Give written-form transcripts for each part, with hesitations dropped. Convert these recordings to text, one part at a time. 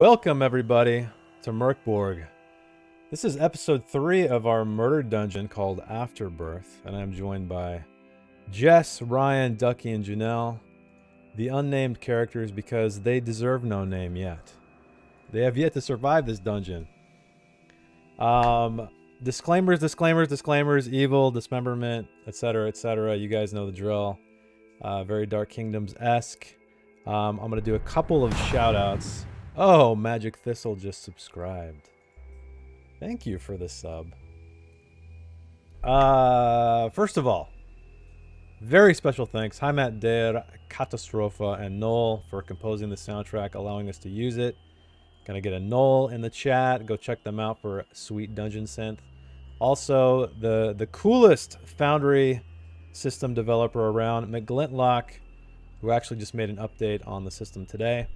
Welcome, everybody, to Mork Borg. This is episode 3 of our murder dungeon called After Börth, and I'm joined by Jess, Ryan, Ducky, and Janelle, the unnamed characters because they deserve no name yet. They have yet to survive this dungeon. Disclaimers, evil, dismemberment, etc., etc. You guys know the drill. Very Dark Kingdoms-esque. I'm going to do a couple of shout-outs. Oh, Magic Thistle just subscribed. Thank you for the sub. First of all, very special thanks. Hi, Matt Der, Catastrofa, and Noel for composing the soundtrack, allowing us to use it. Gonna get a Noel in the chat. Go check them out for sweet dungeon synth. Also, the coolest Foundry system developer around, McGlintlock, who actually just made an update on the system today.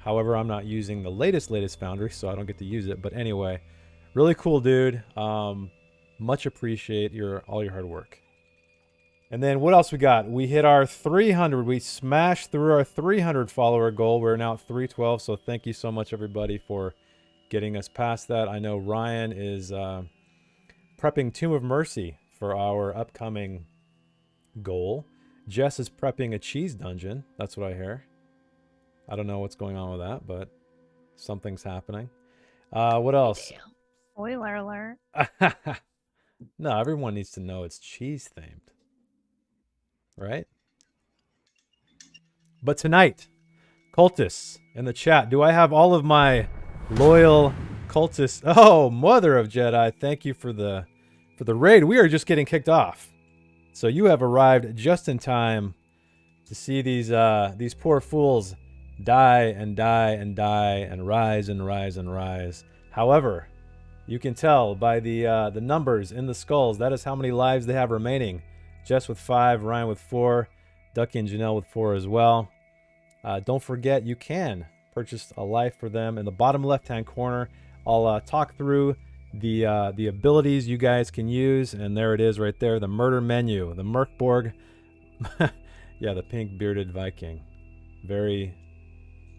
However, I'm not using the latest Foundry, so I don't get to use it. But anyway, really cool dude. Much appreciate all your hard work. And then what else we got? We hit our 300. We smashed through our 300 follower goal. We're now at 312. So thank you so much, everybody, for getting us past that. I know Ryan is prepping Tomb of Mercy for our upcoming goal. Jess is prepping a cheese dungeon. That's what I hear. I don't know what's going on with that, but something's happening. What else? Spoiler alert. No, everyone needs to know it's cheese themed. Right? But tonight, cultists in the chat. Do I have all of my loyal cultists? Oh, Mother of Jedi, thank you for the raid. We are just getting kicked off. So you have arrived just in time to see these poor fools die and die and die and rise and rise and rise. However, you can tell by the numbers in the skulls, that is how many lives they have remaining. Jess with 5, Ryan with 4, Ducky and Janelle with 4 as well. Don't forget, you can purchase a life for them in the bottom left-hand corner. I'll talk through the abilities you guys can use, and there it is right there, the murder menu, the Mork Borg. Yeah, the pink bearded Viking. Very,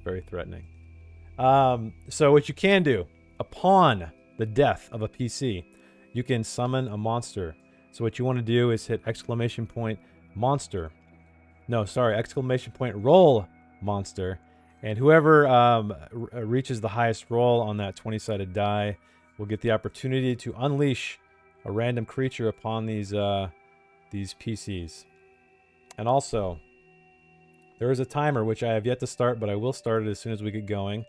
very threatening. So what you can do, upon the death of a PC, you can summon a monster. So what you want to do is hit monster. No, sorry, roll monster. And whoever reaches the highest roll on that 20-sided die will get the opportunity to unleash a random creature upon these PCs. And also, there is a timer, which I have yet to start, but I will start it as soon as we get going.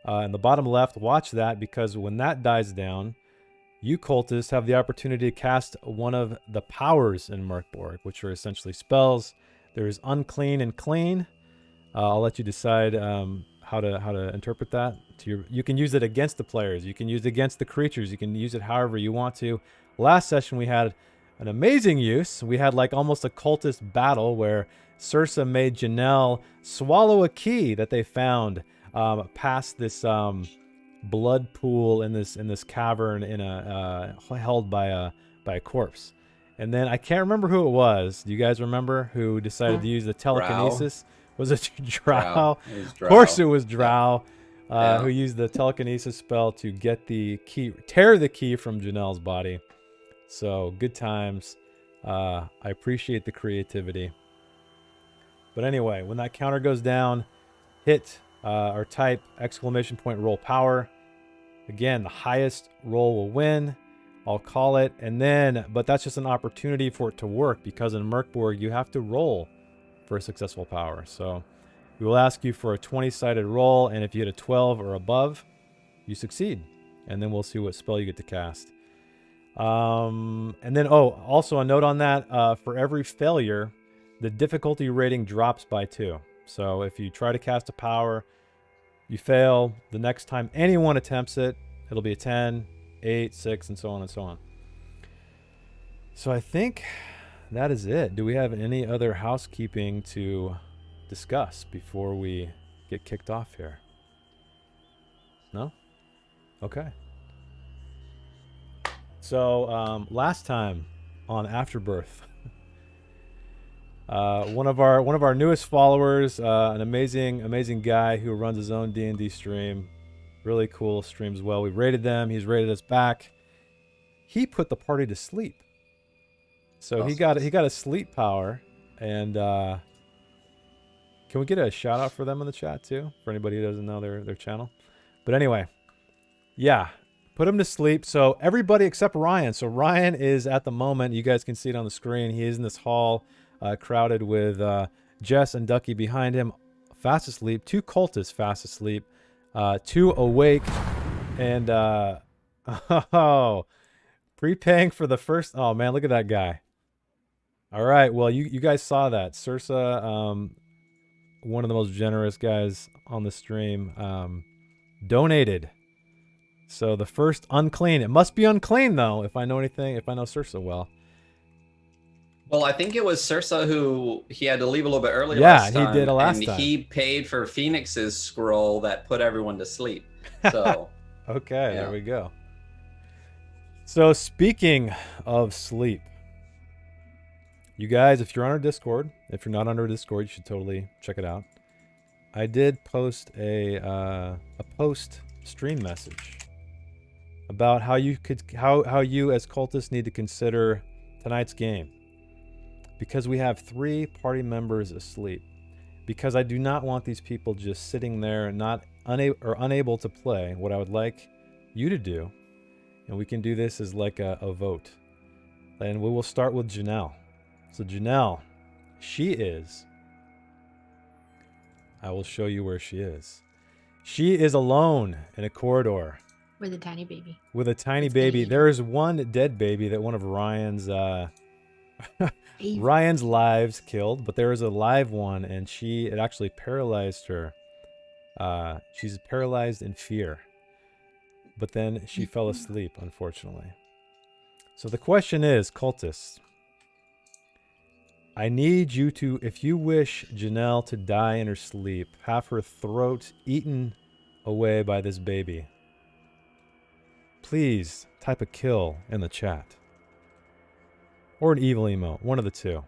In the bottom left, watch that, because when that dies down, you cultists have the opportunity to cast one of the powers in Mork Borg, which are essentially spells. There's unclean and clean. I'll let you decide how to interpret that. You can use it against the players. You can use it against the creatures. You can use it however you want to. Last session we had an amazing use. We had like almost a cultist battle where Circe made Janelle swallow a key that they found past this blood pool in this cavern held by a corpse. And then I can't remember who it was. Do you guys remember who decided to use the telekinesis? Drow. Was it Drow? Of course it was Drow. Who used the telekinesis spell to get the key, tear the key from Janelle's body. So good times. I appreciate the creativity. But anyway, when that counter goes down, hit or type roll power. Again, the highest roll will win. I'll call it. And then, but that's just an opportunity for it to work, because in Mork Borg, you have to roll for a successful power. So we will ask you for a 20-sided roll, and if you hit a 12 or above, you succeed. And then we'll see what spell you get to cast. And then, also a note on that, for every failure, the difficulty rating drops by 2. So if you try to cast a power, you fail, the next time anyone attempts it, it'll be a 10, 8, 6, and so on and so on. So I think that is it. Do we have any other housekeeping to discuss before we get kicked off here? No? Okay. So last time on Afterbirth, One of our newest followers, an amazing guy who runs his own D&D stream. Really cool, streams well. We rated them. He's rated us back. He put the party to sleep. So he got a sleep power. And can we get a shout out for them in the chat too? For anybody who doesn't know their channel. But anyway, yeah, put him to sleep. So everybody except Ryan. So Ryan is at the moment, you guys can see it on the screen. He is in this hall, crowded with Jess and Ducky behind him, fast asleep. 2 cultists fast asleep. 2 awake. And oh, prepaying for the first. Oh man, look at that guy. All right, well you guys saw that. Sursa, one of the most generous guys on the stream, donated. So the first unclean. It must be unclean though, if I know anything, if I know Sursa well. Well, I think it was Sursa who he had to leave a little bit early last time. Yeah, he did last time. And he paid for Phoenix's scroll that put everyone to sleep. So okay, there we go. So speaking of sleep, you guys, if you're on our Discord, if you're not on our Discord, you should totally check it out. I did post a post stream message about how you as cultists need to consider tonight's game, because we have 3 party members asleep. Because I do not want these people just sitting there and unable to play. What I would like you to do, and we can do this as like a vote, and we will start with Janelle. So Janelle, she is. I will show you where she is. She is alone in a corridor. With a tiny baby. With a tiny baby. There is one dead baby that one of Ryan's Ryan's lives killed, but there is a live one, and it actually paralyzed her. She's paralyzed in fear. But then she fell asleep, unfortunately. So the question is, cultists, I need you to, if you wish Janelle to die in her sleep, have her throat eaten away by this baby, please type a kill in the chat. Or an evil emote, one of the two.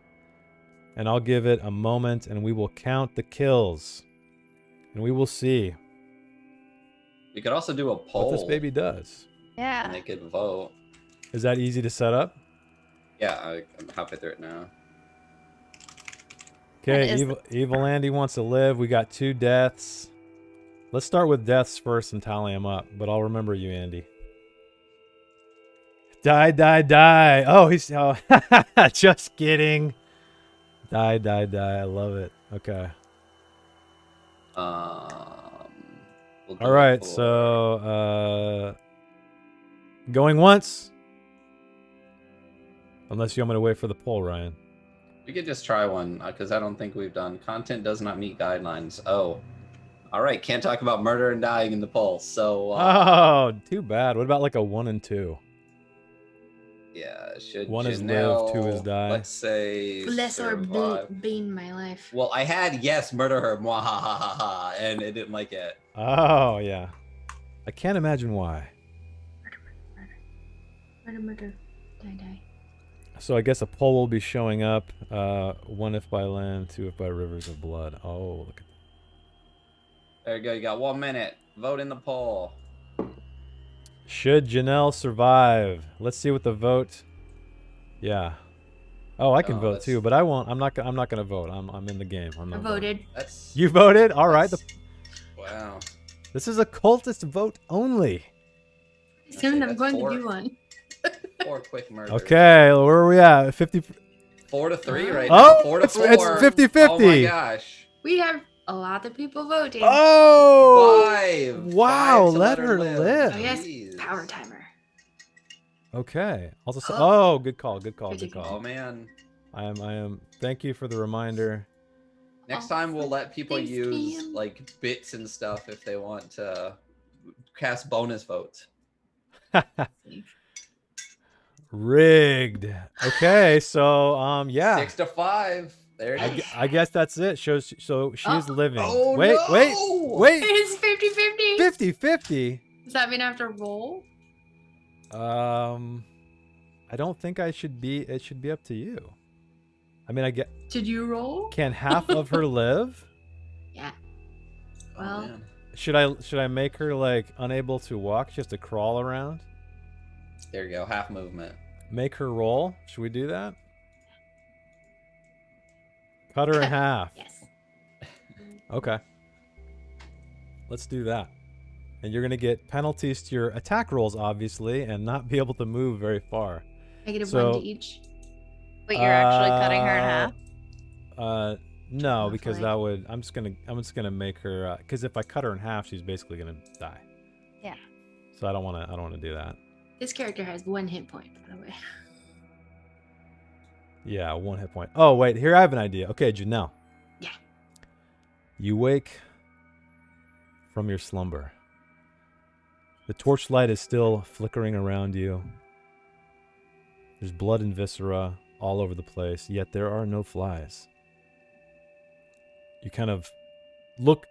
And I'll give it a moment and we will count the kills. And we will see. You could also do a poll. What this baby does. Yeah. And they could vote. Is that easy to set up? Yeah, I'm halfway through it now. Okay, Evil Andy wants to live. We got 2 deaths. Let's start with deaths first and tally them up. But I'll remember you, Andy. Die. Oh, he's... Oh, just kidding. Die. I love it. Okay. We'll all right, so... going once? Unless you want me to wait for the poll, Ryan. We could just try one, because I don't think we've done. Content does not meet guidelines. Oh. All right, can't talk about murder and dying in the poll, so... oh, too bad. What about like a 1 and 2? Yeah, should 1 is Janelle, live, 2 is die. Let's say Bless or survive. bane my life. Well, I had yes, murder her, mwahahaha, and it didn't like it. Oh, yeah. I can't imagine why. Murder. Die. So I guess a poll will be showing up. 1 if by land, 2 if by rivers of blood. Oh, look at that. There you go. You got 1 minute. Vote in the poll. Should Janelle survive? Let's see what the vote. Yeah. Oh, I can vote too, but I won't. I'm not gonna vote. I'm in the game. I'm not voted. You voted? All right. Wow. This is a cultist vote only. Soon I'm going to do one. 4 quick murders. Okay, where are we at? 50. 4 to 3 right now. now. 4 to 4. It's 50-50. Oh my gosh. We have a lot of people voting. Oh. 5. Wow. 5 to let her live. Oh yes. Power timer. Okay. Also, oh, good call. Oh man. I am. Thank you for the reminder. Next time we'll let people use like bits and stuff if they want to cast bonus votes. Rigged. Okay, so yeah. 6 to 5. There it is. I guess that's it. Shows so she is living. Oh, wait. It's 50-50. 50-50. Does that mean I have to roll? I don't think I should be. It should be up to you. I mean, I get. Did you roll? Can half of her live? Yeah. Oh, Well, man. Should I make her like unable to walk? She has to crawl around. There you go. Half movement. Make her roll. Should we do that? Cut her in half. yes. Okay. Let's do that. And you're gonna get penalties to your attack rolls, obviously, and not be able to move very far. -1 So- to each. But you're actually cutting her in half. No, because Roughly. that would. I'm just gonna make her. Because if I cut her in half, she's basically gonna die. Yeah. So I don't want to do that. This character has 1 hit point, by the way. Yeah, 1 hit point. Oh wait, here I have an idea. Okay, Janelle. Yeah. You wake from your slumber. The torchlight is still flickering around you. There's blood and viscera all over the place, yet there are no flies. You kind of look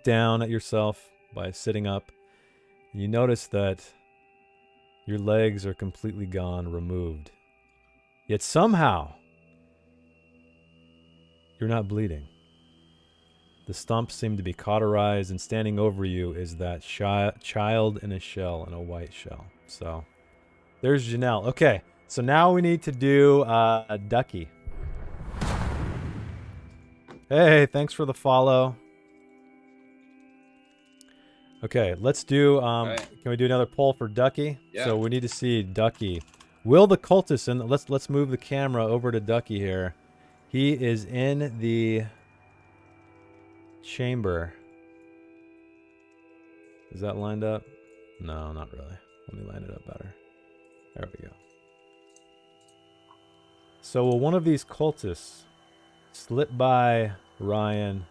down at yourself by sitting up, and you notice that your legs are completely gone, removed. Yet somehow, you're not bleeding. The stumps seem to be cauterized, and standing over you is that child in a shell, in a white shell. So, there's Janelle. Okay, so now we need to do a Ducky. Hey, thanks for the follow. Okay, let's do. Right. Can we do another poll for Ducky? Yeah. So we need to see Ducky. Will the cultist, and let's move the camera over to Ducky here. He is in the chamber. Is that lined up? No, not really. Let me line it up better. There we go. So will one of these cultists slip by Ryan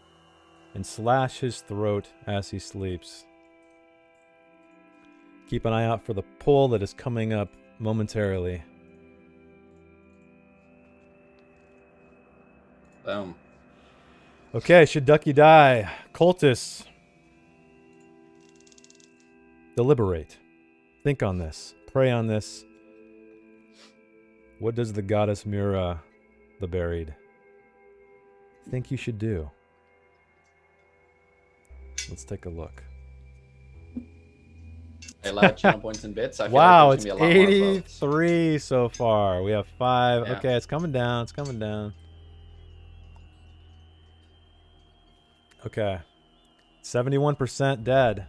and slash his throat as he sleeps? Keep an eye out for the poll that is coming up momentarily. Boom. Okay, should Ducky die? Cultists. Deliberate. Think on this. Pray on this. What does the goddess Mira, the buried, think you should do? Let's take a look. I allowed channel points and bits. I feel Wow, like it's there's gonna be a lot more votes. 83 so far. We have 5. Yeah. Okay, it's coming down. It's coming down. Okay. 71% dead.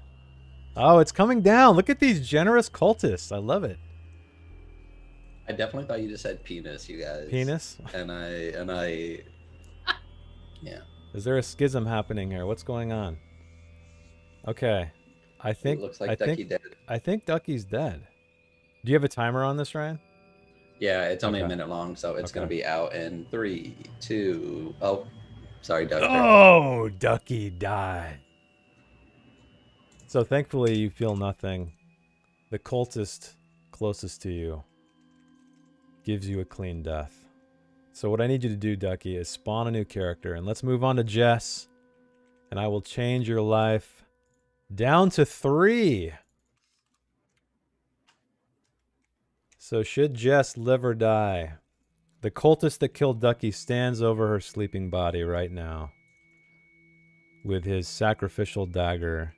Oh, it's coming down. Look at these generous cultists. I love it. I definitely thought you just said penis, you guys. Penis? And I. Yeah. Is there a schism happening here? What's going on? Okay. I think It looks like Ducky dead. I think Ducky's dead. Do you have a timer on this, Ryan? Yeah, it's only Okay. a minute long, so it's Okay. gonna be out in 3, 2. Oh, sorry, Doug. Oh, Ducky died. So thankfully you feel nothing. The cultist closest to you gives you a clean death. So what I need you to do, Ducky, is spawn a new character. And let's move on to Jess. And I will change your life down to 3. So should Jess live or die? The cultist that killed Ducky stands over her sleeping body right now, with his sacrificial dagger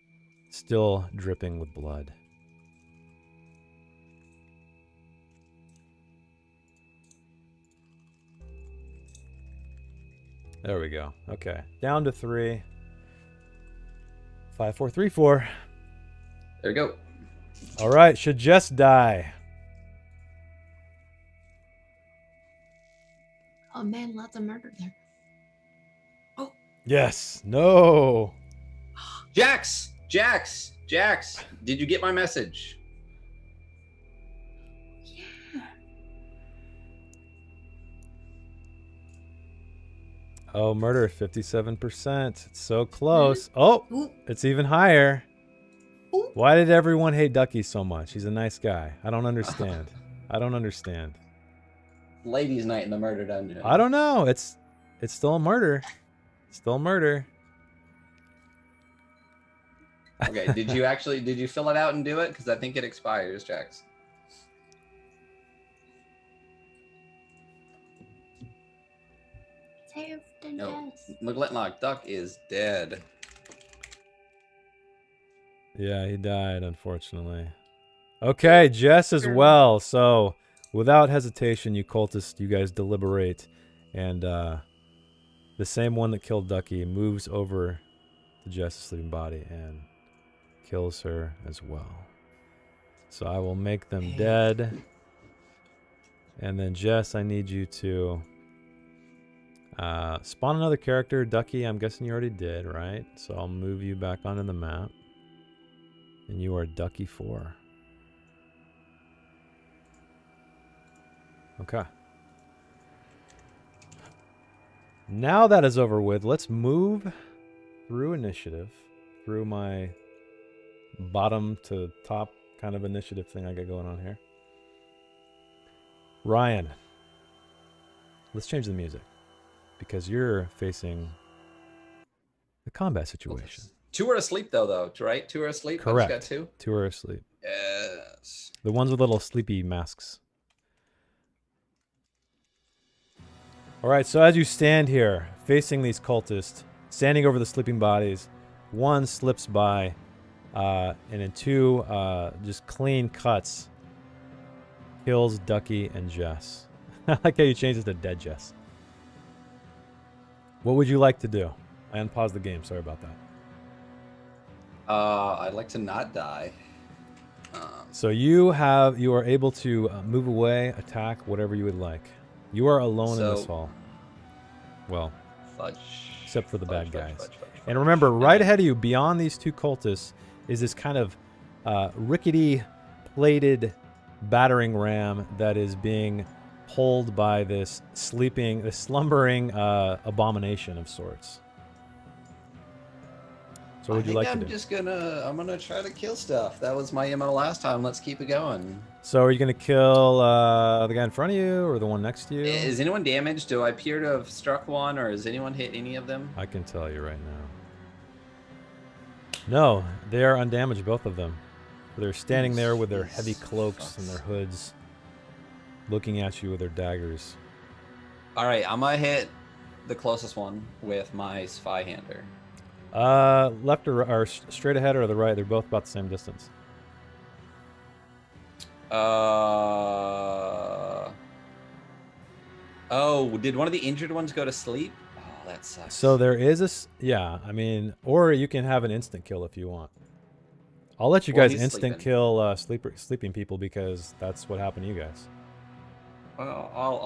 still dripping with blood. There we go. Okay. Down to 3. 5, 4, 3, 4. There we go. All right. Should Jess die? Oh man, lots of murder there. Yes. No. Jax! Did you get my message? Yeah. Oh, murder 57%. It's so close. Oh, Ooh. it's even higher. Ooh. Why did everyone hate Ducky so much? He's a nice guy. I don't understand. I don't understand. Ladies' night in the murder dungeon. I don't know. It's still a murder. Still murder. Okay, did you fill it out and do it? Because I think it expires, Jax. Saved and No, Jess. McGlinlock Duck is dead. Yeah, he died, unfortunately. Okay, Jess as well. So, without hesitation, you cultists, you guys deliberate. And the same one that killed Ducky moves over to Jess's sleeping body and kills her as well. So I will make them dead. And then Jess, I need you to spawn another character. Ducky, I'm guessing you already did, right? So I'll move you back onto the map. And you are Ducky 4. Okay. Now that is over with, let's move through initiative. Through my bottom to top kind of initiative thing I got going on here. Ryan, let's change the music because you're facing the combat situation. 2 are asleep though, right? 2 are asleep. Correct. I just got 2. 2 are asleep. Yes. The ones with little sleepy masks. All right, so as you stand here facing these cultists, standing over the sleeping bodies, one slips by, and in 2 just clean cuts kills Ducky and Jess. I like how you changed it to dead Jess. What would you like to do? I unpaused the game. Sorry about that. I'd like to not die. So you are able to move away, attack, whatever you would like. You are alone in this hall. Well, Fudge. except for the bad Fudge, guys. fudge, fudge, fudge. And remember, right ahead of you, beyond these 2 cultists, is this kind of rickety, plated battering ram that is being pulled by this slumbering abomination of sorts. So what would you like to do? I'm gonna try to kill stuff. That was my MO last time. Let's keep it going. So are you going to kill the guy in front of you or the one next to you? Is anyone damaged? Do I appear to have struck one, or has anyone hit any of them? I can tell you right now. No, they are undamaged, both of them. They're standing there with their heavy cloaks and their hoods, looking at you with their daggers. All right, I'm gonna hit the closest one with my spy hander. Left or straight ahead or to the right? They're both about the same distance. Oh, did one of the injured ones go to sleep? Oh, that sucks. So there is yeah, I mean, or you can have an instant kill if you want. I'll let you guys he's instant sleeping. kill sleeping people because that's what happened to you guys. Well, I'll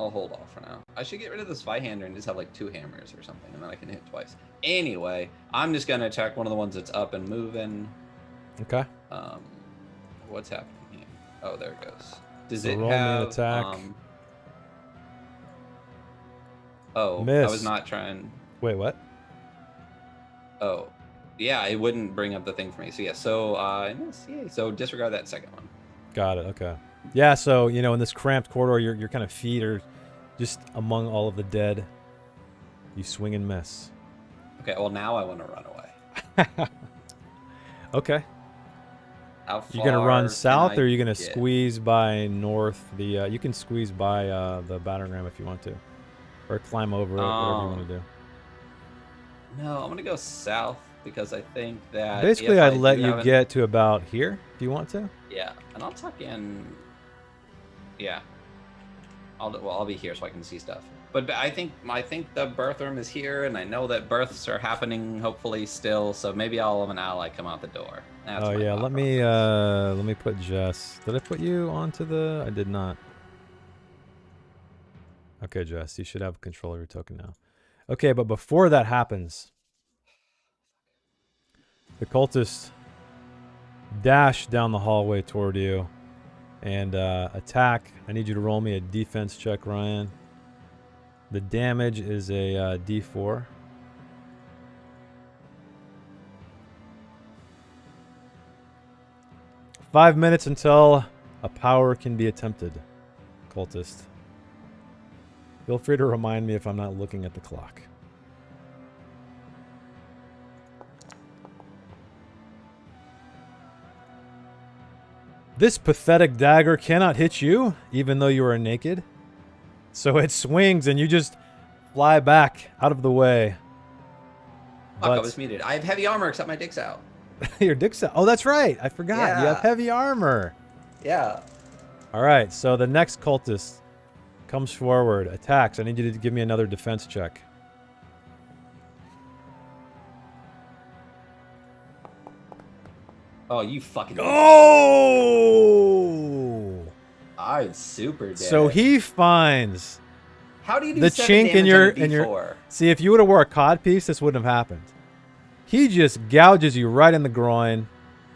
hold off for now. I should get rid of the spy hander and just have like 2 hammers or something, and then I can hit twice. Anyway, I'm just gonna attack one of the ones that's up and moving. Okay. What's happening here? Oh, there it goes. Does So it roll me an have attack. Oh, Miss. I was not trying. Wait, what? Oh, yeah, it wouldn't bring up the thing for me. So yeah, so miss. Yay. So disregard that second one. Got it. Okay. Yeah. So in this cramped corridor, your kind of feet are just among all of the dead. You swing and miss. Okay. Well, now I want to run away. Okay. How far You gonna run can south, I or are you gonna get? squeeze by north? You can squeeze by the battering ram if you want to, or climb over it, whatever you want to do. No, I'm gonna go south because I think that Basically, if I'd I let do you have get to about here if you want to. Yeah, and I'll tuck in. Yeah, I'll be here so I can see stuff. But I think the birth room is here, and I know that births are happening hopefully still. So maybe I'll have an ally come out the door. That's Oh my yeah, thought let me put Jess. Did I put you onto the? I did not. Okay, Jess, you should have control of your token now. Okay, but before that happens, the cultists dash down the hallway toward you and attack. I need you to roll me a defense check, Ryan. The damage is a D4. Five minutes until a power can be attempted, cultist. Feel free to remind me if I'm not looking at the clock. This pathetic dagger cannot hit you, even though you are naked. So it swings and you just fly back out of the way. Fuck, I But was muted. I have heavy armor except my dick's out. your dick's out. Oh, that's right. I forgot. You have Yeah. heavy armor. Yeah. All right. So the next cultist comes forward, attacks. I need you to give me another defense check. Oh, you fucking. Oh! I'm super dead. So he finds How do you do the 7 chink in damage on your a D4? See, if you would have wore a cod piece, this wouldn't have happened. He just gouges you right in the groin,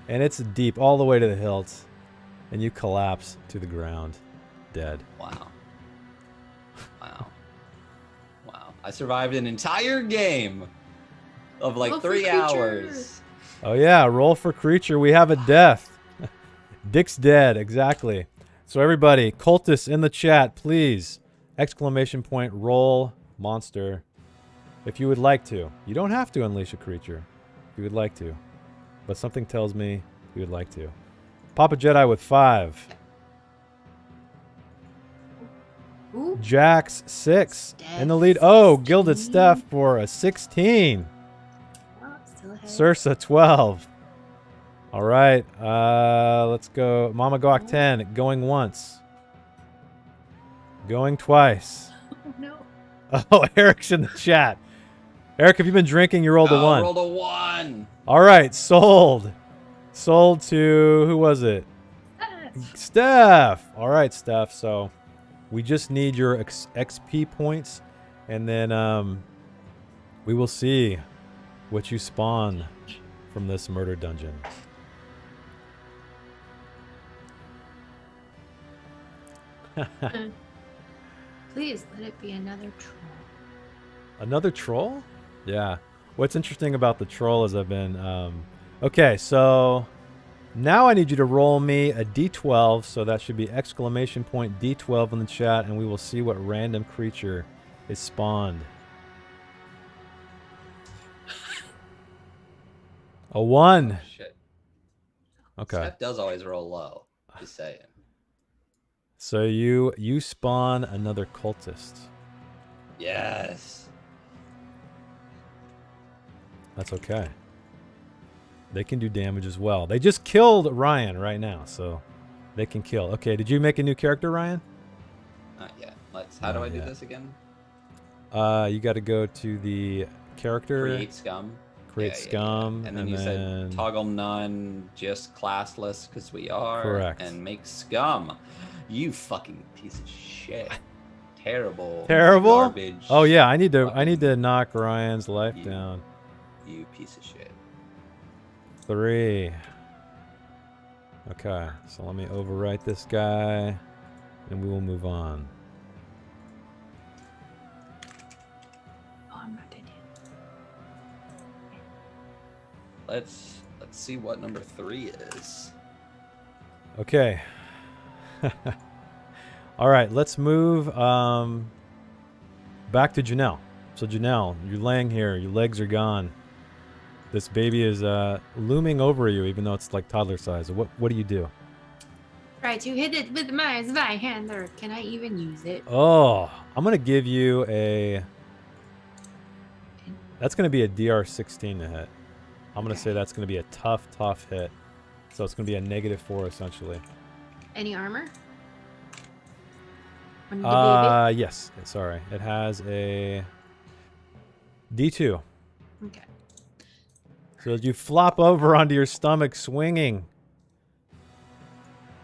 and it's deep all the way to the hilt, and you collapse to the ground, dead. Wow. Wow. Wow. I survived an entire game of like Roll for 3 creature. hours. Oh yeah, roll for creature. We have a death. Dick's dead, exactly. So everybody, cultists in the chat, please, exclamation point, roll monster. If you would like to. You don't have to unleash a creature if you would like to. But something tells me you would like to. Papa Jedi with 5. Ooh. Jax 6. Steph, In the lead. Oh, 16. Gilded Steph for a 16. Oh, still ahead. Sursa 12. All right. Let's go. Mama Gawk 10. Going once. Going twice. Oh, no. Oh, Eric's in the chat. Eric, have you been drinking? You rolled a 1. Rolled a 1. All right, sold. Sold to, who was it? Steph. All right, Steph. So we just need your XP points, and then we will see what you spawn from this murder dungeon. Please let it be another troll. Another troll? Yeah. What's interesting about the troll is I've been... okay, so now I need you to roll me a d12, so that should be exclamation point d12 in the chat, and we will see what random creature is spawned. A 1. Oh, shit. Okay. Steph does always roll low. Just saying. So you spawn another cultist. Yes. That's okay. They can do damage as well. They just killed Ryan right now, so they can kill. Okay, did you make a new character, Ryan? Not yet. How do Not I do yet. this again? You got to go to the character. Create scum. Create scum, And then you said toggle none, just classless, because we are. Correct. And make scum. You fucking piece of shit. Terrible. Terrible? Garbage. Oh yeah, I need to knock Ryan's life down. You piece of shit. 3. Okay, so let me overwrite this guy, and we will move on. Oh, I'm not dead yet. Let's see what number 3 is. Okay. All right, let's move back to Janelle. So Janelle, you're laying here. Your legs are gone. This baby is looming over you, even though it's like toddler size. What do you do? Try to hit it with my right hand, or can I even use it? Oh, I'm gonna give you a. That's gonna be a DR16 to hit. I'm gonna say that's gonna be a tough hit. So it's gonna be a -4 essentially. Any armor? On the baby? Yes. Sorry, it has a D2. Okay. So you flop over onto your stomach, swinging.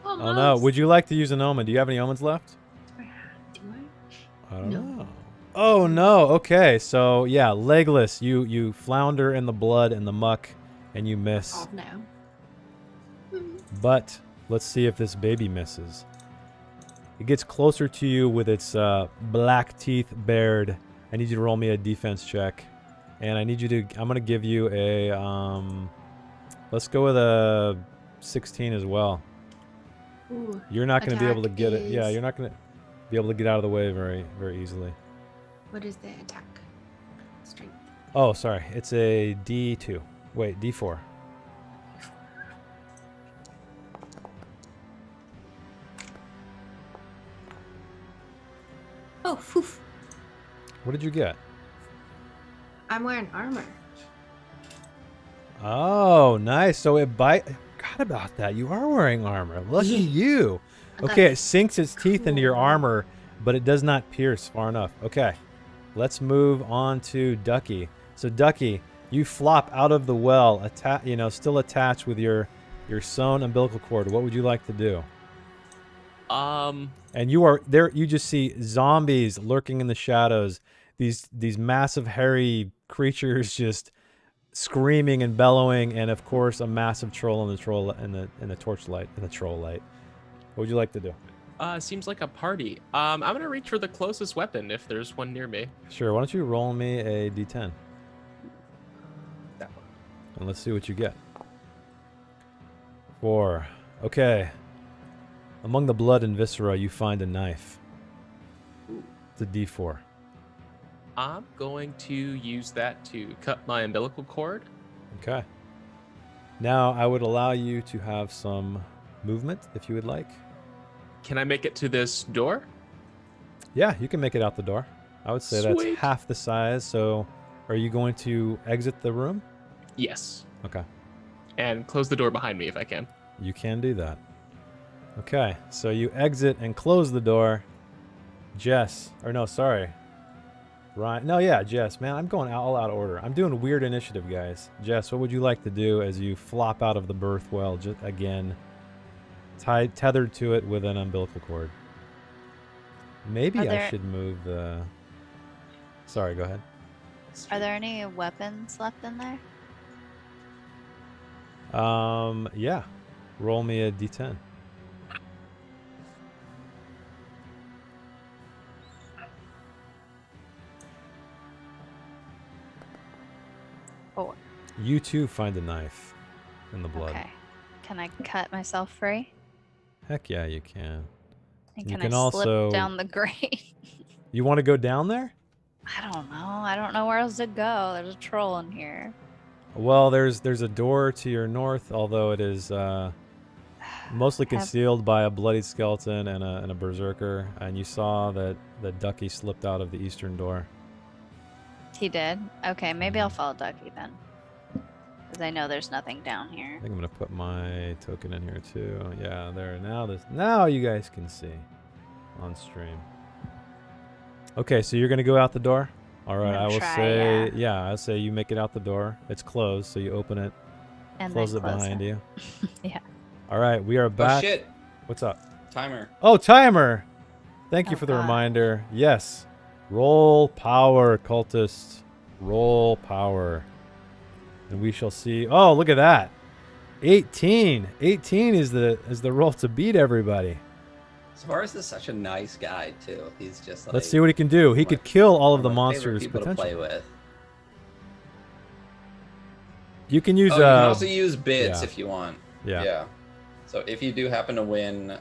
Almost. Oh no! Would you like to use an omen? Do you have any omens left? Do I? I don't No. know. Oh no! Okay, so yeah, legless. You flounder in the blood and the muck, and you miss. Oh no. But let's see if this baby misses. It gets closer to you with its black teeth bared. I need you to roll me a defense check, and I need you to. I'm gonna give you a. Let's go with a 16 as well. Ooh. You're not gonna be able to Attack get it. Yeah, is- you're not gonna be able to get out of the way very easily. What is the attack? Strength. Oh, sorry. It's a D2. Wait, D4. Oh, phew. What did you get? I'm wearing armor. Oh, nice. So it bite. I forgot about that. You are wearing armor. Lucky Yeah. you. I got Okay, it sinks its teeth into your cool. armor, but it does not pierce far enough. Okay, let's move on to Ducky. So Ducky, you flop out of the well, still attached with your sewn umbilical cord. What would you like to do? And you are there. You just see zombies lurking in the shadows. These massive hairy creatures just screaming and bellowing, and of course a massive troll in the torchlight in the troll light. What would you like to do? Seems like a party. I'm gonna reach for the closest weapon if there's one near me. Sure. Why don't you roll me a d10 That one. and let's see what you get. 4. Okay. Among the blood and viscera, you find a knife. It's a d4. I'm going to use that to cut my umbilical cord. Okay. Now I would allow you to have some movement if you would like. Can I make it to this door? Yeah, you can make it out the door. I would say that's Sweet. half the size. So are you going to exit the room? Yes. Okay. And close the door behind me if I can. You can do that. Okay, so you exit and close the door. Jess, or no, sorry. Ryan, no, yeah, Jess, man, I'm going all out of order. I'm doing weird initiative, guys. Jess, what would you like to do as you flop out of the birth well, just again, tethered to it with an umbilical cord? Maybe I should move the... Sorry, go ahead. Are there any weapons left in there? Yeah. Roll me a d10. Four. You too find a knife in the blood. Okay. Can I cut myself free? Heck yeah, you can. And You can can I also- slip down the grate? You want to go down there? I don't know. I don't know where else to go. There's a troll in here. Well, there's a door to your north, although it is mostly concealed by a bloodied skeleton and a berserker. And you saw that Ducky slipped out of the eastern door. He did? Okay, maybe I'll follow Ducky then. Because I know there's nothing down here. I think I'm gonna put my token in here too. Yeah, there. Now you guys can see on stream. Okay, so you're gonna go out the door. All right, gonna I will try, say, yeah, I'll say you make it out the door. It's closed, so you open it, And close then it behind you. Yeah. All right, we are back. Oh shit! What's up? Timer. Oh, timer! Thank you Oh, for the God. reminder. Yes. Roll power, cultists. Roll power. And we shall see. Oh, look at that. 18. 18 is the roll to beat everybody. Savaris is such a nice guy too. He's just like. Let's see what he can do. He could kill all of the one my favorite monsters people to play potentially. with. You can use Oh, you can also use bits yeah. if you want. yeah. Yeah. So if you do happen to win,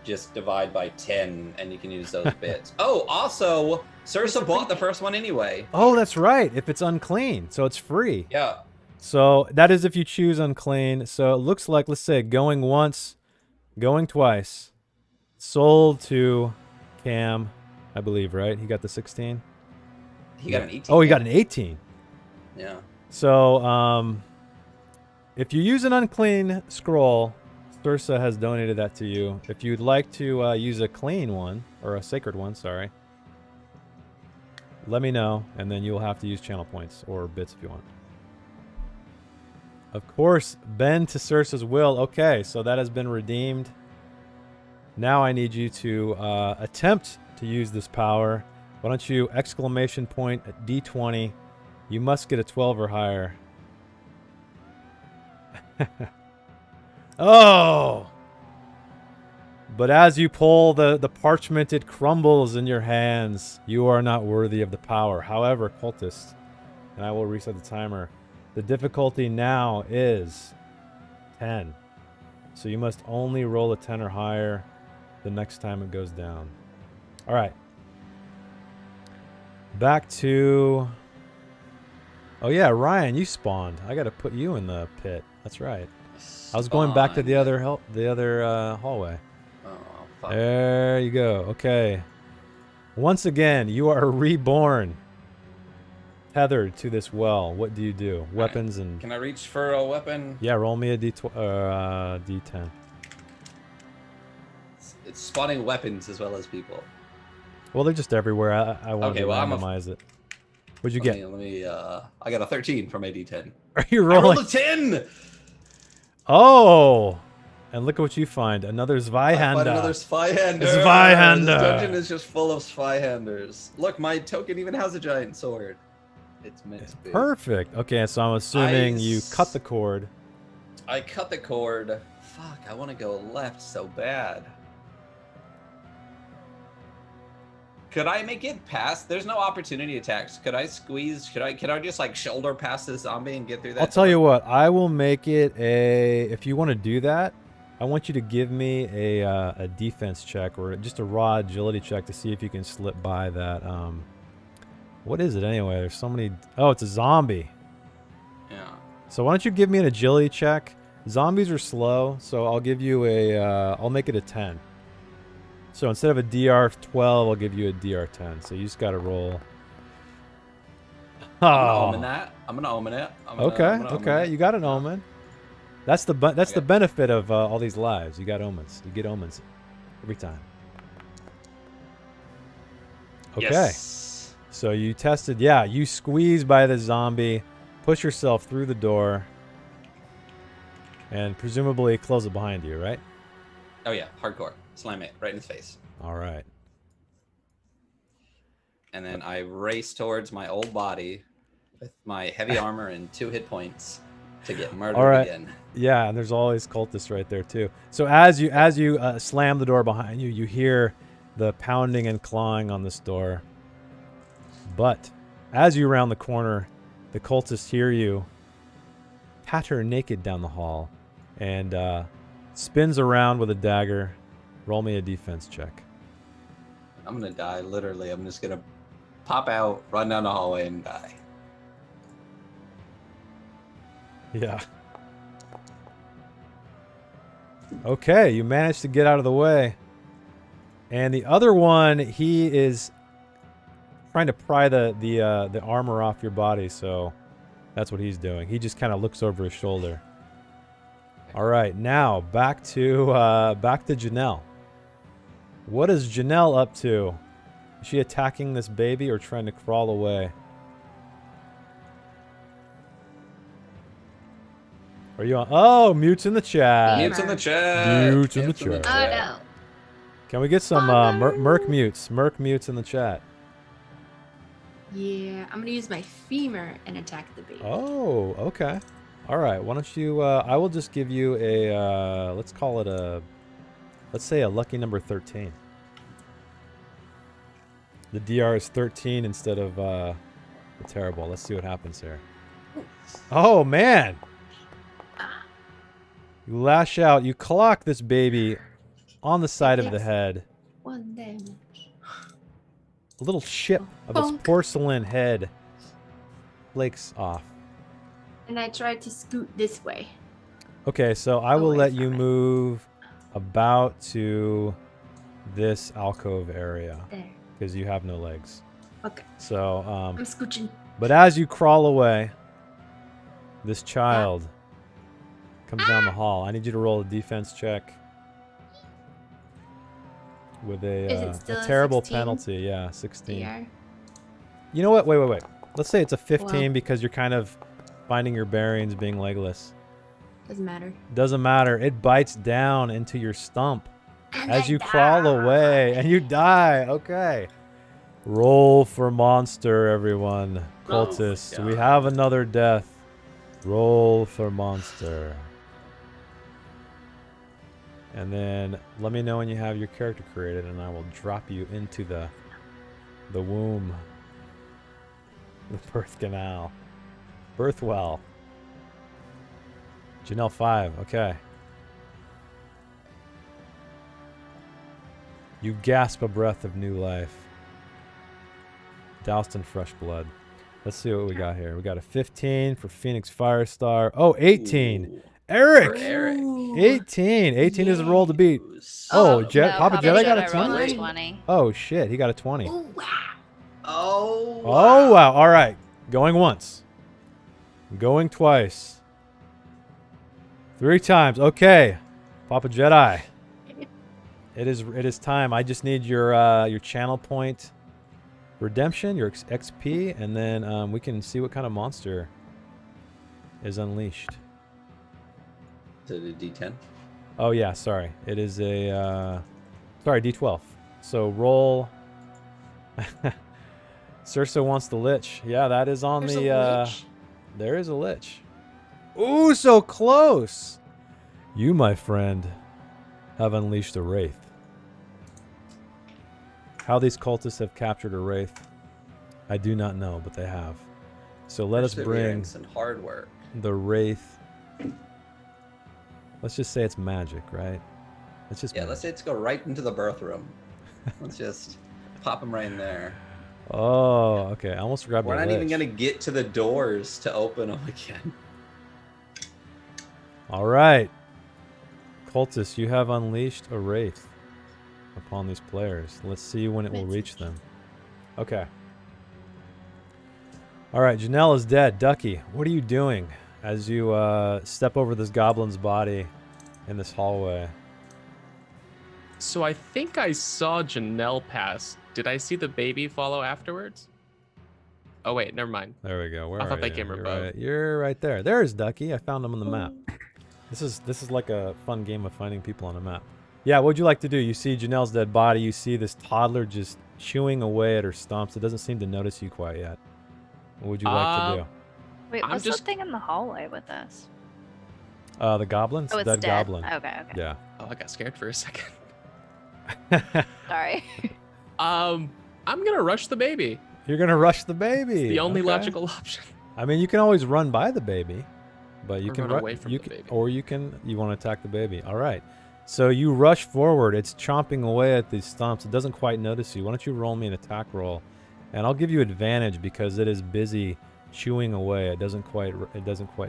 just divide by 10 and you can use those bits. Oh, also, Sursa bought the first one anyway. Oh, that's right. If it's unclean, so it's free. Yeah. So that is if you choose unclean. So it looks like, let's say, going once, going twice, sold to Cam, I believe, right? He got the 16. He got an 18. Oh, he got an 18. Yeah. So if you use an unclean scroll, Thursa has donated that to you. If you'd like to use a clean one, or a sacred one, sorry, let me know, and then you'll have to use channel points or bits if you want. Of course, bend to Sursa's will. Okay, so that has been redeemed. Now I need you to attempt to use this power. Why don't you exclamation point at D20. You must get a 12 or higher. Oh! But as you pull the parchment, it crumbles in your hands. You are not worthy of the power. However, cultist, and I will reset the timer, the difficulty now is 10. So you must only roll a 10 or higher the next time it goes down. All right. Back to... Oh yeah, Ryan, you spawned. I got to put you in the pit. That's right. I was going back to the other hallway. Oh, fuck. There you go. Okay. Once again, you are reborn. Tethered to this well. What do you do? Weapons and... Can I reach for a weapon? Yeah, roll me a D10. It's spawning weapons as well as people. Well, they're just everywhere. I want Okay, to well, randomize it. What'd you get? Let me, I got a 13 from a D10. Are you I rolled rolling? a 10! Oh! And look at what you find. Another I find another Zweihander. Zweihander. Zweihander. This dungeon is just full of Zweihanders. Look, my token even has a giant sword. It's meant to be. Perfect. Okay, so I'm assuming you cut the cord. I cut the cord. Fuck, I want to go left so bad. Could I make it past? There's no opportunity attacks. Could I squeeze? Can I just like shoulder past this zombie and get through that? I'll tell you what. I will make it a... If you want to do that, I want you to give me a defense check or just a raw agility check to see if you can slip by that. What is it anyway? There's so many... Oh, it's a zombie. Yeah. So why don't you give me an agility check? Zombies are slow, so I'll give you a... I'll make it a 10. So instead of a DR 12, I'll give you a DR 10. So you just got to roll. I'm gonna omen that. I'm gonna omen it. Okay. You got an omen. That's the the benefit of all these lives. You got omens. You get omens every time. Okay. Yes. So you tested. Yeah, you squeeze by the zombie, push yourself through the door, and presumably close it behind you, right? Oh yeah, hardcore. Slam it right in his face. All right. And then I race towards my old body with my heavy armor and 2 hit points to get murdered again. Yeah, and there's always cultists right there too. So as you slam the door behind you, you hear the pounding and clawing on this door. But as you round the corner, the cultists hear you patter naked down the hall and spins around with a dagger. Roll me a defense check. I'm gonna die, literally. I'm just gonna pop out, run down the hallway, and die. Yeah. Okay, you managed to get out of the way. And the other one, he is trying to pry the armor off your body, so that's what he's doing. He just kind of looks over his shoulder. All right, now back to Janelle. What is Janelle up to? Is she attacking this baby or trying to crawl away? Are you on? Oh, mutes in the chat. Mutes in the chat. Mutes in the chat. Oh no. Can we get some Merc mutes? Merc mutes in the chat. Yeah, I'm gonna use my femur and attack the baby. Oh, okay. All right. Why don't you? I will just give you a. Let's call it a. Let's say a lucky number 13. The DR is 13 instead of the terrible. Let's see what happens here. Oh man! You lash out. You clock this baby on the side of the head. 1 damage. A little chip of its Bonk. porcelain head flakes off. And I try to scoot this way. Okay, so I will Away let you from it. move about to this alcove area There. because you have no legs. Okay. So, I'm scooching. but as you crawl away, this child comes down the hall. I need you to roll a defense check with Is it a still a terrible 16? penalty. Yeah, 16. DR. You know what? Wait. Let's say it's a 15 Well. because you're kind of finding your bearings being legless. Doesn't matter. Doesn't matter. It bites down into your stump And as I you crawl die. away and you die. Okay. Roll for monster, everyone. Oh, Cultists. my We God. have another death. Roll for monster. And then let me know when you have your character created and I will drop you into the womb. The birth canal. Birth well. Janelle 5, okay. You gasp a breath of new life. Doused in fresh blood. Let's see what we got here. We got a 15 for Phoenix Firestar. Oh, 18. Ooh. Eric. For Eric. 18. 18 is the roll to beat. Oh, Son of Jet, a- Papa Jedi got a rolled 20? a 20. Oh, shit. He got a 20. Oh, wow. Oh, Oh, wow. All right. Going once. Going twice. 3 times. Okay. Papa Jedi. It is time. I just need your channel point redemption, your XP, and then we can see what kind of monster is unleashed. Is it a D10? Oh yeah, sorry. It is a sorry, D12. So roll. Circe wants the lich. Yeah, that is on There's the a lich? there is a lich. Ooh, so close. You, my friend, have unleashed a wraith. How these cultists have captured a wraith, I do not know, but they have. So let us bring Perseverance and hard work. the wraith. Let's just say it's magic, right? It's just Yeah, magic. let's go right into the birth room. Let's just pop him right in there. Oh, okay. I almost grabbed We're the not even lich. gonna get to the doors to open them again. All right. Cultists, you have unleashed a wraith upon these players. Let's see when it will reach them. Okay. All right, Janelle is dead. Ducky, what are you doing as you step over this goblin's body in this hallway? So I think I saw Janelle pass. Did I see the baby follow afterwards? Oh wait, never mind. There we go. Where I are thought they you? came You're above. right. You're right there. There's Ducky. I found him on the map. This is like a fun game of finding people on a map. Yeah, what'd you like to do? You see Janelle's dead body. You see this toddler just chewing away at her stumps. It doesn't seem to notice you quite yet. What would you like to do? Wait, I'm what's just- the thing in the hallway with us? The goblins? Oh, it's Dead dead. goblin. Okay, okay. Yeah. Oh, I got scared for a second. Sorry. I'm gonna rush the baby. You're gonna rush the baby. The only Okay. logical option. I mean, you can always run by the baby, but you Or can run away from you the can, baby. or you want to attack the baby. All right. So you rush forward. It's chomping away at these stumps. It doesn't quite notice you. Why don't you roll me an attack roll, and I'll give you advantage because it is busy chewing away. It doesn't quite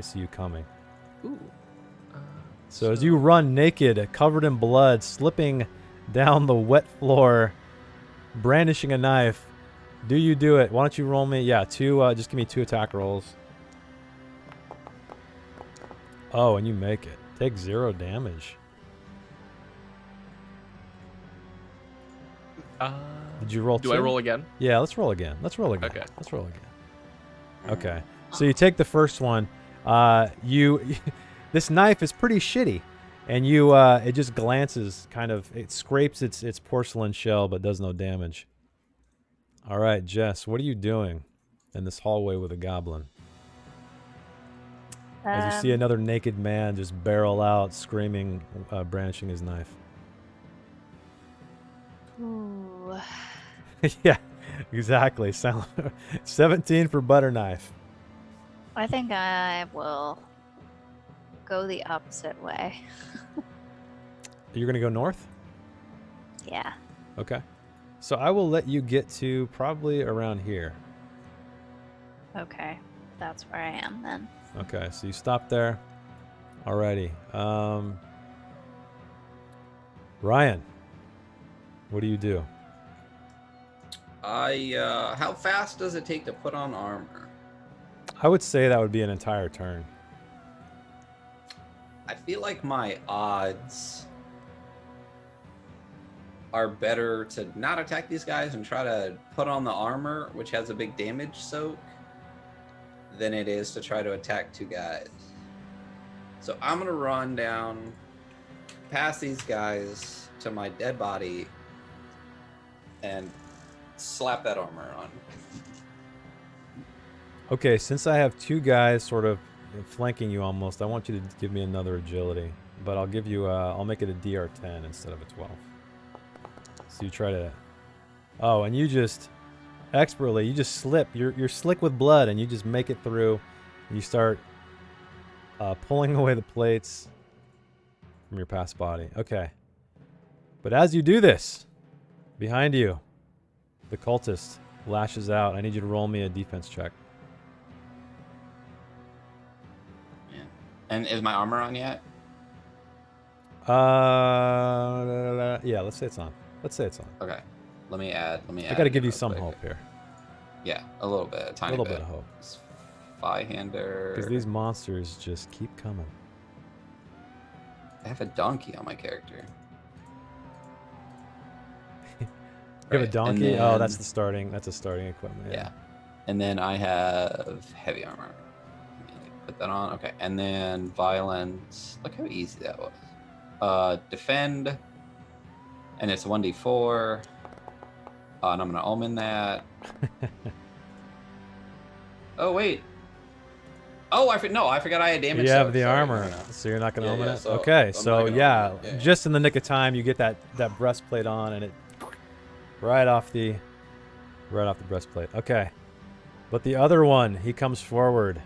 see you coming. Ooh. So as you run naked, covered in blood, slipping down the wet floor, brandishing a knife, do you do it? Why don't you roll me? Yeah, just give me 2 attack rolls. Oh, and you make it. Take 0 damage. Did you roll Do 2? I roll again? Yeah, let's roll again. Let's roll again. Okay. Let's roll again. Okay. So you take the first one. This knife is pretty shitty, and it just glances, it scrapes its porcelain shell, but does no damage. All right, Jess, what are you doing in this hallway with a goblin? As you see another naked man just barrel out, screaming, brandishing his knife. Ooh. Yeah, exactly. 17 for butter knife. I think I will go the opposite way. You're gonna go north? Yeah. Okay. So I will let you get to probably around here. Okay. That's where I am then. Okay, so you stop there. Alrighty. Ryan, what do you do? How fast does it take to put on armor? I would say that would be an entire turn. I feel like my odds are better to not attack these guys and try to put on the armor, which has a big damage soak, than it is to try to attack 2 guys. So I'm gonna run down past these guys to my dead body and slap that armor on. Okay, since I have 2 guys sort of flanking you almost, I want you to give me another agility. But I'll give you, I'll make it a DR10 instead of a 12. So you try to, oh, and you just, expertly, you just slip. You're slick with blood, and you just make it through. You start pulling away the plates from your past body. Okay. But as you do this, behind you, the cultist lashes out. I need you to roll me a defense check. Yeah. And is my armor on yet? Yeah, let's say it's on. Let's say it's on. Okay. Let me add. I gotta give you real some quick. hope here. Yeah, a little bit, a A tiny little bit. bit of hope. Spyhander. Because these monsters just keep coming. I have a donkey on my character. You have a Right, donkey? and Oh, then- that's the starting. That's a starting equipment. Yeah. And then I have heavy armor. Let me put that on. Okay. And then violence. Look how easy that was. Defend. And it's 1d4. And I'm gonna omen that. Oh wait. Oh, I forgot I had damage. You have soak. the Sorry, armor, no, no. so you're not gonna Yeah, omen yeah, it. so Okay, I'm so not gonna yeah, omen it, yeah. just in the nick of time, you get that breastplate on, and it right off the breastplate. Okay, but the other one, he comes forward,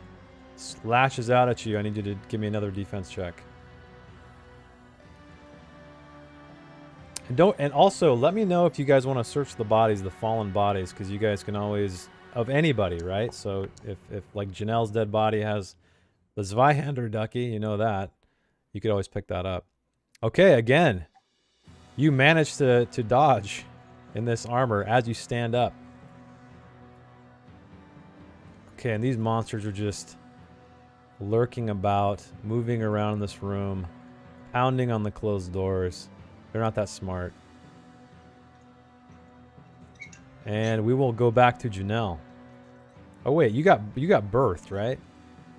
lashes out at you. I need you to give me another defense check. And also let me know if you guys want to search the bodies, the fallen bodies, because you guys can always, of anybody, right? So if like Janelle's dead body has the Zweihander Ducky, you know that, you could always pick that up. Okay, again, you manage to dodge in this armor as you stand up. Okay, and these monsters are just lurking about, moving around this room, pounding on the closed doors. They're not that smart. And we will go back to Janelle. Oh wait, you got Börth, right?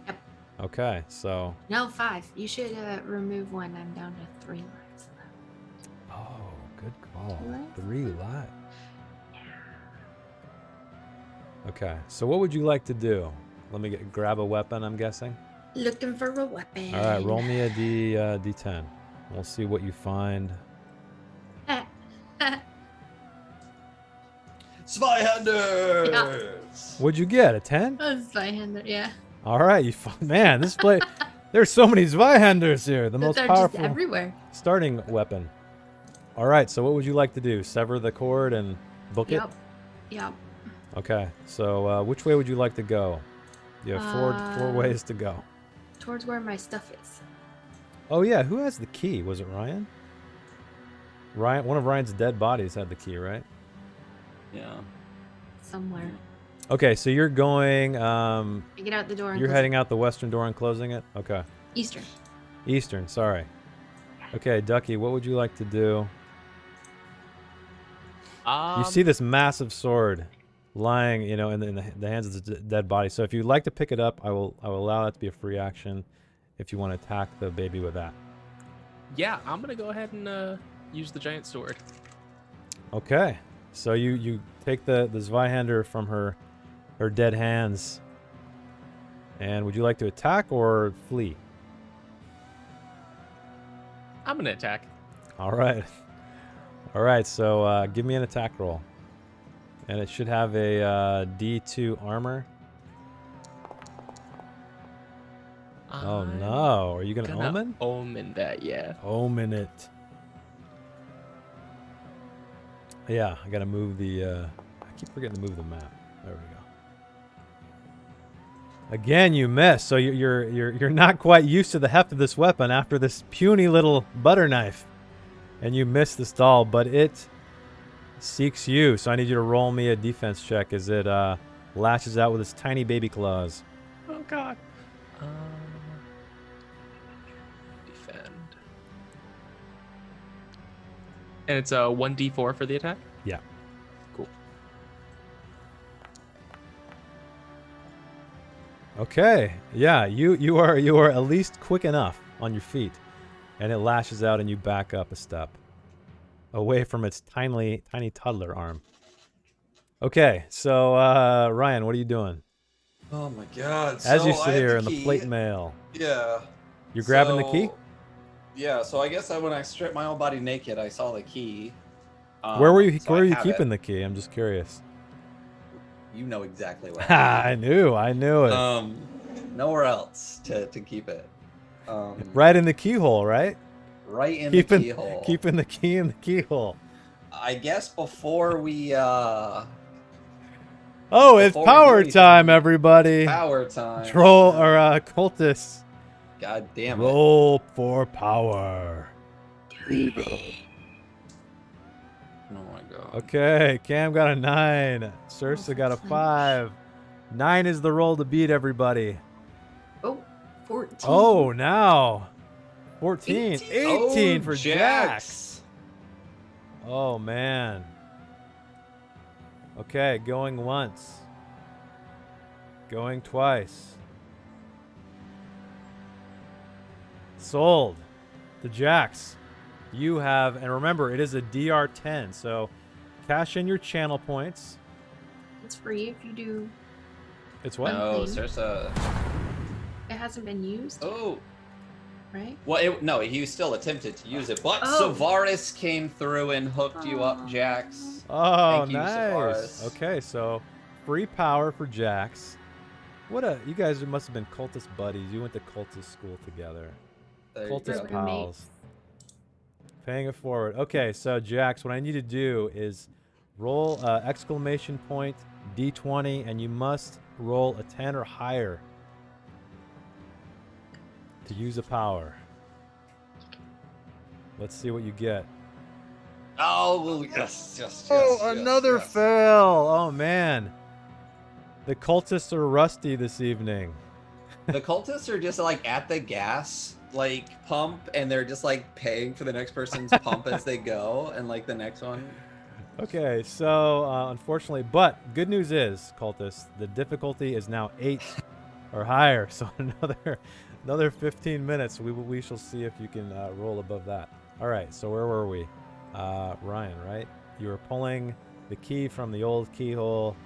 Yep. Okay, so No, 5. You should remove one. I'm down to 3 lives left. oh, good call. 2 lives? 3 lives. Okay, so what would you like to do? Let me grab a weapon, I'm guessing. Looking for a weapon. All right, roll me a D10. We'll see what you find. Zweihanders! What'd you get? A 10? That's Zweihander, yeah. All right, man, this play. There's so many Zweihanders here. The most They're powerful just everywhere. starting weapon. All right, so what would you like to do? Sever the cord and book Yep. Yep. it? Okay, so which way would you like to go? You have four ways to go. Towards where my stuff is. Oh yeah, who has the key? Was it Ryan? Ryan, one of Ryan's dead bodies had the key, right? Yeah. Somewhere. Okay, so you're going. I get out the door and You're close heading out the western door and closing it. Okay. it. Eastern. Eastern. Sorry. Okay, Ducky, what would you like to do? You see this massive sword lying, you know, in the hands of the dead body. So if you'd like to pick it up, I will allow that to be a free action. If you want to attack the baby with that. Yeah, I'm gonna go ahead and use the giant sword. Okay. So you take the Zweihander from her dead hands. And would you like to attack or flee? I'm gonna attack. All right. All right, so give me an attack roll. And it should have a D2 armor. Oh I'm no, are you gonna gonna omen? Omen that, yeah. Omen it. Yeah, I gotta move the, I keep forgetting to move the map. There we go. Again, you miss, so you're not quite used to the heft of this weapon after this puny little butter knife. And you miss this doll, but it seeks you. So I need you to roll me a defense check as it lashes out with its tiny baby claws. Oh god. Defend. And it's a 1d4 for the attack? Yeah. Cool. Okay. Yeah, you are at least quick enough on your feet. And it lashes out and you back up a step. Away from its tiny toddler arm. Okay, so Ryan, what are you doing? Oh my god. As you So I sit had here in the key. plate mail. Yeah. You're grabbing the key? Yeah, so I guess when I stripped my own body naked, I saw the key. Where were you so where I are you have keeping it. the key? I'm just curious. You know exactly where. I knew it. Nowhere else to keep it. Right in the keyhole, right? Right in the keyhole. Keeping the key in the keyhole. I guess before we Oh, it's Before we do power anything, time, everybody. power time. Troll or cultists. God damn it. Roll for power. Oh my god. Okay, Cam got a 9. Sursa got a 5. 9 is the roll to beat everybody. Oh, 14. Oh, now 14. 18 Oh, for Jax. Oh, man. Okay, going once. Going twice. Sold to Jax. You have, and remember, it is a DR10, so cash in your channel points. It's free if you do. It's what? No, Thing. Sursa. It hasn't been used, Oh. right? Well, no, he still attempted to use it, but Oh. Savaris came through and hooked you up, Jax. Oh, Thank you, nice. Savaris. Okay, so free power for Jax. You guys must have been cultist buddies. You went to cultist school together. There you Cultist go. pals. Paying it forward. Okay, so Jax, what I need to do is roll exclamation point D20, and you must roll a 10 or higher to use a power. Let's see what you get. Oh, yes. Another fail. Oh, man. The cultists are rusty this evening. The cultists are just like at the gas pump, and they're just like paying for the next person's pump as they go, and like the next one. Okay, so unfortunately, but good news is, cultists, the difficulty is now 8 or higher. So another 15 minutes. We shall see if you can roll above that. All right. So where were we? Ryan, right? You were pulling the key from the old keyhole.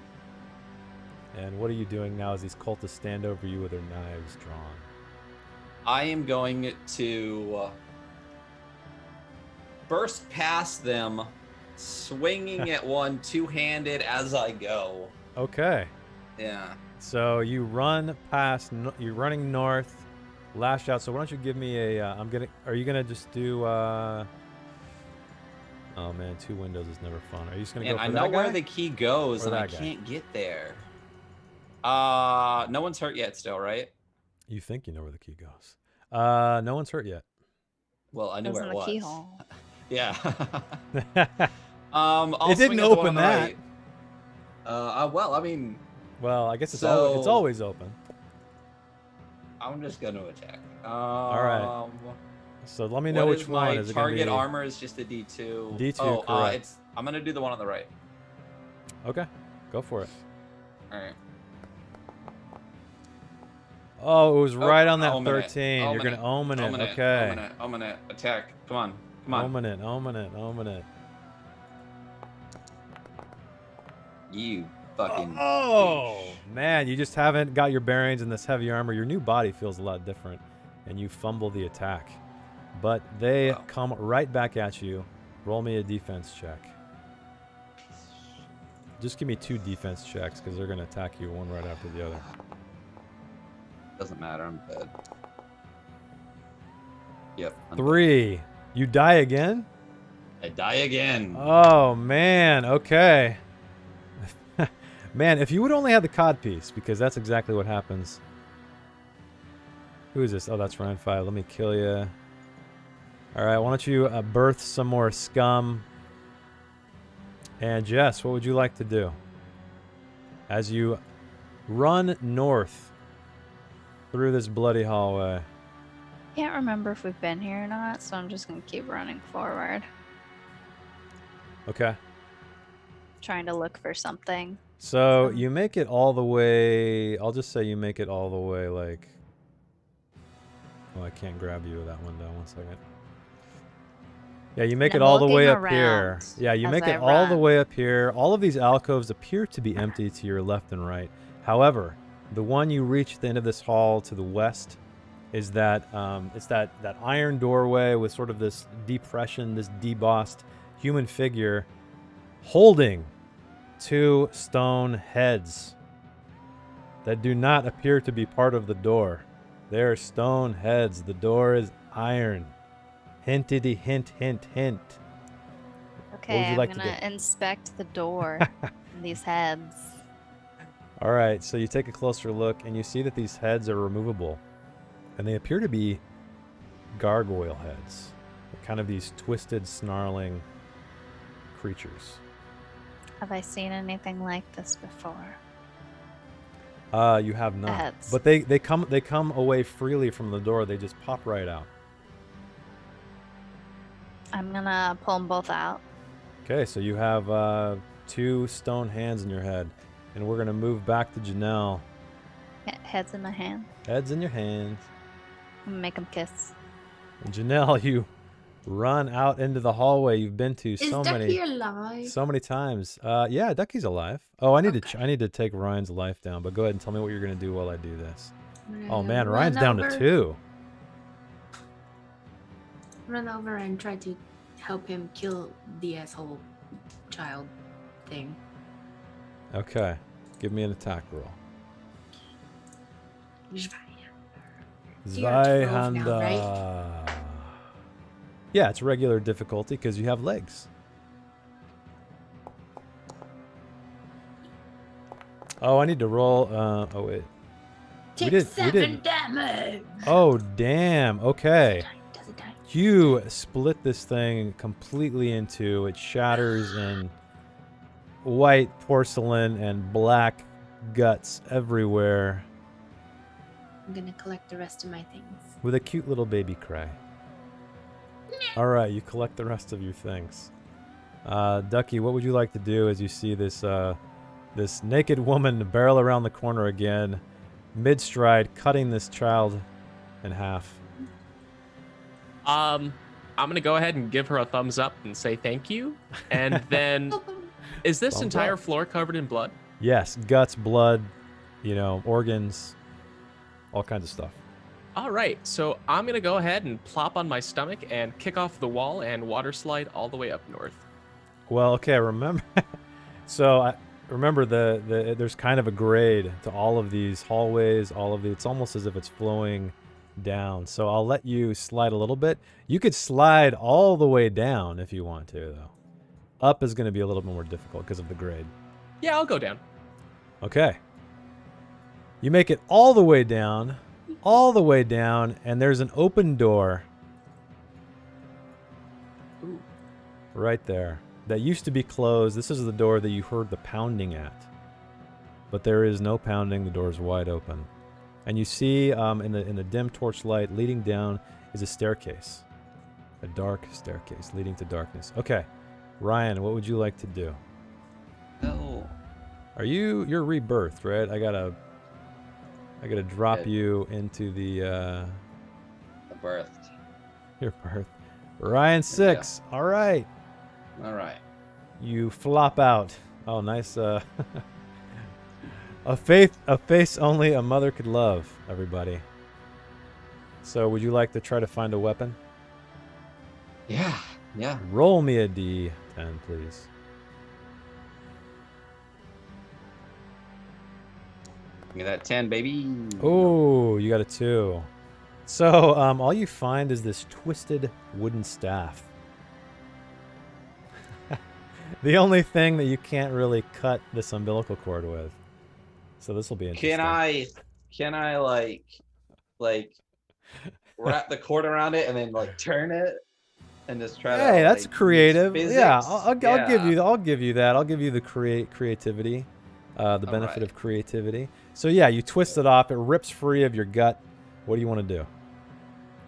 And what are you doing now as these cultists stand over you with their knives drawn? I am going to burst past them, swinging at one two-handed as I go. Okay. Yeah. So you run past. You're running north. Lash out. So why don't you give me a? Are you gonna just do? Oh man, 2 windows is never fun. Are you just gonna And go for I that know where guy? the key goes, Or and I that guy? can't get there. No one's hurt yet, still, right? You think you know where the key goes? No one's hurt yet. Well, I knew Goes where in it the was. keyhole. Yeah. It I'll didn't swing at the one open on the that. right. Well, I mean, Well, I guess it's So- always open. I'm just gonna attack. right. So let me know what which is one. my Is it gonna target be? armor is just a D2. D2, Oh, correct. I'm gonna do the one on the right. Okay, go for it. All right. Oh, it was right on that omen it. 13. You're Omen gonna it. omen it. Omen it. Okay. Omen it. Attack. Come on. Come on. Omen it. Omen it. Omen it. You fucking. Oh man, you just haven't got your bearings in this heavy armor. Your new body feels a lot different, and you fumble the attack. But they Wow. come right back at you. Roll me a defense check. Just give me 2 defense checks because they're gonna attack you one right after the other. Doesn't matter. I'm dead. Yep. I'm 3. You die again? dead. I die again. Oh man. Okay. Man, if you would only have the cod piece, because that's exactly what happens. Who is this? Oh, that's Ryan 5. Let me kill you. All right, why don't you birth some more scum? And Jess, what would you like to do? As you run north through this bloody hallway. Can't remember if we've been here or not, so I'm just gonna keep running forward, Okay. trying to look for something. So you make it all the way. I'll just say you make it all the way like. Oh, I can't grab you with that window. 1 second. Yeah, you make And it I'm all the way looking up here. around Yeah, you as make I it all the run. way up here. All of these alcoves appear to be empty to your left and right. However, the one you reach at the end of this hall to the west is that it's that iron doorway with sort of this depression, this debossed human figure holding 2 stone heads that do not appear to be part of the door. They are stone heads. The door is iron. Hintity hint, hint, hint. Okay, you like to I'm gonna inspect the door. And these heads. All right, so you take a closer look and you see that these heads are removable. and they appear to be gargoyle heads. They're kind of these twisted, snarling creatures. Have I seen anything like this before? You have The not. heads. But they come away freely from the door. They just pop right out. I'm gonna pull them both out. Okay, so you have 2 stone hands in your head, and we're gonna move back to Janelle. Heads in my hand. Heads in your hands. I'm gonna make them kiss. And Janelle, you run out into the hallway you've been to Is so Ducky alive? many times. Yeah, Ducky's alive. Oh, I need Okay. to take Ryan's life down, but go ahead and tell me what you're gonna do while I do this. I'm Oh gonna man, run Ryan's down to over- 2. Run over and try to help him kill the asshole child thing. Okay, give me an attack roll. You're at 12 now, Zweihander. Yeah, it's regular difficulty because you have legs. Oh, I need to roll. Oh wait. Take we 7 didn't. damage. Oh damn. Okay. Does it die? You split this thing completely into. It shatters in white porcelain and black guts everywhere, I'm gonna collect the rest of my things. with a cute little baby cry. All right, you collect the rest of your things. Ducky, what would you like to do as you see this this naked woman barrel around the corner again, mid-stride, cutting this child in half? I'm gonna go ahead and give her a thumbs up and say thank you. And then, is this Thumbs entire up. floor covered in blood? Yes, guts, blood, organs, all kinds of stuff. All right, so I'm gonna go ahead and plop on my stomach and kick off the wall and water slide all the way up north. Well, okay, remember. Remember there's kind of a grade to all of these hallways. It's almost as if it's flowing down. So I'll let you slide a little bit. You could slide all the way down if you want to, though. Up is going to be a little bit more difficult because of the grade. Yeah, I'll go down. Okay. You make it all the way down, and there's an open door Ooh. right there that used to be closed. This is the door that you heard the pounding at. But there is no pounding. The door is wide open. And you see in the dim torchlight leading down is a staircase. A dark staircase leading to darkness. Okay. Ryan, what would you like to do? Oh. You're rebirthed, right? I gotta drop Good. you into the The birth. your birth. Ryan 6. All right. All right. You flop out. Oh, nice. A face only a mother could love, everybody. So, would you like to try to find a weapon? Yeah. Yeah. Roll me a D10, please. Give me that 10, baby. Oh, you got a 2. So, all you find is this twisted wooden staff. The only thing that you can't really cut this umbilical cord with. So this will be interesting. Can I like wrap the cord around it and then like turn it and just try to? Hey, that's like, use creative. Yeah, physics? I'll give you. I'll give you that. I'll give you the creativity, the benefit right. of creativity. So yeah, you twist it off. It rips free of your gut. What do you want to do?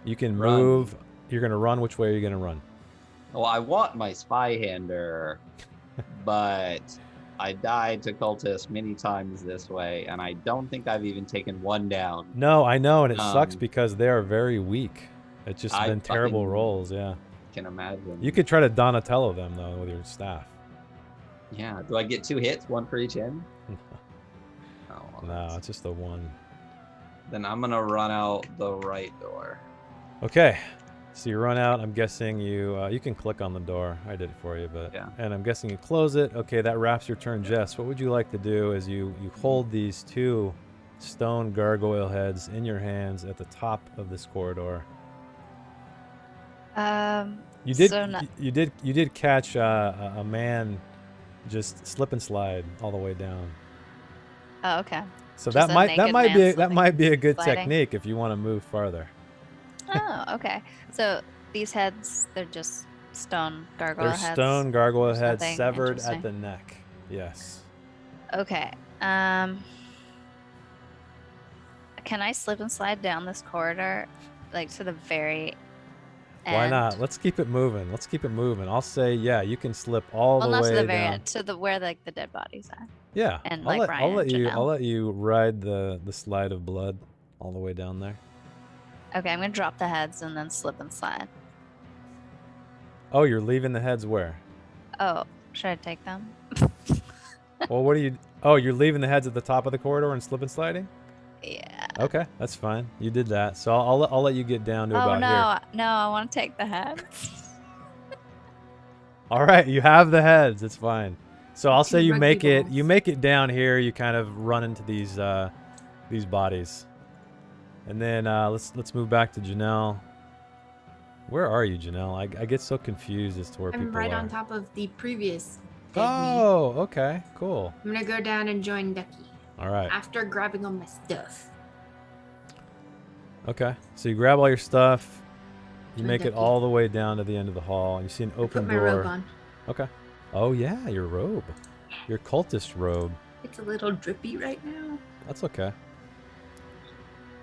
You can Run. move. You're gonna run. Which way are you gonna run? Well, I want my spy hander, but I died to cultists many times this way, and I don't think I've even taken one down. No, I know, and it sucks Um, because they are very weak. It's just I been terrible fucking- rolls. Yeah. Can imagine. You could try to Donatello them though with your staff. Yeah. Do I get 2 hits, 1 for each end? Oh, well, No, that's- it's just the one. Then I'm gonna run out the right door. Okay, so you run out. I'm guessing you can click on the door. I did it for you, but Yeah. and I'm guessing you close it. Okay, that wraps your turn, Jess. What would you like to do? As you hold these 2 stone gargoyle heads in your hands at the top of this corridor. You did So no- you did catch a man just slip and slide all the way down. Oh, okay. So Just that a might naked man that slipping, might be a good sliding? technique if you want to move farther. Oh, okay. So these heads, they're just stone gargoyle They're heads. stone gargoyle There's heads nothing severed at interesting. the neck. Yes. Okay. Can I slip and slide down this corridor, like to the very end? Why not? Let's keep it moving. Let's keep it moving. I'll say, yeah, you can slip all Well, the not to the way very down. end, to the where like the dead bodies are, Yeah, and I'll like let Ryan and I'll Janelle. let you ride the slide of blood all the way down there. Okay, I'm gonna drop the heads and then slip and slide. Oh, you're leaving the heads where? Oh, should I take them? Well, what are you? Oh, you're leaving the heads at the top of the corridor and slip and sliding? Yeah. Okay, that's fine. You did that, so I'll let you get down to Oh about here. no, I want to take the heads. All right, you have the heads. It's fine. So I'll say Two you rugby make it. balls. You make it down here. You kind of run into these bodies, and then let's move back to Janelle. Where are you, Janelle? I get so confused as to where I'm people right are. on top of the previous dead me. Oh, okay, cool. I'm gonna go down and join Ducky All right. after grabbing all my stuff. Okay. So you grab all your stuff. You Join make it Ducky. all the way down to the end of the hall, and you see an I open put my door. robe on. Okay. Oh yeah, your robe, your cultist robe. It's a little drippy right now. That's okay.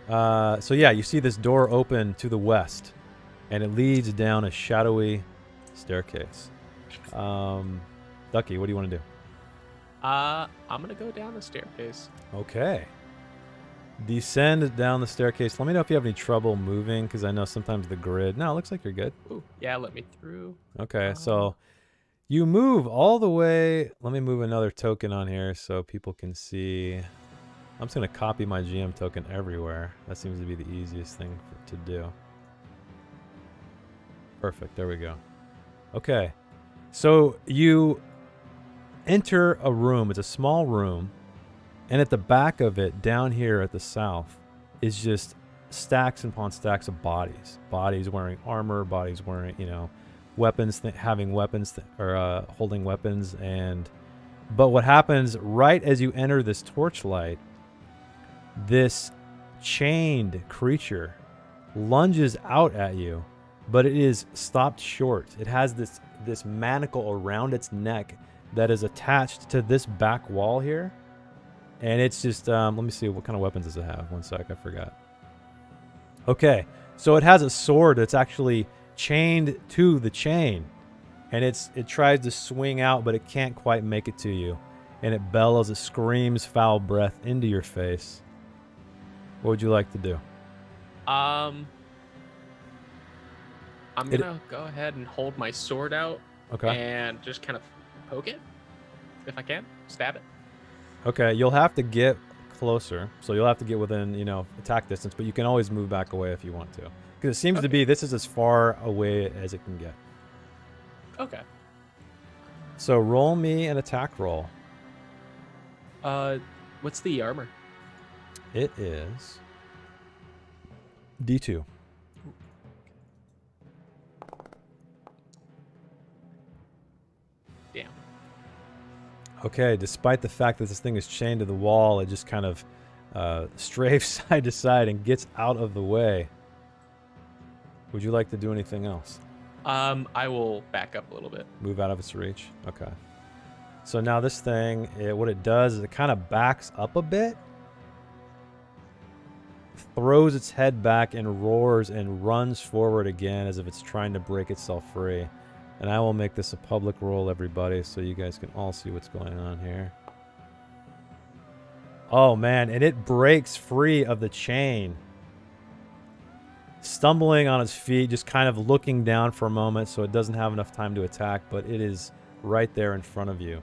So yeah, you see this door open to the west, and it leads down a shadowy staircase. Ducky, what do you want to do? I'm gonna go down the staircase. Okay. Descend down the staircase. Let me know if you have any trouble moving, because I know sometimes the grid. No, it looks like you're good. Ooh, yeah, let me through. Okay, so you move all the way. Let me move another token on here so people can see. I'm just going to copy my GM token everywhere. That seems to be the easiest thing to do. Perfect. There we go. Okay. So you enter a room. It's a small room. And at the back of it, down here at the south, is just stacks upon stacks of bodies. Bodies wearing armor, bodies wearing, weapons, having weapons, or holding weapons. But what happens right as you enter this torchlight, this chained creature lunges out at you, but it is stopped short. It has this manacle around its neck that is attached to this back wall here. And it's just, let me see, what kind of weapons does it have? One sec, I forgot. Okay, so it has a sword that's actually chained to the chain. And it tries to swing out, but it can't quite make it to you. And it bellows, it screams foul breath into your face. What would you like to do? I'm gonna go ahead and hold my sword out Okay. and just kind of poke it, if I can, stab it. Okay, you'll have to get closer. So you'll have to get within, attack distance, but you can always move back away if you want to. Because it seems to be this is as far away as it can get. Okay. So roll me an attack roll. What's the armor? It is D2. Damn. Okay, despite the fact that this thing is chained to the wall, it just kind of strafes side to side and gets out of the way. Would you like to do anything else? I will back up a little bit. Move out of its reach? Okay. So now this thing, what it does is it kind of backs up a bit, throws its head back and roars and runs forward again as if it's trying to break itself free. And I will make this a public roll, everybody, so you guys can all see what's going on here. Oh, man, and it breaks free of the chain. Stumbling on its feet, just kind of looking down for a moment so it doesn't have enough time to attack, but it is right there in front of you.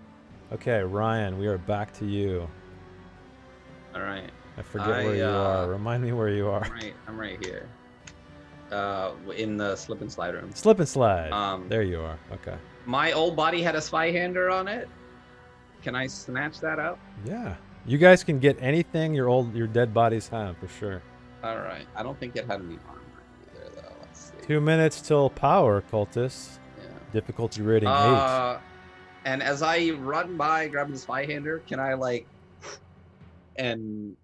Okay, Ryan, we are back to you. All right. I forget where you are. Remind me where you are. I'm right here. In the slip and slide room. Slip and slide. There you are. Okay. My old body had a spy hander on it. Can I snatch that up? Yeah. You guys can get anything your dead bodies have, for sure. All right. I don't think it had any armor either, though. Let's see. 2 minutes till power, cultists. Yeah. Difficulty rating 8. And as I run by grabbing the spy hander, can I and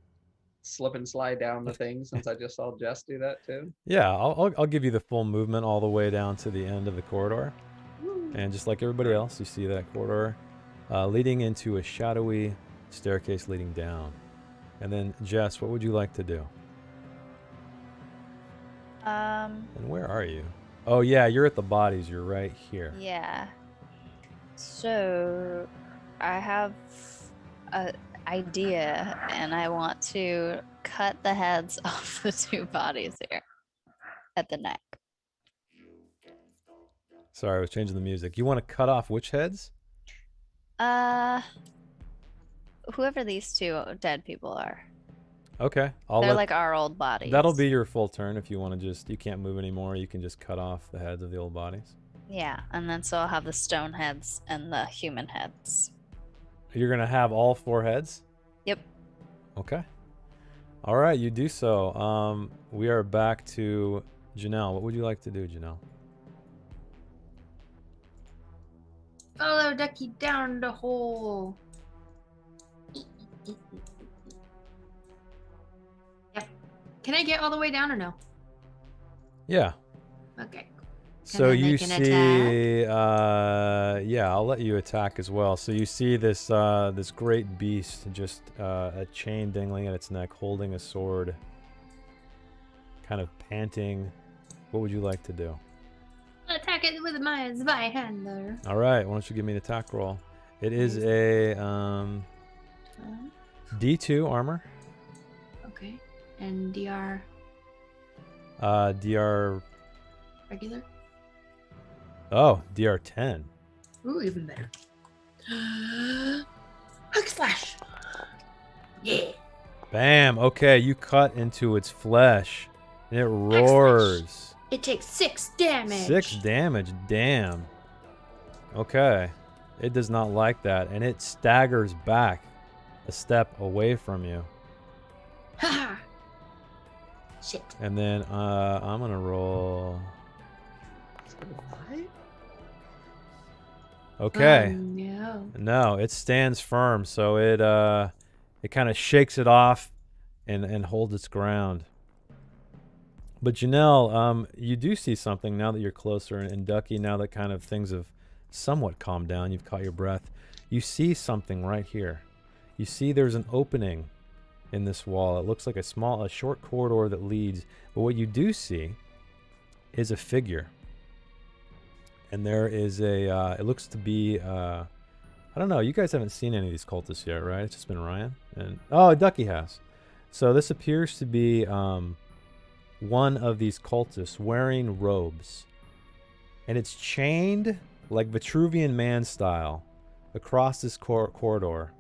slip and slide down the thing since I just saw Jess do that too? Yeah, I'll give you the full movement all the way down to the end of the corridor. And just like everybody else, you see that corridor leading into a shadowy staircase leading down. And then, Jess, what would you like to do? And where are you? Oh, yeah, you're at the bodies. You're right here. Yeah. So I have a idea, and I want to cut the heads off the two bodies here at the neck. Sorry, I was changing the music. You want to cut off which heads? Whoever these two dead people are. Okay, They're like our old bodies. That'll be your full turn if you want to just. You can't move anymore. You can just cut off the heads of the old bodies. Yeah, and then so I'll have the stone heads and the human heads. You're gonna have all 4 heads. Yep. Okay. All right, you do so. We are back to Janelle. What would you like to do, Janelle? Follow Ducky down the hole. Yep. Can I get all the way down or no? Yeah. Okay. So I you make an see, yeah, I'll let you attack as well. So you see this this great beast, just a chain dangling at its neck, holding a sword, kind of panting. What would you like to do? Attack it with my Zweihander. All right, why don't you give me an attack roll? It is a D2 armor. Okay. And DR DR. regular? Oh, DR10. Ooh, even better. Hook slash. Yeah. Bam. Okay, you cut into its flesh, and it roars. It takes 6 damage. 6 damage. Damn. Okay. It does not like that, and it staggers back a step away from you. Haha. Shit. And then I'm gonna roll. Okay. No. No, it stands firm, so it kind of shakes it off and holds its ground. But Janelle, you do see something now that you're closer, and Ducky, now that kind of things have somewhat calmed down, you've caught your breath. You see something right here. You see there's an opening in this wall. It looks like a short corridor that leads. But what you do see is a figure. And there is it looks to be, I don't know, you guys haven't seen any of these cultists yet, right? It's just been Ryan. Oh, Ducky has. So this appears to be one of these cultists wearing robes. And it's chained like Vitruvian Man style across this corridor.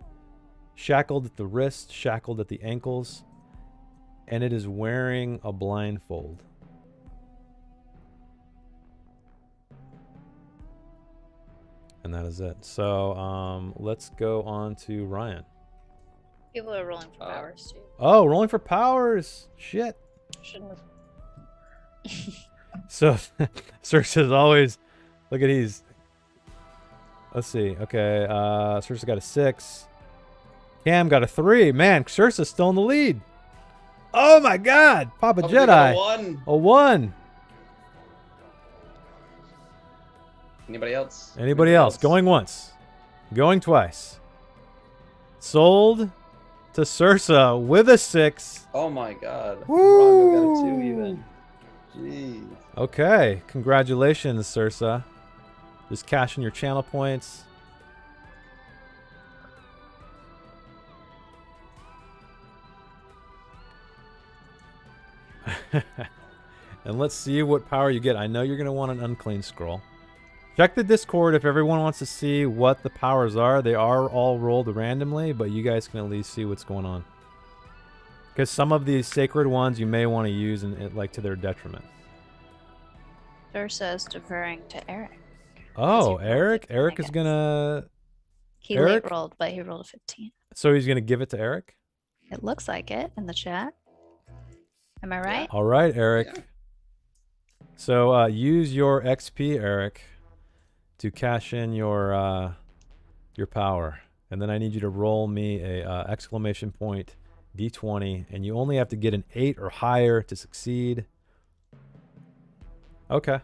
Shackled at the wrist, shackled at the ankles. And it is wearing a blindfold. And that is it. So let's go on to Ryan. People are rolling for powers too. Oh, rolling for powers. Shit. Shouldn't have. So, Circe's always. Look at these. Let's see. Okay, Circe got a 6. Cam got a 3. Man, Circe's still in the lead. Oh my God, Papa Jedi. A 1. Anybody else? Anybody else? Going once. Going twice. Sold to Circe with a 6. Oh my God. Woo! Rongo got a 2 even. Jeez. Okay, congratulations, Circe. Just cashing your channel points. And let's see what power you get. I know you're going to want an unclean scroll. Check the Discord if everyone wants to see what the powers are. They are all rolled randomly, but you guys can at least see what's going on. Because some of these sacred ones you may want to use like to their detriment. Dursa is deferring to Eric. Oh, he rolled Eric? 15, Eric I is going guess. to... He Eric? late rolled, but he rolled a 15. So he's going to give it to Eric? It looks like it in the chat. Am I right? All right, Eric. Yeah. So use your XP, Eric, to cash in your power. And then I need you to roll me a exclamation point D20, and you only have to get an 8 or higher to succeed. Okay.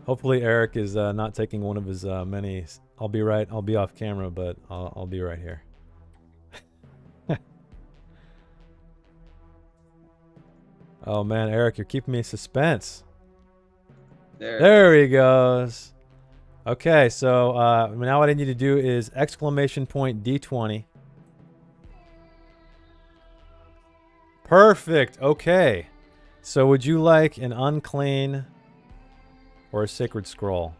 Hopefully Eric is not taking one of his many. I'll be right. I'll be off camera, but I'll be right here. Oh man, Eric, you're keeping me in suspense. There he goes. Okay, so now what I need to do is exclamation point D20. Perfect. Okay. So would you like an unclean or a sacred scroll?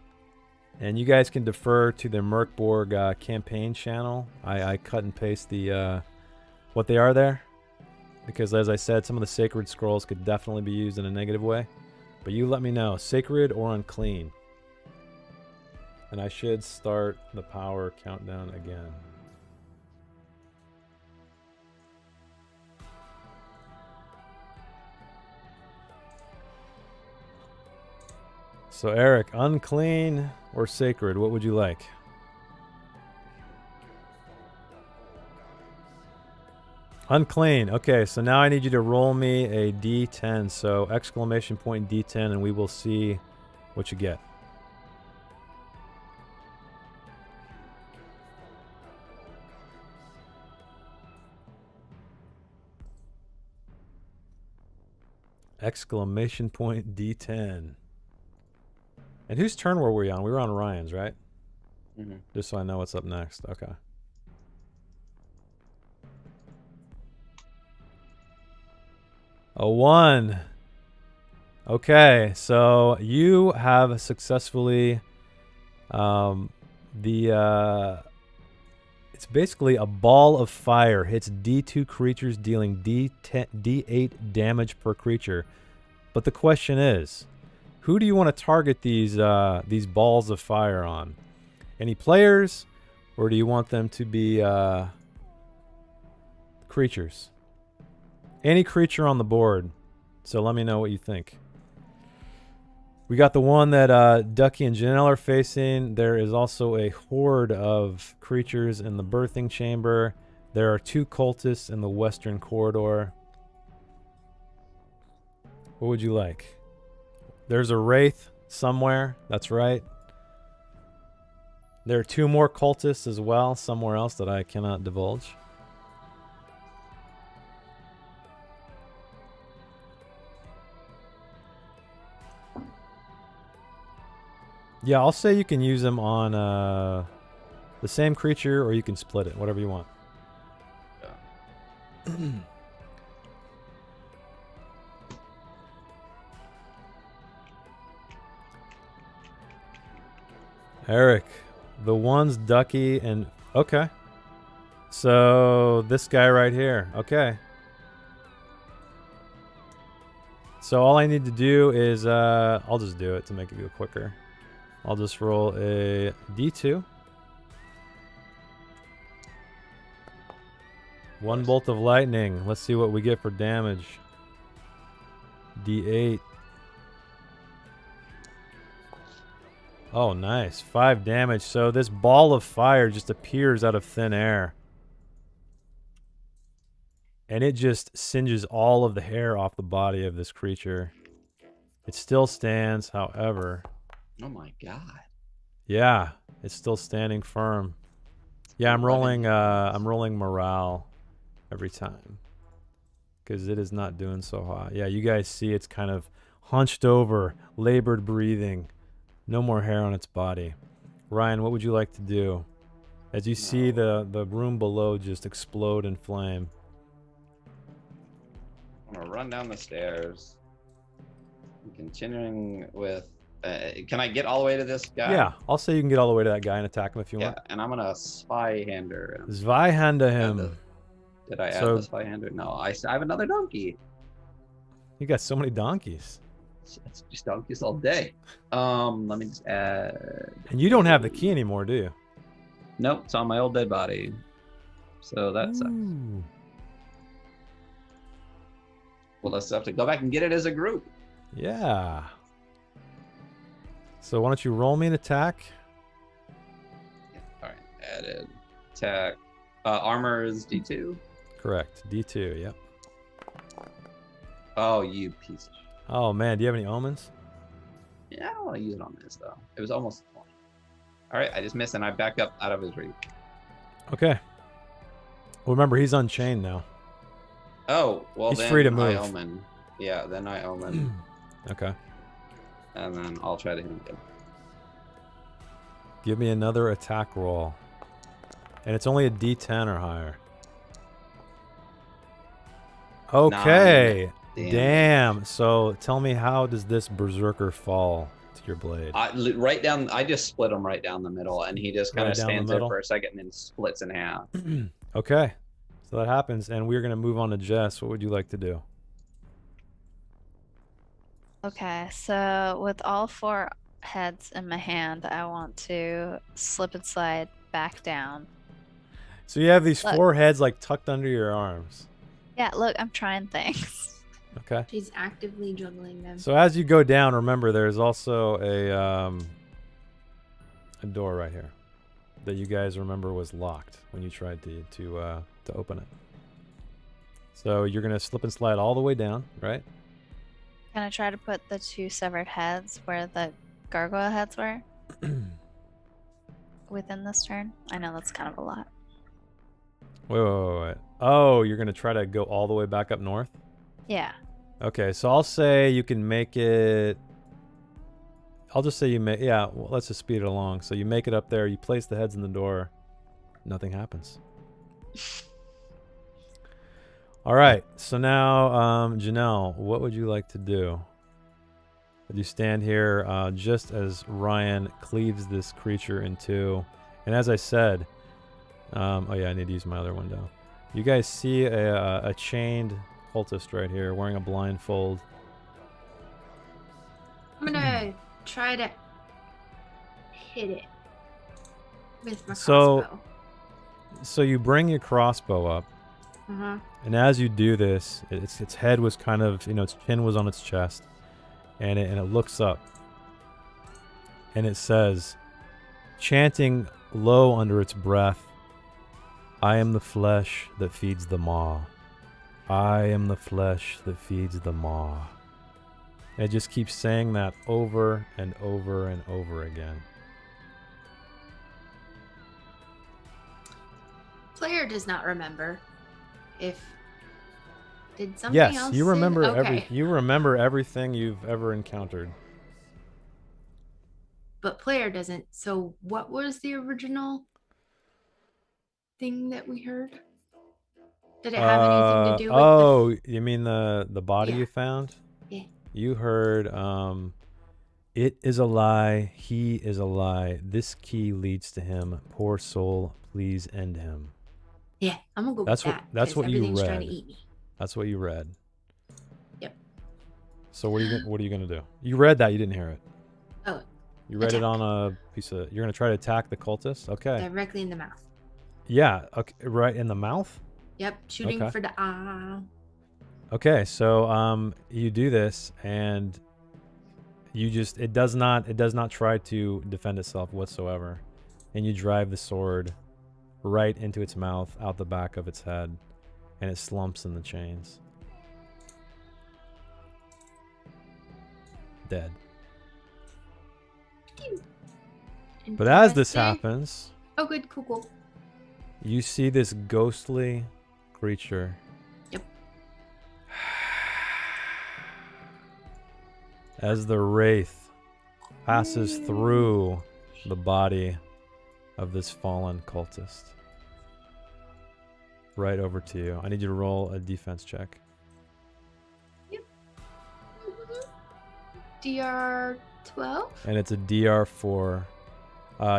And you guys can defer to the Mork Borg campaign channel. I cut and paste the what they are there. Because as I said, some of the sacred scrolls could definitely be used in a negative way. But you let me know, sacred or unclean. And I should start the power countdown again. So Eric, unclean or sacred, what would you like? Unclean. Okay, so now I need you to roll me a D10. So exclamation point D10, and we will see what you get. Exclamation point D10. And whose turn were we on? We were on Ryan's, right? Mm-hmm. Just so I know what's up next. Okay. A 1. Okay, so you have successfully it's basically a ball of fire hits D2 creatures, dealing D8 damage per creature. But the question is, who do you want to target these balls of fire on? Any players, or do you want them to be creatures? Any creature on the board. So let me know what you think. We got the one that Ducky and Janelle are facing. There is also a horde of creatures in the birthing chamber. There are 2 cultists in the western corridor. What would you like? There's a wraith somewhere. That's right. There are 2 more cultists as well, somewhere else that I cannot divulge. Yeah, I'll say you can use them on the same creature, or you can split it, whatever you want. Yeah. Eric, the ones Ducky and... Okay. So, this guy right here. Okay. So, all I need to do is... I'll just do it to make it go quicker. I'll just roll a D2. 1 bolt of lightning. Let's see what we get for damage. D8. Oh, nice. 5 damage. So this ball of fire just appears out of thin air. And it just singes all of the hair off the body of this creature. It still stands, however. Oh my god. Yeah, it's still standing firm. Yeah, I'm rolling morale every time. Because it is not doing so hot. Yeah, you guys see it's kind of hunched over, labored breathing. No more hair on its body. Ryan, what would you like to do? As you see the room below just explode in flame. I'm gonna run down the stairs. Continuing with... can I get all the way to this guy? Yeah, I'll say you can get all the way to that guy and attack him if you want. Yeah, and I'm gonna Spyhander him. Zweihander him. Did I add the Spyhander? No, I have another donkey. You got so many donkeys. It's just donkeys all day. Let me just add... And you don't have the key anymore, do you? Nope, it's on my old dead body. So that sucks. Ooh. Well, let's have to go back and get it as a group. Yeah. So why don't you roll me an attack? Yeah, all right. added. Attack. Armor is D2. Correct. D2. Yep. Oh, you piece of shit. Oh man, do you have any omens? Yeah, I don't want to use it on this though. It was almost 20. All right, I just missed and I back up out of his reach. Okay. Well, remember he's unchained now. Oh, well He's then free to I move. omen. Yeah, then I omen. Okay. And then I'll try to hit him again. Give me another attack roll. And it's only a D10 or higher. Okay. Damn. So tell me, how does this berserker fall to your blade? Right down. I just split him right down the middle, and he just kind Right of down the stands there middle? for a second and then splits in half. Okay. So that happens, and we're going to move on to Jess. What would you like to do? Okay, so with all 4 heads in my hand, I want to slip and slide back down. So you have these Look. 4 heads like tucked under your arms. Yeah, look, I'm trying things. Okay. She's actively juggling them. So as you go down, remember there's also a door right here that you guys remember was locked when you tried to open it. So you're gonna slip and slide all the way down, right? Can I try to put the 2 severed heads where the gargoyle heads were within this turn? I know that's kind of a lot. Wait. Oh, you're gonna try to go all the way back up north? Yeah. Okay, so I'll say you can make it. I'll just say you make. Yeah, well, let's just speed it along. So you make it up there. You place the heads in the door. Nothing happens. All right. So now, Janelle, what would you like to do? Would you stand here just as Ryan cleaves this creature in 2? And as I said, oh yeah, I need to use my other window. You guys see a chained cultist right here wearing a blindfold. I'm gonna try to hit it with my So- crossbow. So you bring your crossbow up, and as you do this, its head was kind of, its chin was on its chest, and it looks up, and it says, chanting low under its breath, "I am the flesh that feeds the maw. I am the flesh that feeds the maw." And it just keeps saying that over and over and over again. Player does not remember if did something Yes, else. you remember okay. you remember everything you've ever encountered. But player doesn't. So what was the original thing that we heard? Did it have anything to do with Oh, you mean the body Yeah. you found? Yeah. You heard it is a lie, he is a lie. This key leads to him. Poor soul, please end him. Yeah, I'm gonna go That's with what- that. that's 'cause what you everything's trying to read. eat me. That's what you read. Yep. So what are you gonna do? You read that, you didn't hear it. Oh, You read it attack. on a piece of. You're gonna try to attack the cultist. Okay. directly in the mouth. Yeah. Okay. Right in the mouth. Yep, shooting Okay. for the eye. Okay, so you do this, and it does not try to defend itself whatsoever, and you drive the sword right into its mouth, out the back of its head, and it slumps in the chains. Dead. But as this Interesting. happens, Oh, good, cool. you see this ghostly creature. Yep. As the wraith passes through the body of this fallen cultist. Right over to you. I need you to roll a defense check. DR 12. And it's a DR4.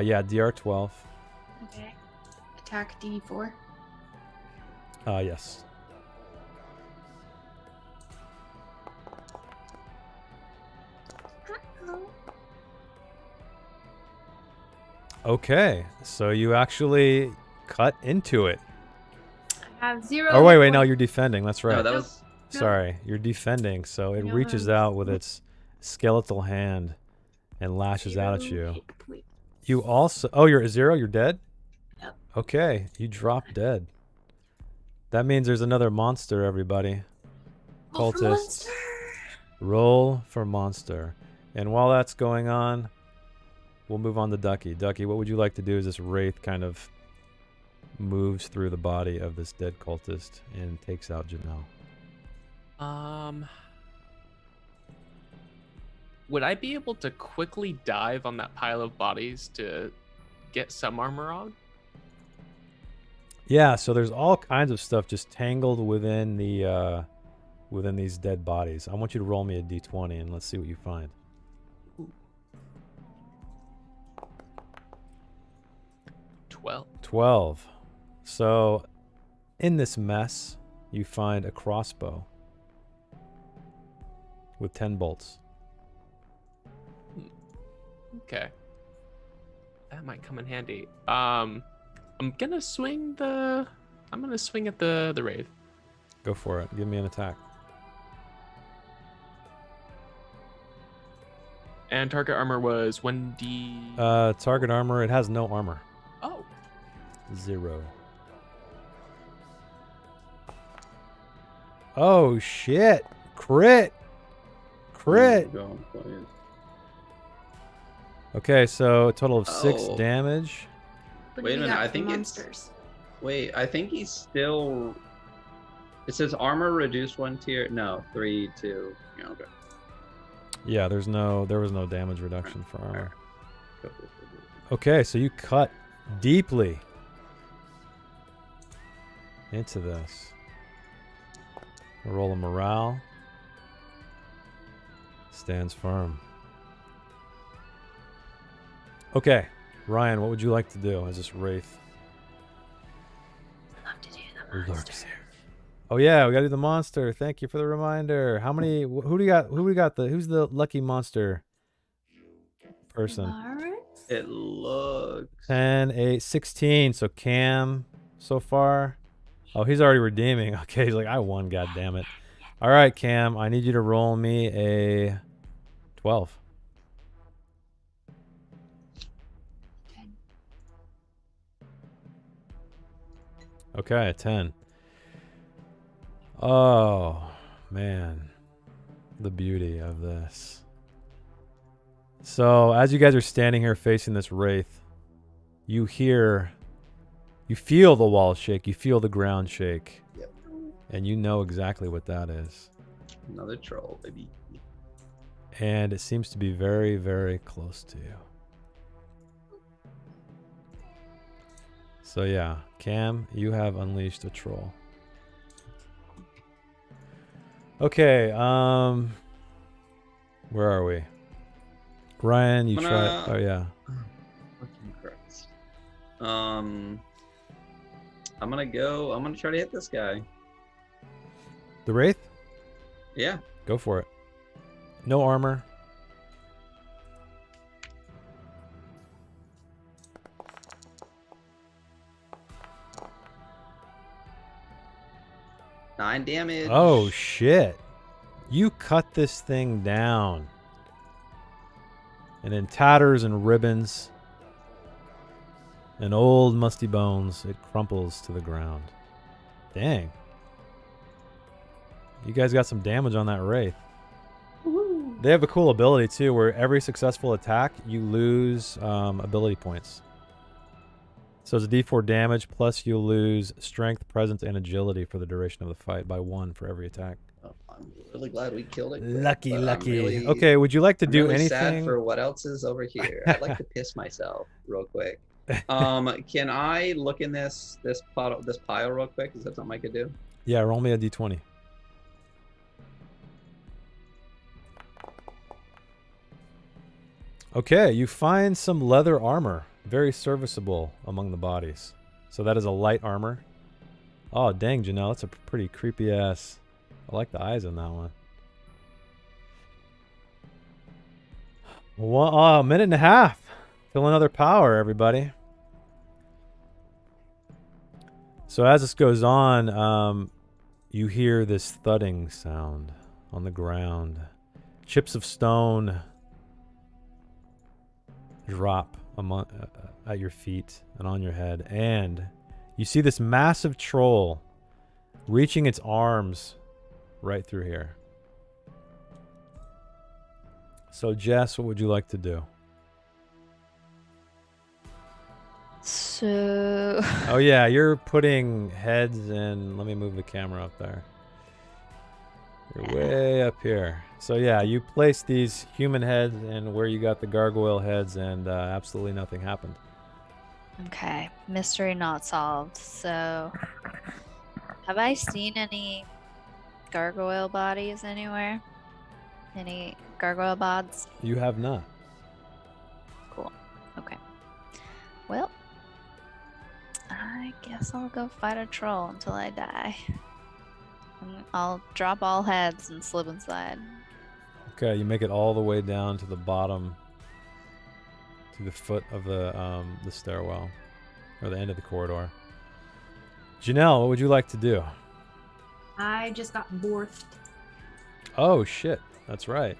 Yeah, DR12. Okay. Attack D4. Yes. Okay, so you actually cut into it. I have 0. Oh, wait, hit no, points. you're defending. That's right. No, that Nope. was No. Sorry, you're defending, so it No, reaches I'm- out with its skeletal hand and lashes out at 0 you. hit points. You also... Oh, you're at 0? You're dead? Yep. Okay, you drop dead. That means there's another monster, everybody. Roll for Cultists. monster. Roll for monster. And while that's going on, we'll move on to Ducky. Ducky, what would you like to do as this wraith kind of moves through the body of this dead cultist and takes out Janelle? Would I be able to quickly dive on that pile of bodies to get some armor on? Yeah, so there's all kinds of stuff just tangled within the within these dead bodies. I want you to roll me a d20 and let's see what you find. Ooh. 12. 12. So in this mess, you find a crossbow with 10 bolts. Okay. That might come in handy. I'm gonna swing the. I'm gonna swing at the wraith. Go for it. Give me an attack. And target armor was 1d. Target armor, it has no armor. Oh. 0. Oh shit. Crit. Crit. Okay, so a total of 6 Oh. damage. What Wait do a we minute, got I for think monsters? Wait, I think he's still. It says armor reduced 1 tier. No, 3, 2. Yeah, okay. Yeah, there was no damage reduction for armor. Go. Okay, so you cut deeply into this. Roll a morale. Stands firm. Okay, Ryan, what would you like to do as this wraith I'd love to do the lurks monster. here? Oh yeah, we gotta do the monster. Thank you for the reminder. How many? Who do you got? Who we got? Who's the lucky monster person? Lawrence? It looks. 10, 8, 16. So Cam so far. Oh, he's already redeeming. Okay, he's like, I won, god damn it. All right, Cam, I need you to roll me a 12. 10. Okay, a 10. Oh, man. The beauty of this. So, as you guys are standing here facing this wraith, you feel the walls shake, you feel the ground shake. Yep. And you know exactly what that is. Another troll, baby. And it seems to be very, very close to you. So yeah, Cam, you have unleashed a troll. Okay, where are we? Ryan, you try. Oh yeah. Fucking Christ. I'm gonna try to hit this guy. The wraith? Yeah. Go for it. No armor. Nine damage. Oh shit. You cut this thing down. And in tatters and ribbons and old musty bones, it crumples to the ground. Dang. You guys got some damage on that wraith. Woo. They have a cool ability too, where every successful attack, you lose ability points. So it's a d4 damage, plus you'll lose strength, presence, and agility for the duration of the fight by 1 for every attack. Oh, I'm really glad we killed it. Lucky, but I'm lucky. really- Okay, would you like to I'm do really anything? sad for what else is over here. I'd like to piss myself real quick. Can I look in this pile real quick? Is that something I could do? Yeah, roll me a d20. Okay, you find some leather armor. Very serviceable among the bodies. So that is a light armor. Oh, dang, Janelle. That's a pretty creepy ass. I like the eyes on that one. A minute and a half. Fill another power, everybody. So as this goes on, you hear this thudding sound on the ground. Chips of stone drop at your feet and on your head, and you see this massive troll reaching its arms right through here. So, Jess, what would you like to do? So Oh yeah, you're putting heads in. Let me move the camera up there. You're way up here. So yeah, you place these human heads in where you got the gargoyle heads, and absolutely nothing happened. okay, mystery not solved. So have I seen any gargoyle bodies anywhere? Any gargoyle bods? You have not. Cool. Okay. Well, I guess I'll go fight a troll until I die. I'll drop all heads and slip inside. Okay, you make it all the way down to the bottom, to the foot of the stairwell, or the end of the corridor. Janelle, what would you like to do? I just got Börthed. Oh shit, that's right.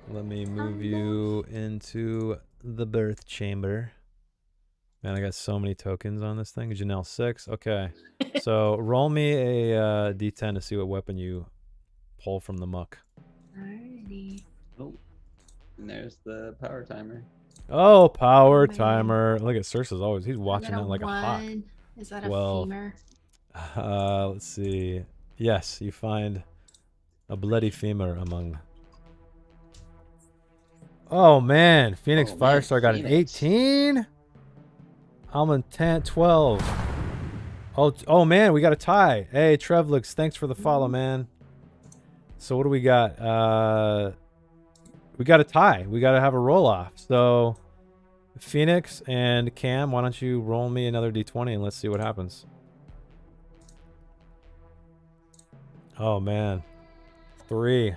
Let me move you into the birth chamber. Man, I got so many tokens on this thing. Janelle 6. Okay. So roll me a d10 to see what weapon you pull from the muck. Alrighty. Oh, and there's the power timer. Oh, power Man. timer. Look at Circe's always. He's watching that like a hawk. Is that a Well, femur? Let's see. Yes, you find a bloody femur among. Oh, man. Phoenix Oh, man, Firestar got an Phoenix. 18. I'm on 10, 12. Oh man, we got a tie. Hey, Trevlix, thanks for the follow, man. So what do we got? We got a tie. We got to have a roll off. So Phoenix and Cam, why don't you roll me another d20 and let's see what happens. Oh man, 3.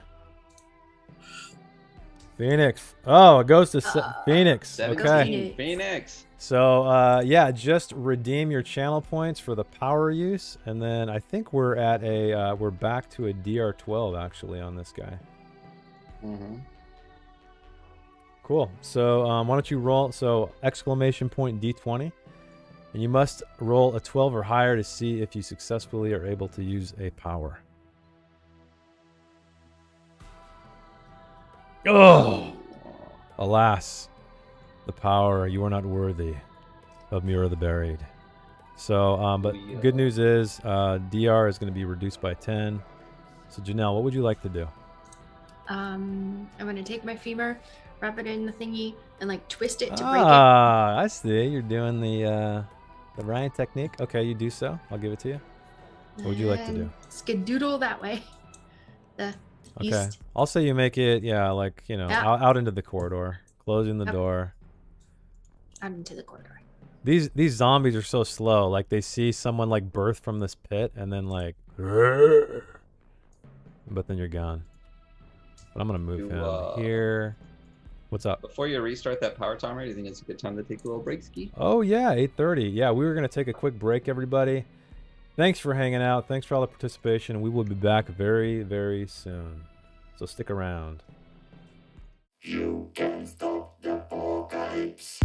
Phoenix. Oh, it goes to Phoenix. 17. Okay. Phoenix. So yeah, just redeem your channel points for the power use, and then I think we're at a we're back to a DR12 actually on this guy. Mm-hmm. Cool. So why don't you roll? So exclamation point D20, and you must roll a 12 or higher to see if you successfully are able to use a power. Oh, alas. The power, you are not worthy of Mirror the Buried. So, but good news is DR is going to be reduced by 10. So, Janelle, what would you like to do? I'm gonna take my femur, wrap it in the thingy, and like twist it to break it. Ah, I see. You're doing the Ryan technique. Okay, you do so. I'll give it to you. What would you like to do? And Skadoodle that way. The Okay. east. I'll say you make it, yeah, like, you know, Yeah. out into the corridor, closing the Yep. door. Out into the corridor. These zombies are so slow. Like they see someone like birth from this pit and then like, but then you're gone. But I'm gonna move him here. What's up? Before you restart that power timer, do you think it's a good time to take a little break, Ski? Oh yeah, 8:30. Yeah, we were gonna take a quick break, everybody. Thanks for hanging out. Thanks for all the participation. We will be back very, very soon. So stick around. You can stop the apocalypse.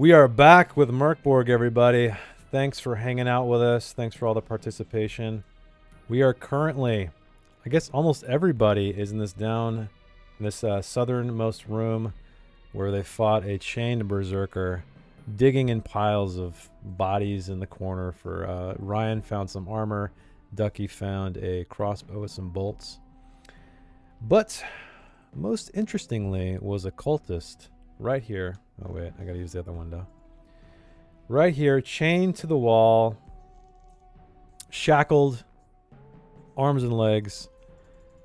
We are back with Mork Borg, everybody. Thanks for hanging out with us. Thanks for all the participation. We are currently, I guess almost everybody is in this southernmost room where they fought a chained berserker, digging in piles of bodies in the corner. For Ryan found some armor. Ducky found a crossbow with some bolts. But most interestingly was a cultist right here. Oh wait, I gotta use the other window. Right here, chained to the wall, shackled, arms and legs.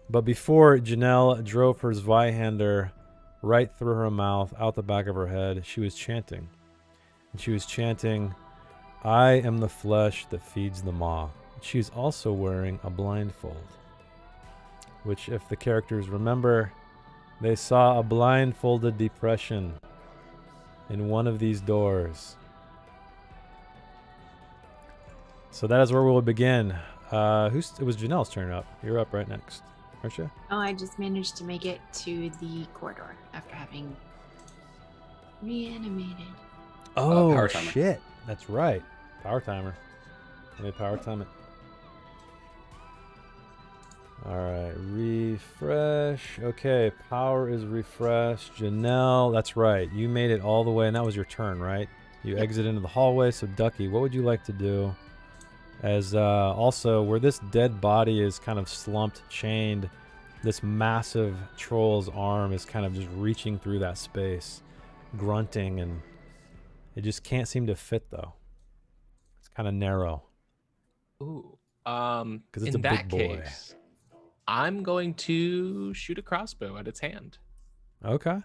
But before Janelle drove her Zweihander right through her mouth, out the back of her head, she was chanting. And she was chanting, "I am the flesh that feeds the maw." She's also wearing a blindfold, which, if the characters remember, they saw a blindfolded depression in one of these doors. So that is where we'll begin. It was Janelle's turn up. You're up right next, aren't you? Oh, I just managed to make it to the corridor after having reanimated. Oh, power timer. shit. That's right. Power timer. Let me power time it. All right, refresh. Okay, power is refreshed. Janelle, that's right. You made it all the way, and that was your turn, right? You exit into the hallway. So, Ducky, what would you like to do? As also, where this dead body is kind of slumped, chained, this massive troll's arm is kind of just reaching through that space, grunting, and it just can't seem to fit, though. It's kind of narrow. Ooh. Because it's in a that big boy. case, I'm going to shoot a crossbow at its hand. Okay. Why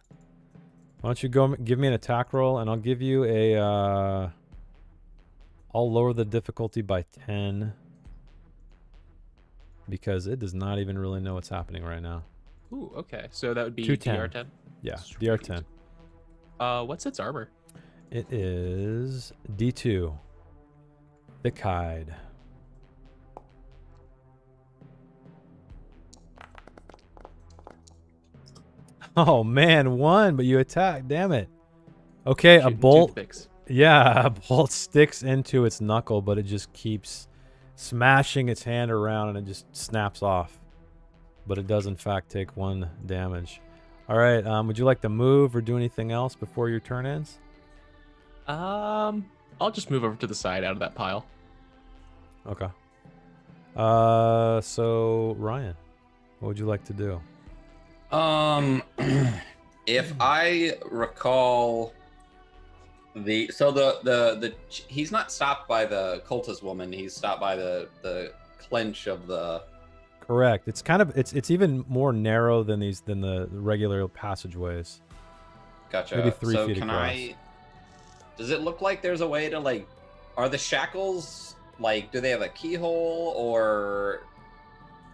don't you go give me an attack roll, and I'll give you a... I'll lower the difficulty by 10 because it does not even really know what's happening right now. Ooh, okay. So that would be 210. DR10? Yeah, Sweet. DR10. What's its armor? It is D2. Thick hide. Oh man, 1, but you attack. Damn it. Okay, a Shooting bolt. toothpicks. Yeah, a bolt sticks into its knuckle, but it just keeps smashing its hand around and it just snaps off. But it does, in fact, take 1 damage. All right, would you like to move or do anything else before your turn ends? I'll just move over to the side out of that pile. Okay. So, Ryan, what would you like to do? If I recall... he's not stopped by the cultist woman. He's stopped by the clench of the. Correct. It's kind of it's even more narrow than the regular passageways. Gotcha. Maybe 3 so feet can across. Does it look like there's a way to like? Are the shackles like? Do they have a keyhole or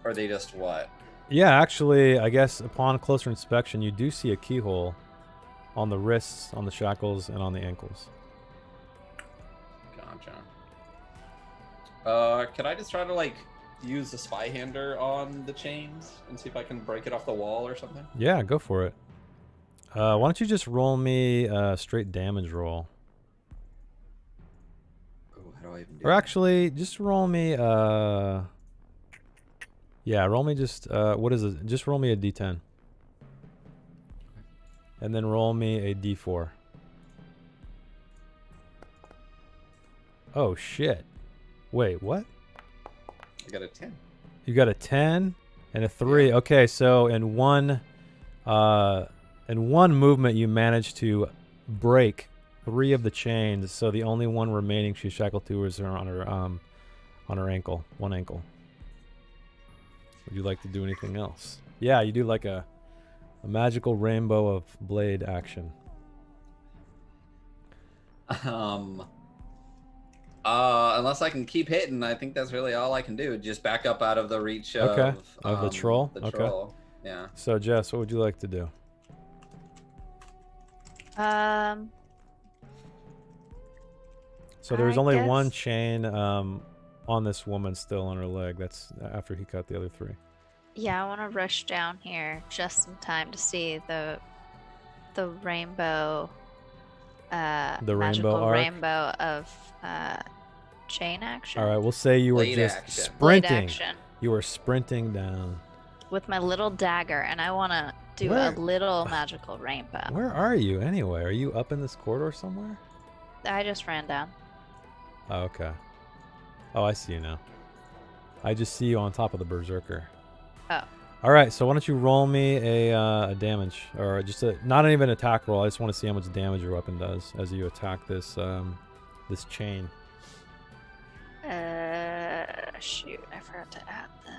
are they just what? Yeah, actually, I guess upon closer inspection, you do see a keyhole on the wrists, on the shackles, and on the ankles. Gotcha. Could I just try to like use the Zweihander on the chains and see if I can break it off the wall or something? Yeah, go for it. Why don't you just roll me a straight damage roll? Oh, how do I even do Or that? actually, just roll me yeah, roll me just what is it? Just roll me a D10. And then roll me a D4. Oh shit. Wait, what? I got a 10. You got a 10 and a 3. Yeah. Okay, so in one movement you managed to break 3 of the chains, so the only one remaining she's shackled to is on her ankle, one ankle. Would you like to do anything else? Yeah, you do like a magical rainbow of blade action. Unless I can keep hitting, I think that's really all I can do. Just back up out of the reach of the troll. The Okay. troll. Yeah. So Jess, what would you like to do? So there's I only one guess- chain on this woman still on her leg. That's after he cut the other 3. Yeah, I want to rush down here just in time to see the rainbow The rainbow magical arc? rainbow of chain action. All right, we'll say you were Blade just action. Blade sprinting. action You were sprinting down. with my little dagger, and I want to do Where- a little magical rainbow. Where are you anyway? Are you up in this corridor somewhere? I just ran down. Oh, okay. Oh, I see you now. I just see you on top of the berserker. Oh. All right, so why don't you roll me a damage, or just not even an attack roll. I just want to see how much damage your weapon does as you attack this this chain. Shoot, I forgot to add the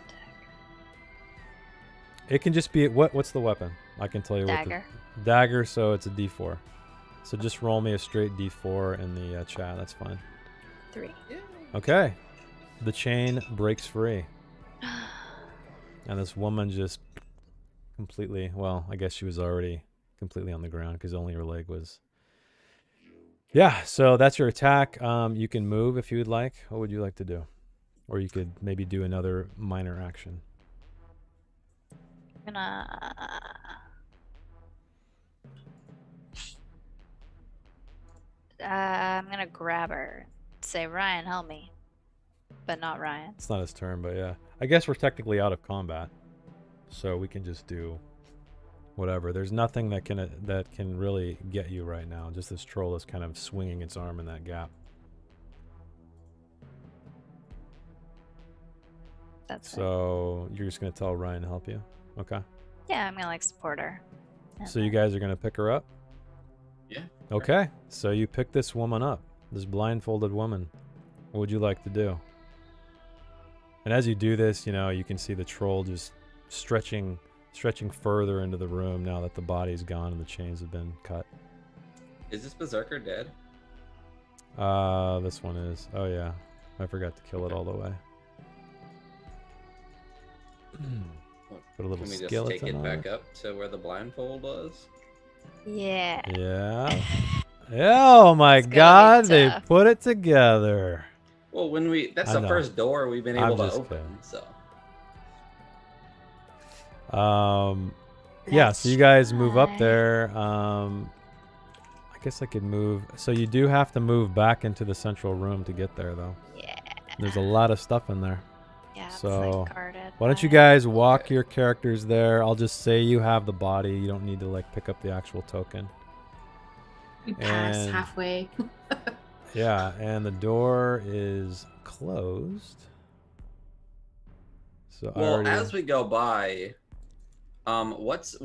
dagger. It can just be what's the weapon? I can tell you Dagger. what the dagger. So it's a D4. So just roll me a straight D4 in the chat. That's fine. 3. Okay, the chain breaks free. And this woman just completely, well, I guess she was already completely on the ground because only her leg was. Yeah, so that's your attack. You can move if you would like. What would you like to do? Or you could maybe do another minor action. I'm gonna grab her. Say, Ryan, help me. But not Ryan. It's not his turn, but yeah. I guess we're technically out of combat. So we can just do whatever. There's nothing that can really get you right now. Just this troll is kind of swinging its arm in that gap. That's it. So you're just gonna tell Ryan to help you? Okay. Yeah, I'm gonna like support her. So you guys are gonna pick her up? Yeah. Okay. So you pick this woman up, this blindfolded woman. What would you like to do? And as you do this, you know, you can see the troll just stretching further into the room now that the body's gone and the chains have been cut. Is this berserker dead? This one is. Oh yeah, I forgot to kill it all the way. Put a little Can we just skeleton take it on back up to where the blindfold was? Yeah. Yeah. Oh my It's gonna be God! They tough. put it together. Well, that's I the know. first door we've been I'm able to just open. kidding. So Yeah. So you guys move up try. there. I guess I could move. So you do have to move back into the central room to get there, though. Yeah. There's a lot of stuff in there. Yeah. It's So, like guarded. Why don't you by- guys walk your characters there? I'll just say you have the body. You don't need to like pick up the actual token. We pass And- halfway. Yeah, and the door is closed. So I well, already... as we go by, what's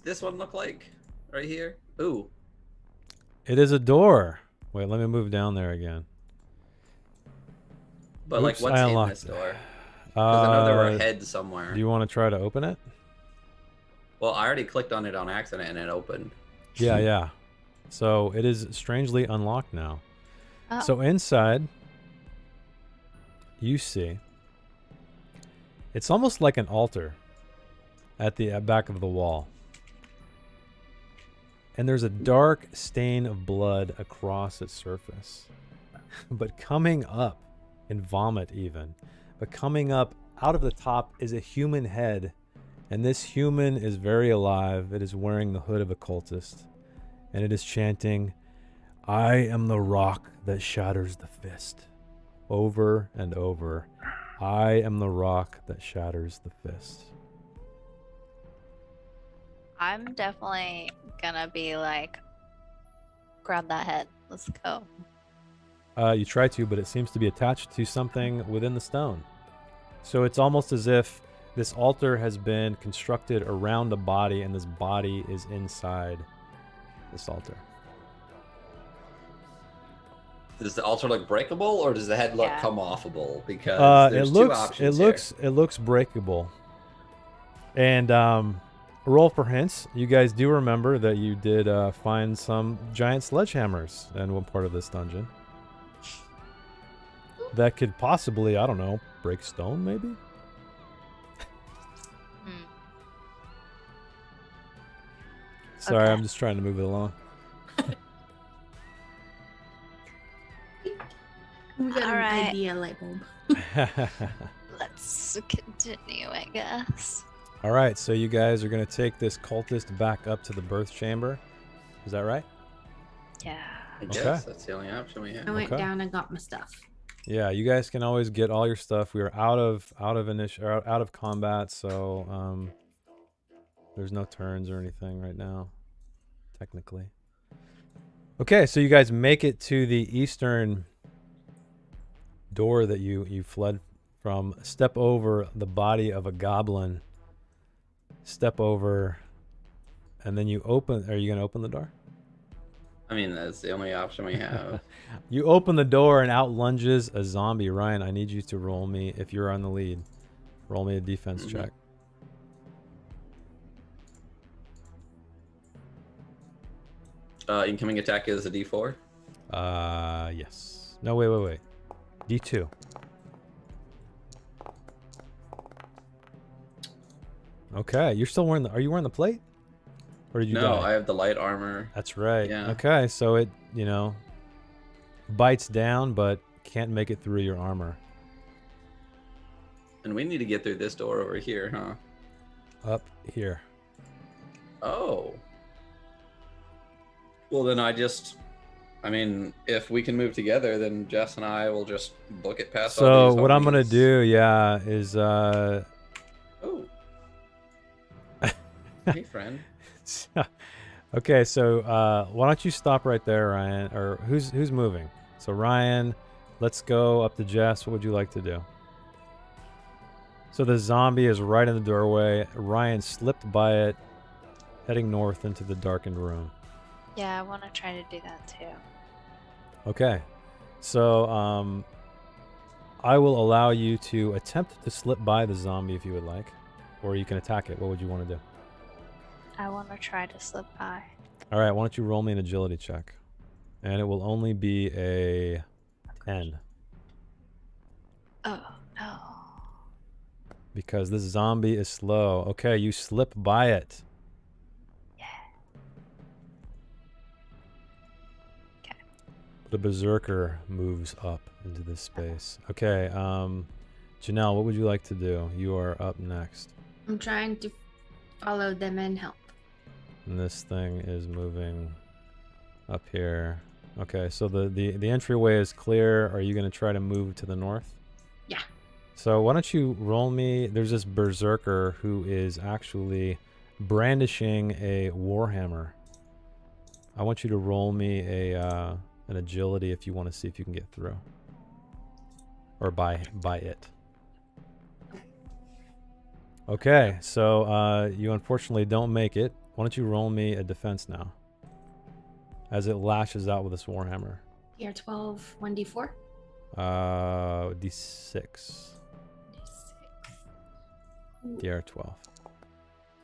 this one look like right here? Ooh, It is a door. Wait, let me move down there again. but like Oops, what's I in unlocked this it. door? Because I know there were Uh, heads somewhere. Do you want to try to open it? Well, I already clicked on it on accident and it opened. Yeah, yeah. So it is strangely unlocked now. Oh. So inside, you see, it's almost like an altar at the back of the wall. And there's a dark stain of blood across its surface. But coming up, in vomit even, but coming up out of the top is a human head. And this human is very alive. It is wearing the hood of a cultist. And it is chanting, "I am the rock that shatters the fist." Over and over. I am the rock that shatters the fist. I'm definitely gonna be like, grab that head. Let's go. You try to, but it seems to be attached to something within the stone. So it's almost as if this altar has been constructed around a body, and this body is inside this altar. Does the altar look breakable, or does the head look Yeah. come offable? Because there's two It options looks breakable. And roll for hints. You guys do remember that you did find some giant sledgehammers in one part of this dungeon. That could possibly, I don't know, break stone maybe? Hmm. Sorry, Okay. I'm just trying to move it along. We got an Alright. idea light bulb. Let's continue, I guess. All right, so you guys are going to take this cultist back up to the birth chamber. Is that right? Yeah. I Okay. guess that's the only option we have. I went Okay. down and got my stuff. Yeah, you guys can always get all your stuff. We are out of combat, so there's no turns or anything right now, technically. Okay, so you guys make it to the eastern door that you fled from. Step over the body of a goblin. Step over, and then you open. Are you gonna open the door? I mean, that's the only option we have. You open the door and out lunges a zombie. Ryan, I need you to roll me, if you're on the lead, roll me a defense check. Incoming attack is a D4. Yes. No, wait. D2. Okay, you're still wearing the, are you wearing the plate? Or did you No, die? I have the light armor. That's right. Yeah. Okay, so it, bites down, but can't make it through your armor. And we need to get through this door over here, huh? Up here. Oh. Well, then I mean, if we can move together, then Jess and I will just book it past all So these what I'm gonna homies. do, yeah, is Oh. Hey, friend. okay, so why don't you stop right there, Ryan? Or who's moving? So Ryan, let's go up to Jess. What would you like to do? So the zombie is right in the doorway. Ryan slipped by it, heading north into the darkened room. Yeah, I want to try to do that too. Okay, so I will allow you to attempt to slip by the zombie if you would like, or you can attack it. What would you want to do? I want to try to slip by. All right, why don't you roll me an agility check, and it will only be a 10 Oh, no. because this zombie is slow. Okay, you slip by it. Yeah. Okay. The berserker moves up into this space. Okay, Janelle, what would you like to do? You are up next. I'm trying to follow them and help. And this thing is moving up here. Okay, so the entryway is clear. Are you going to try to move to the north? Yeah. So why don't you roll me... There's this berserker who is actually brandishing a warhammer. I want you to roll me an agility if you want to see if you can get through. Or by it. Okay, so you unfortunately don't make it. Why don't you roll me a defense now? As it lashes out with this warhammer. Tier 12, 1d4. D6. DR12.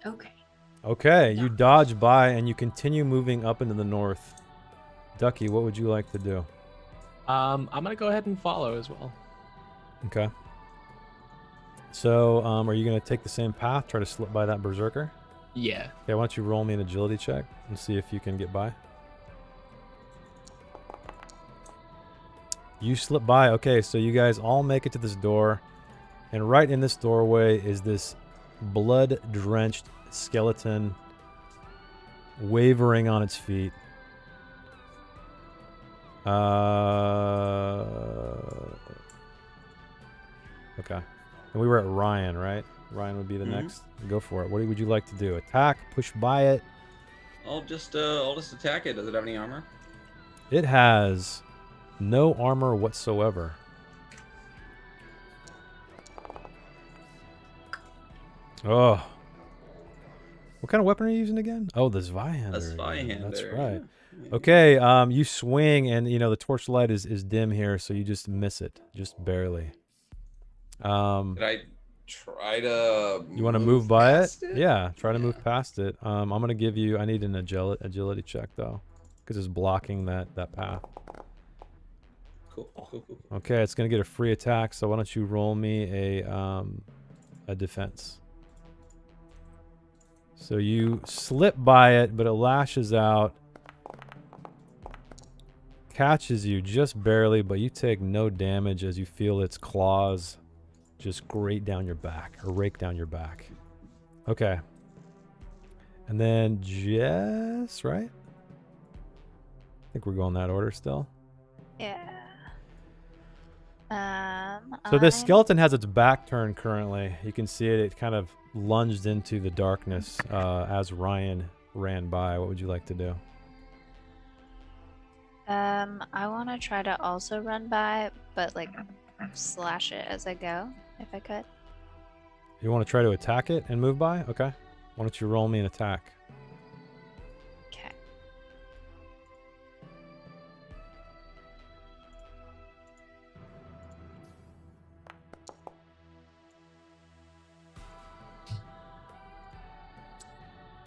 Okay. Okay, you dodge by and you continue moving up into the north. Ducky, what would you like to do? I'm gonna go ahead and follow as well. Okay. So, are you gonna take the same path, try to slip by that berserker? Yeah. Okay, why don't you roll me an agility check and see if you can get by? You slip by. Okay, so you guys all make it to this door, and right in this doorway is this blood-drenched skeleton wavering on its feet. Okay. And we were at Ryan, right? Ryan would be the next. Go for it. What would you like to do? Attack? Push by it? I'll just attack it. Does it have any armor? It has no armor whatsoever. Oh. What kind of weapon are you using again? Oh, the Zweihander. A Zweihander. That's right. Yeah. Okay, you swing and the torchlight is dim here, so you just miss it. Just barely. Could I try to You want to move by it? past Yeah, try to move past it. I'm going to give you, I need an agility check though, because it's blocking that path. Cool. Okay, it's going to get a free attack, so why don't you roll me a defense. So you slip by it, but it lashes out, catches you just barely, but you take no damage as you feel its claws just grate down your back, or rake down your back. Okay. And then Jess, right? think we're going that order still. Yeah. So this I'm- skeleton has its back turned currently. You can see it. It kind of lunged into the darkness as Ryan ran by. What would you like to do? I want to try to also run by, but like slash it as I go, if I could. You want to try to attack it and move by? Okay. Why don't you roll me an attack? Okay.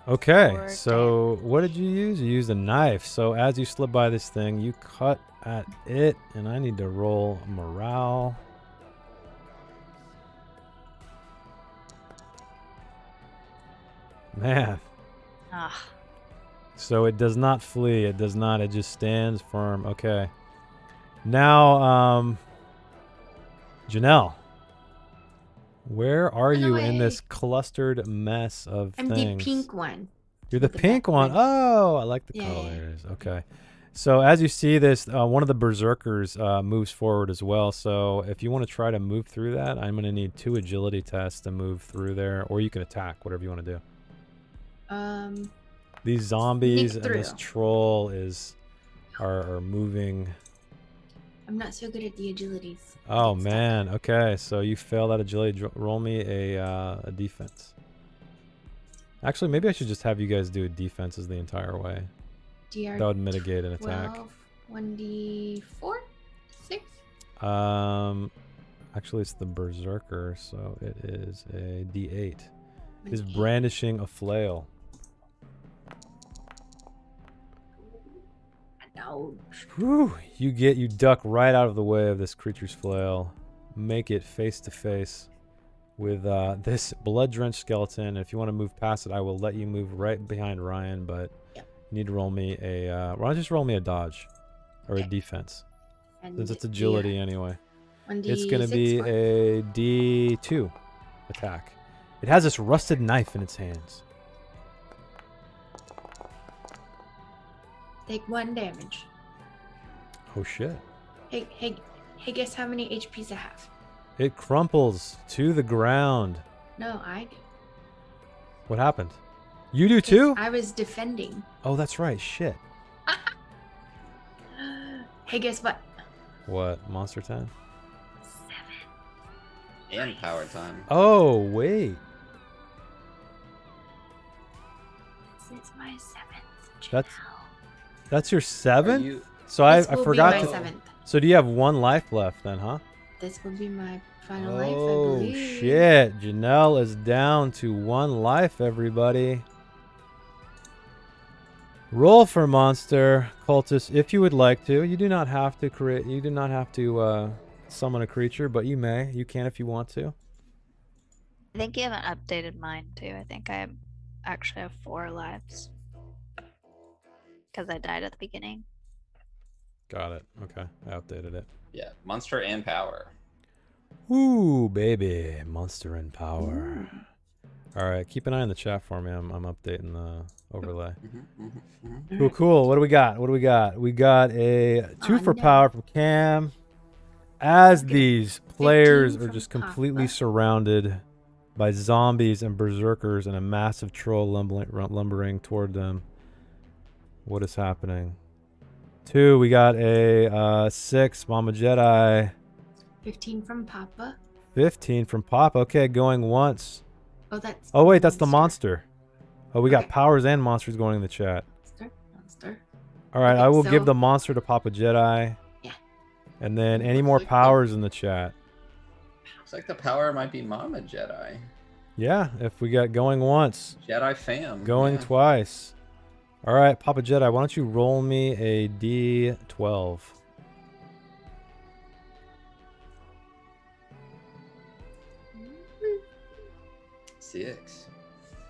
Okay, Four so what did you use? You used a knife. So as you slip by this thing, you cut at it, and I need to roll morale. Man. Ah, So it does not flee. It does not. It just stands firm. Okay. Now, Janelle, where are Run you in away. this clustered mess of I'm things? the pink one. You're the with the pink back one. red. Oh, I like the Yeah, yeah, yeah. colors. Okay. So as you see this, one of the berserkers moves forward as well. So if you want to try to move through that, I'm going to need 2 agility tests to move through there, or you can attack, whatever you want to do. These zombies and this through. troll are moving. I'm not so good at the agilities. Oh Get stuck. man. Okay, so you fail that agility. Roll me a defense. Actually, maybe I should just have you guys do defenses the entire way. DR That would mitigate an attack. 12, 1d4, 6. Actually, it's the berserker, so it is a D8. Is 1d8. brandishing a flail. No. Whew, you duck right out of the way of this creature's flail. Make it face to face with this blood-drenched skeleton. If you want to move past it, I will let you move right behind Ryan, but Yep. you need to roll me a why don't you just roll me a dodge or a Okay. defense, And since it's agility anyway. 1d6 It's going to be for- a D2 attack. It has this rusted knife in its hands. Take 1 damage. Oh shit. Hey, guess how many HPs I have? It crumples to the ground. No, I do. What happened? You do too? I was defending. Oh, that's right. Shit. Hey, guess what? What? Monster time? 7. And power time. Oh, wait. This is my 7th. That's- Janelle. That's your Are 7th? you- So I This will forgot be my to. 7th. So do you have 1 life left then, huh? This will be my final life, I Oh, believe. shit. Janelle is down to 1 life, everybody. Roll for monster, cultist, if you would like to. You do not have to create. You do not have to summon a creature, but you may. You can if you want to. I think you haven't updated mine too. I think I actually have 4 lives because I died at the beginning. Got it. Okay, I updated it. Yeah, monster and power. Ooh, baby, monster and power. All right, keep an eye on the chat for me. I'm updating the overlay. Cool, cool. What do we got? What do we got? We got a 2 for no. power from Cam. As Okay. these players 15 are from just completely Papa. surrounded by zombies and berserkers and a massive troll lumbering toward them. What is happening? 2, we got a 6, Mama Jedi. 15 from Papa. 15 from Pop. Okay, going once. Oh, that's. Oh, wait, that's the monster. Oh, we got Okay. powers and monsters going in the chat. Monster. All right, Okay, I will give so- the monster to Papa Jedi. Yeah. And then any Looks more like the- powers in the chat. Looks like the power might be Mama Jedi. Yeah, if we got going once, Jedi fam. going yeah. twice. All right, Papa Jedi, why don't you roll me a D12? Six.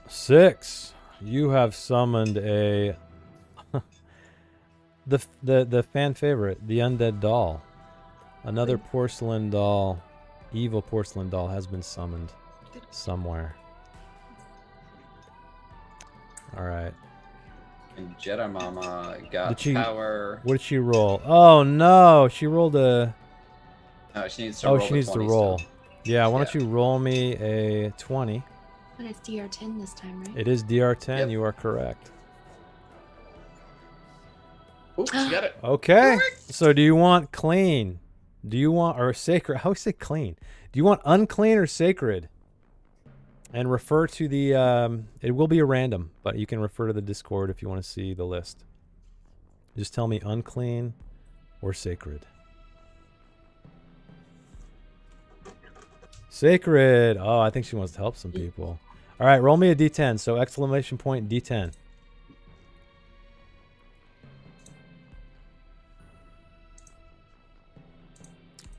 6. You have summoned a the fan favorite, the undead doll. Another porcelain doll, evil porcelain doll has been summoned somewhere. All right. And Jedi Mama got Did she- power. What did she roll? Oh no, she rolled a. No, she needs to Oh, roll. she the needs to 20 roll. still. Yeah, why don't Yeah. you roll me a 20? But it's DR10 this time, right? It is DR10. Yep. You are correct. Ooh, she got it. Okay. So do you want clean? Do you want or sacred? How do you say clean? Do you want unclean or sacred? And refer to the. It will be a random, but you can refer to the Discord if you want to see the list. Just tell me unclean or sacred. Sacred. Oh, I think she wants to help some people. All right, roll me a D10. So exclamation point D10.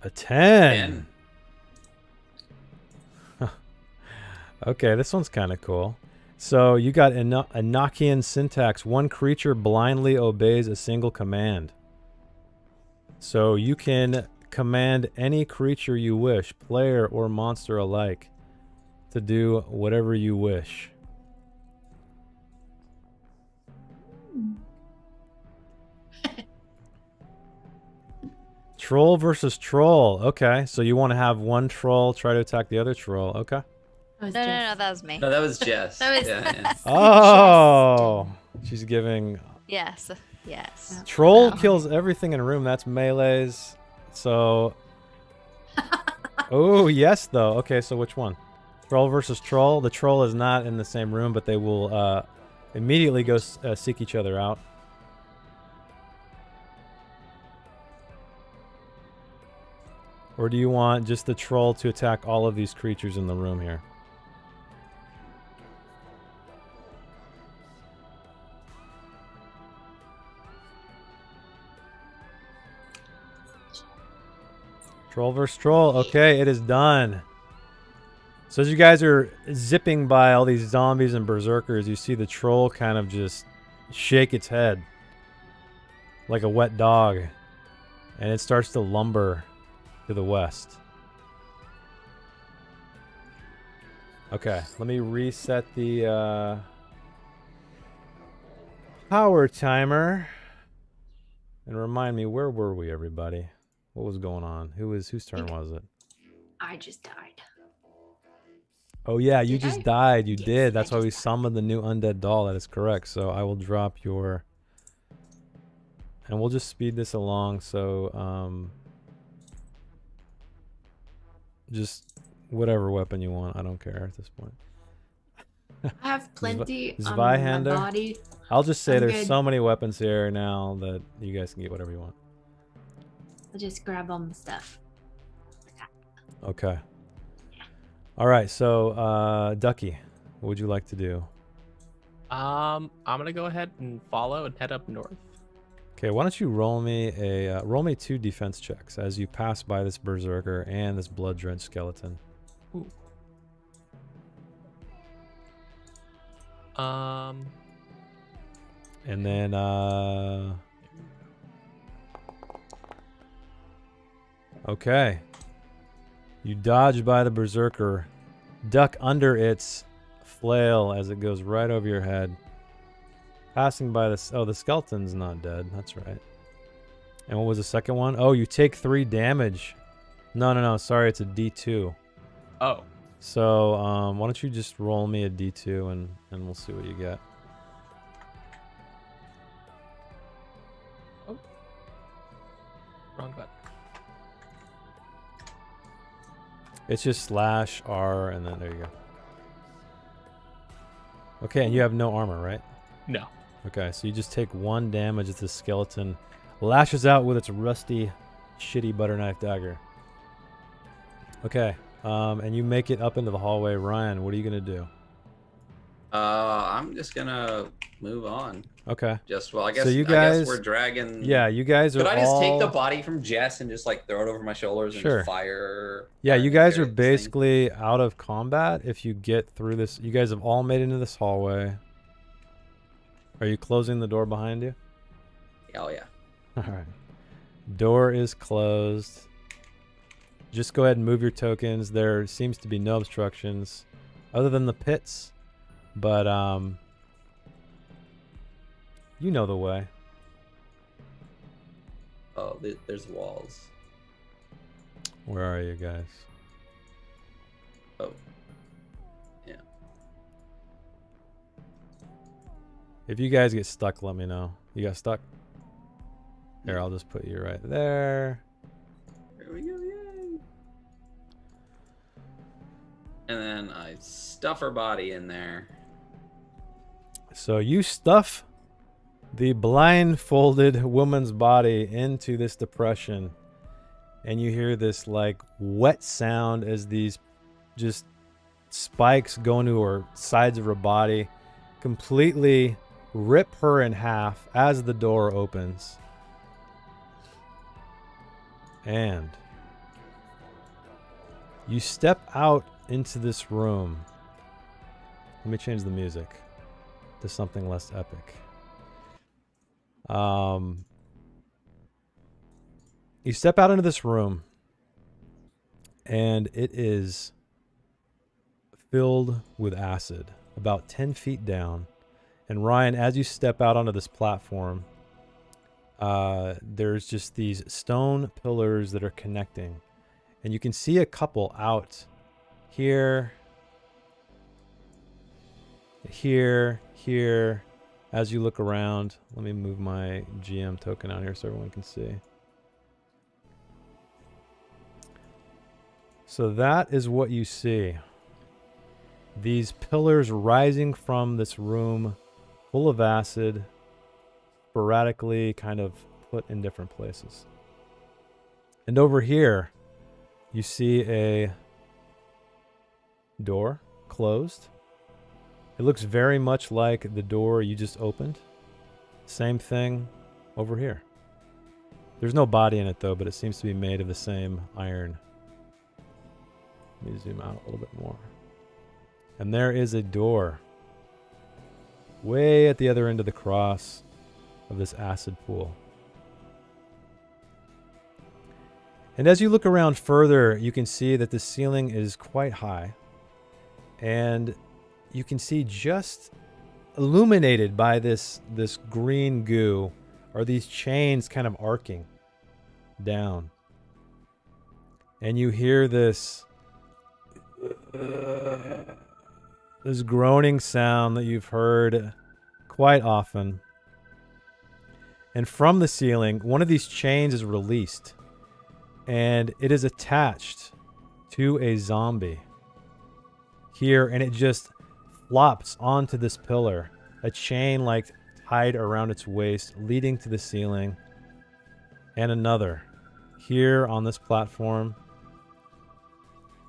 A 10. Okay, this one's kind of cool. So you got Enochian syntax. One creature blindly obeys a single command. So you can command any creature you wish, player or monster alike, to do whatever you wish. Troll versus troll. Okay, so you want to have one troll try to attack the other troll. Okay. That was No, no, no, Jess. that was me. No, that was Jess. That was- yeah. Oh, she's giving. Yes, yes. Troll No. kills everything in a room. That's melees. So. Oh, yes, though. Okay, so which one? Troll versus troll. The troll is not in the same room, but they will immediately go seek each other out. Or do you want just the troll to attack all of these creatures in the room here? Troll versus troll. Okay, it is done. So as you guys are zipping by all these zombies and berserkers, you see the troll kind of just shake its head like a wet dog. And it starts to lumber to the west. Okay, let me reset the power timer. And remind me, where were we, everybody? What was going on? Whose turn was it? I just died. Oh yeah, you Did just I? died. You Yes, did. I That's why we just died. summoned the new undead doll. That is correct. So I will drop your, and we'll just speed this along. So just whatever weapon you want. I don't care at this point. I have plenty on Zweihander? my body. I'll just say I'm there's good. so many weapons here now that you guys can get whatever you want. I'll just grab all the stuff. Okay. All right. So Ducky, what would you like to do? I'm gonna go ahead and follow and head up north. Okay, why don't you roll me 2 defense checks as you pass by this berserker and this blood-drenched skeleton. Ooh. Um, And then okay. You dodge by the berserker, duck under its flail as it goes right over your head. Passing by this. Oh, the skeleton's not dead. That's right. And what was the second one? Oh, you take 3 damage. No. Sorry, it's a D2. oh, So why don't you just roll me a D2 and we'll see what you get. wrong button. It's just /R and then there you go. Okay, and you have no armor, right? No. Okay, so you just take 1 damage as the skeleton lashes out with its rusty, shitty butter knife dagger. Okay, and you make it up into the hallway. Ryan, what are you gonna do? I'm just gonna move on. Okay. I guess. So you I guess guys- we're dragging. Yeah, you guys are Could I just take the all- body from Jess and just like throw it over my shoulders and Sure. just fire? Yeah, you guys are this thing? basically out of combat if you get through this. You guys have all made it into this hallway. Are you closing the door behind you? Oh yeah. All right. Door is closed. Just go ahead and move your tokens. There seems to be no obstructions other than the pits. But You know the way. Oh, there's walls. Where are you guys? Oh. Yeah. If you guys get stuck, let me know. You got stuck? Here, I'll just put you right there. Here we go, yay! And then I stuff her body in there. So you stuff the blindfolded woman's body into this depression, and you hear this like wet sound as these just spikes go into her sides of her body, completely rip her in half as the door opens. And you step out into this room. Let me change the music to something less epic. You step out into this room, and it is filled with acid, about 10 feet down. And Ryan, as you step out onto this platform, there's just these stone pillars that are connecting. And you can see a couple out here, here. As you look around, let me move my GM token out here so everyone can see. So that is what you see. These pillars rising from this room full of acid, sporadically kind of put in different places. And over here, you see a door closed. It looks very much like the door you just opened. Same thing over here. There's no body in it though, but it seems to be made of the same iron. Let me zoom out a little bit more. And there is a door way at the other end of the cross of this acid pool. And as you look around further, you can see that the ceiling is quite high. And you can see just illuminated by this green goo are these chains kind of arcing down. And you hear this groaning sound that you've heard quite often. And from the ceiling, one of these chains is released, and it is attached to a zombie here, and it just flops onto this pillar, a chain like tied around its waist, leading to the ceiling, and another here on this platform,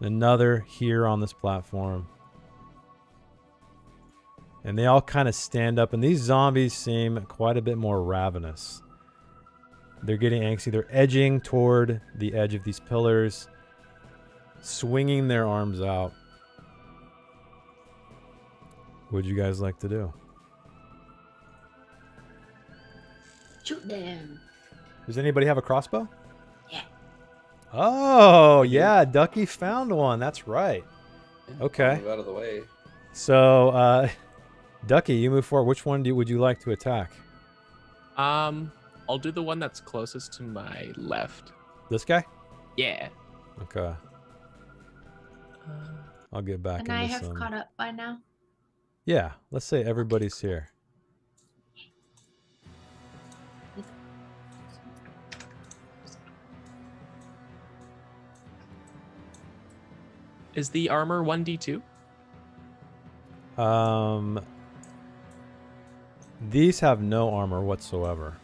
another here on this platform. And they all kind of stand up, and these zombies seem quite a bit more ravenous. They're getting angsty. They're edging toward the edge of these pillars, swinging their arms out. What would you guys like to do? Shoot them. Does anybody have a crossbow? Yeah. Oh, yeah. Ducky found one. That's right. Okay. Move out of the way. So, Ducky, you move forward. Which one would you like to attack? I'll do the one that's closest to my left. This guy? Yeah. Okay. I'll get back And into I have some. caught up by now. Yeah, let's say everybody's here. Is the armor 1d2? These have no armor whatsoever.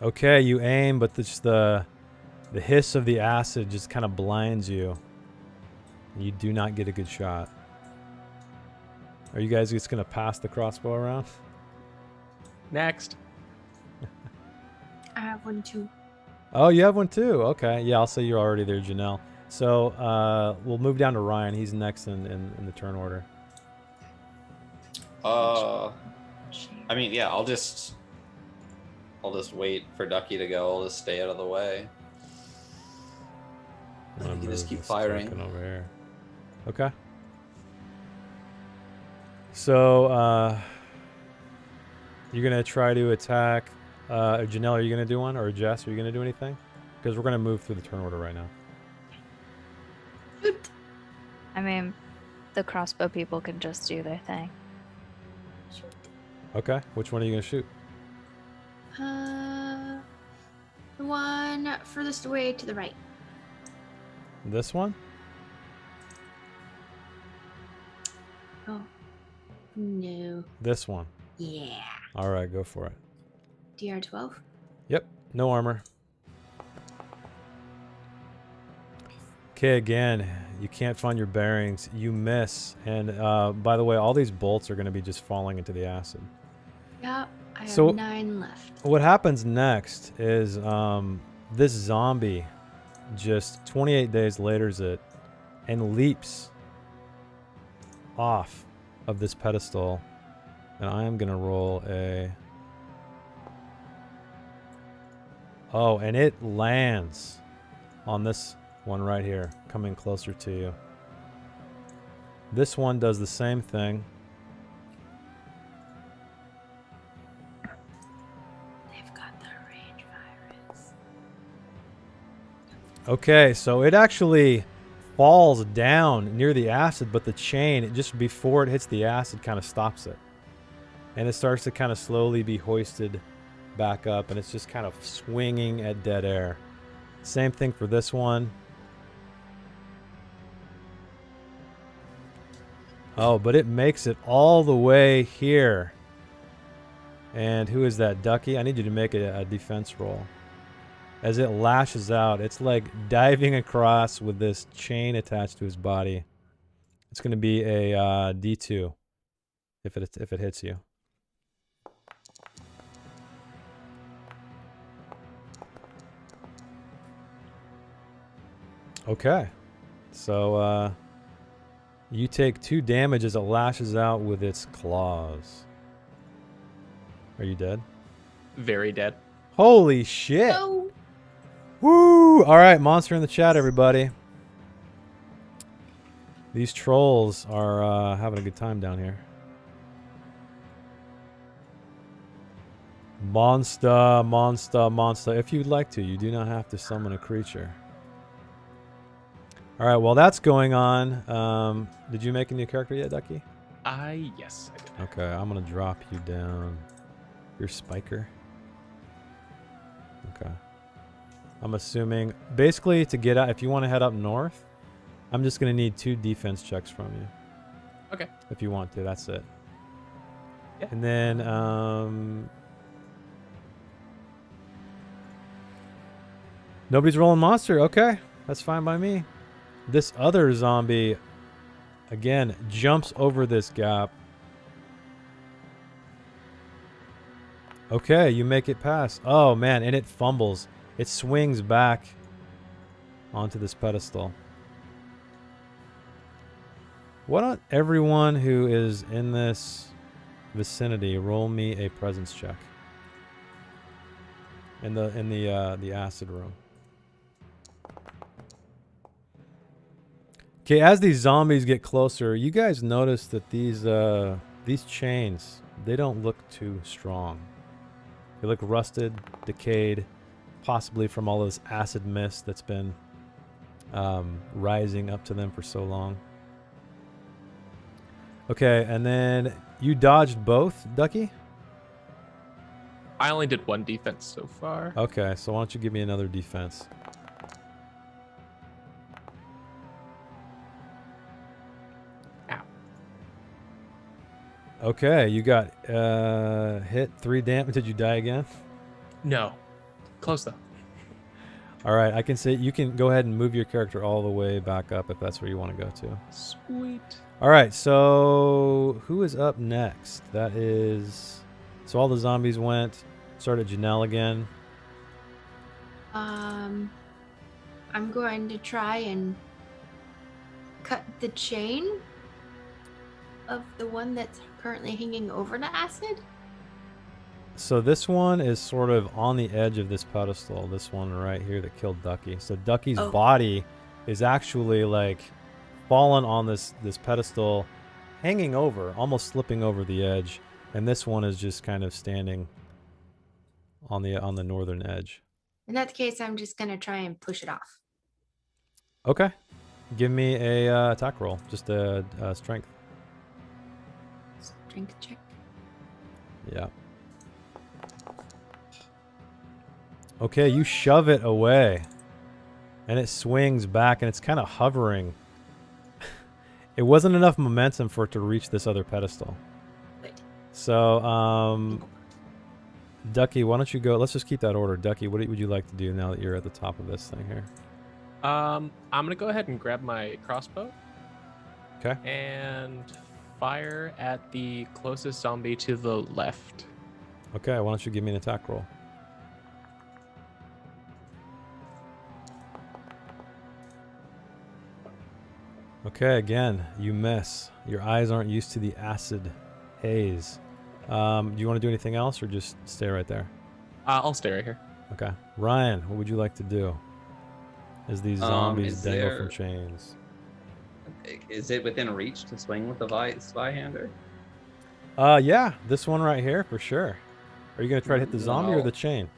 Okay, you aim, but the hiss of the acid just kind of blinds you. You do not get a good shot. Are you guys just going to pass the crossbow around? Next. I have one too. Oh, you have one too. Okay. Yeah, I'll say you're already there, Janelle. So we'll move down to Ryan. He's next in the turn order. I mean, yeah, I'll just wait for Ducky to go. I'll just stay out of the way. I'm gonna You can just move keep this firing. token over here. Okay. So, you're gonna try to attack. Janelle, are you gonna do one, or Jess, are you gonna do anything? Because we're gonna move through the turn order right now. Shoot. I mean, the crossbow people can just do their thing. Shoot. Okay. Which one are you gonna shoot? The one furthest away to the right. This one? Oh. No. This one. Yeah. All right, go for it. DR12. Yep. No armor. Okay, again, you can't find your bearings. You miss. And by the way, all these bolts are going to be just falling into the acid. Yep. I have So- 9 left. What happens next is this zombie just 28 days laters it and leaps off of this pedestal. And I am going to roll a... Oh, and it lands on this one right here, coming closer to you. This one does the same thing. They've got the rage virus. Okay, so it actually falls down near the acid, but the chain, just before it hits the acid, kind of stops it. And it starts to kind of slowly be hoisted back up, and it's just kind of swinging at dead air. Same thing for this one. Oh, but it makes it all the way here. And who is that? Ducky? I need you to make a defense roll. As it lashes out, it's like diving across with this chain attached to his body. It's going to be a D2 if it hits you. Okay. So you take 2 damage as it lashes out with its claws. Are you dead? Very dead. Holy shit! No. Woo! All right, monster in the chat, everybody. These trolls are having a good time down here. Monster, monster, monster. If you'd like to, you do not have to summon a creature. All right, well, that's going on. Did you make a new character yet, Ducky? Yes, I did. Okay, I'm going to drop you down. You're Spiker. Okay. I'm assuming, basically, to get out, if you want to head up north, I'm just going to need 2 defense checks from you. Okay. If you want to, that's it. Yeah. And then, nobody's rolling monster. Okay, that's fine by me. This other zombie, again, jumps over this gap. Okay, you make it past. Oh, man, and it fumbles. It swings back onto this pedestal. Why don't everyone who is in this vicinity roll me a presence check in the acid room. Okay, as these zombies get closer, you guys notice that these chains, they don't look too strong. They look rusted, decayed, possibly from all this acid mist that's been rising up to them for so long. Okay, and then you dodged both, Ducky? I only did 1 defense so far. Okay, so why don't you give me another defense? Ow. Okay, you got hit 3 damage. Did you die again? No. Close though. All right, I can say you can go ahead and move your character all the way back up if that's where you want to go to. Sweet. All right, so who is up next? That is... So all the zombies went. Started Janelle again. I'm going to try and cut the chain of the one that's currently hanging over the acid. So this one is sort of on the edge of this pedestal. This one right here that killed Ducky. So Ducky's Oh. body is actually like fallen on this pedestal, hanging over, almost slipping over the edge, and this one is just kind of standing on the northern edge. In that case, I'm just gonna try and push it off. Okay, give me a attack roll, just a strength. Strength check. Yeah. Okay, you shove it away, and it swings back, and it's kind of hovering. It wasn't enough momentum for it to reach this other pedestal. Wait. So, Ducky, why don't you go? Let's just keep that order. Ducky, what would you like to do now that you're at the top of this thing here? I'm gonna go ahead and grab my crossbow. Okay. And fire at the closest zombie to the left. Okay, why don't you give me an attack roll? Okay, again, you miss. Your eyes aren't used to the acid haze. Do you want to do anything else or just stay right there? I'll stay right here. Okay. Ryan, what would you like to do as these zombies is dangle there- from chains? Is it within reach to swing with the Zweihander? Yeah, this one right here for sure. Are you going to try to hit the zombie or No. the chain?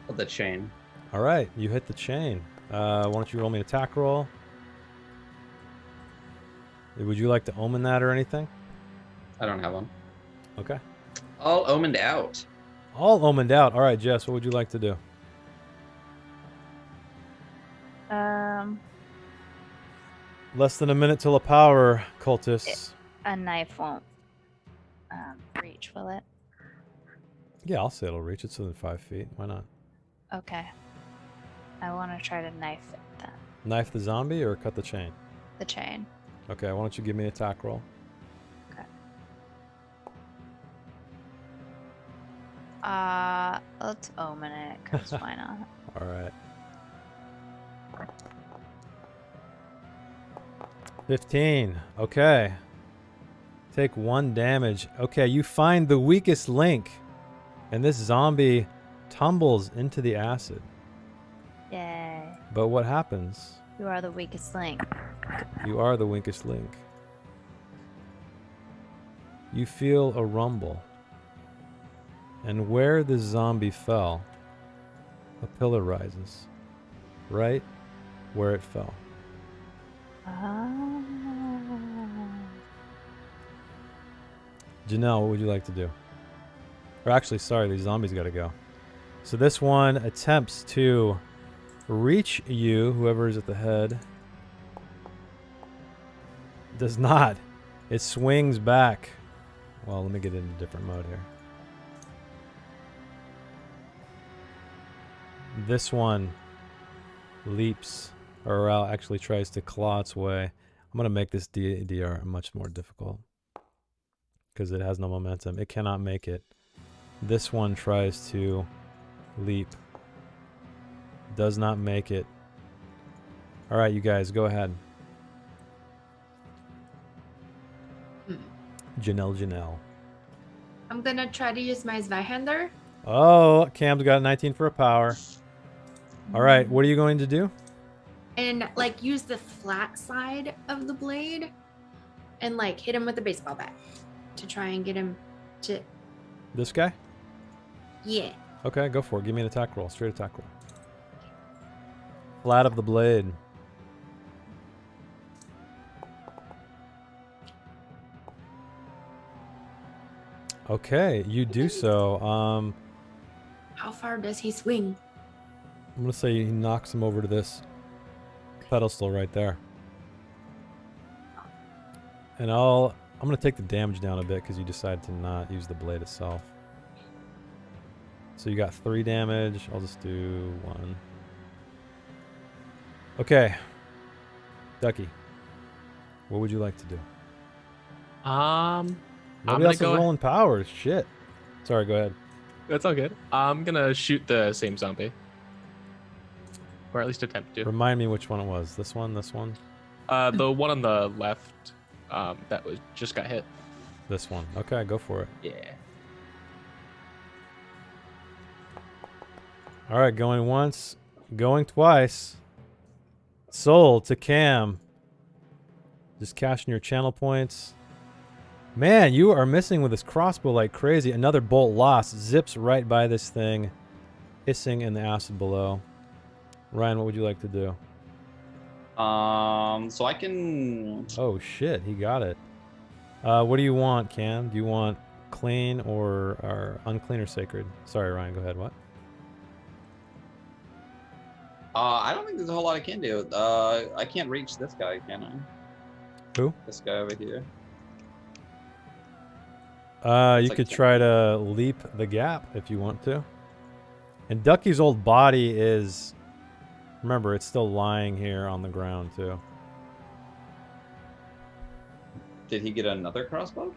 Oh, the chain. All right, you hit the chain. Why don't you roll me an attack roll? Would you like to omen that or anything? I don't have one. Okay. All omened out. All omened out. All right, Jess, what would you like to do? Less than a minute till a power, cultists. A knife won't reach, will it? Yeah, I'll say it'll reach. It's within 5 feet. Why not? Okay. I want to try to knife it then. Knife the zombie or cut the chain? The chain. Okay, why don't you give me an attack roll? Okay. Let's omen it, because why not? All right. 15. Okay. Take 1 damage. Okay, you find the weakest link, and this zombie tumbles into the acid. Yay. But what happens? You are the weakest link. You are the weakest link. You feel a rumble. And where the zombie fell, a pillar rises. Right where it fell. Oh. Janelle, what would you like to do? Or actually, sorry, these zombies gotta go. So this one attempts to reach you, whoever is at the head. Does not. It swings back. Well, let me get into a different mode here. This one leaps, or actually tries to claw its way. I'm going to make this DR much more difficult because it has no momentum. It cannot make it. This one tries to leap. Does not make it. All right, you guys, go ahead. Janelle. I'm gonna try to use my Zweihander. Oh, Cam's got a 19 for a power. All right, what are you going to do? And like use the flat side of the blade and like hit him with a baseball bat to try and get him to. This guy? Yeah. Okay, go for it. Give me an attack roll. Straight attack roll. Flat of the blade. Okay, you do so. How far does he swing? I'm gonna say he knocks him over to this pedestal right there. And I'm gonna take the damage down a bit because you decided to not use the blade itself. So you got 3 damage. I'll just do 1. Okay. Ducky, what would you like to do? I'm Nobody gonna else is go. rolling powers. Shit. Sorry, go ahead. That's all good. I'm gonna shoot the same zombie, or at least attempt to. Remind me which one it was. This one, this one, The one on the left, that was just got hit. this one. Okay, go for it. Yeah. All right, going once, going twice. Sold to Cam. Just cashing your channel points. Man, you are missing with this crossbow like crazy. Another bolt lost. Zips right by this thing. Hissing in the acid below. Ryan, what would you like to do? So I can. Oh shit, he got it. What do you want, Cam? Do you want clean or unclean or sacred? Sorry, Ryan, go ahead. What? I don't think there's a whole lot I can do. I can't reach this guy, can I? Who? This guy over here. You like could 10. try to leap the gap if you want to. And Ducky's old body is... Remember, it's still lying here on the ground, too. Did he get another crossbow?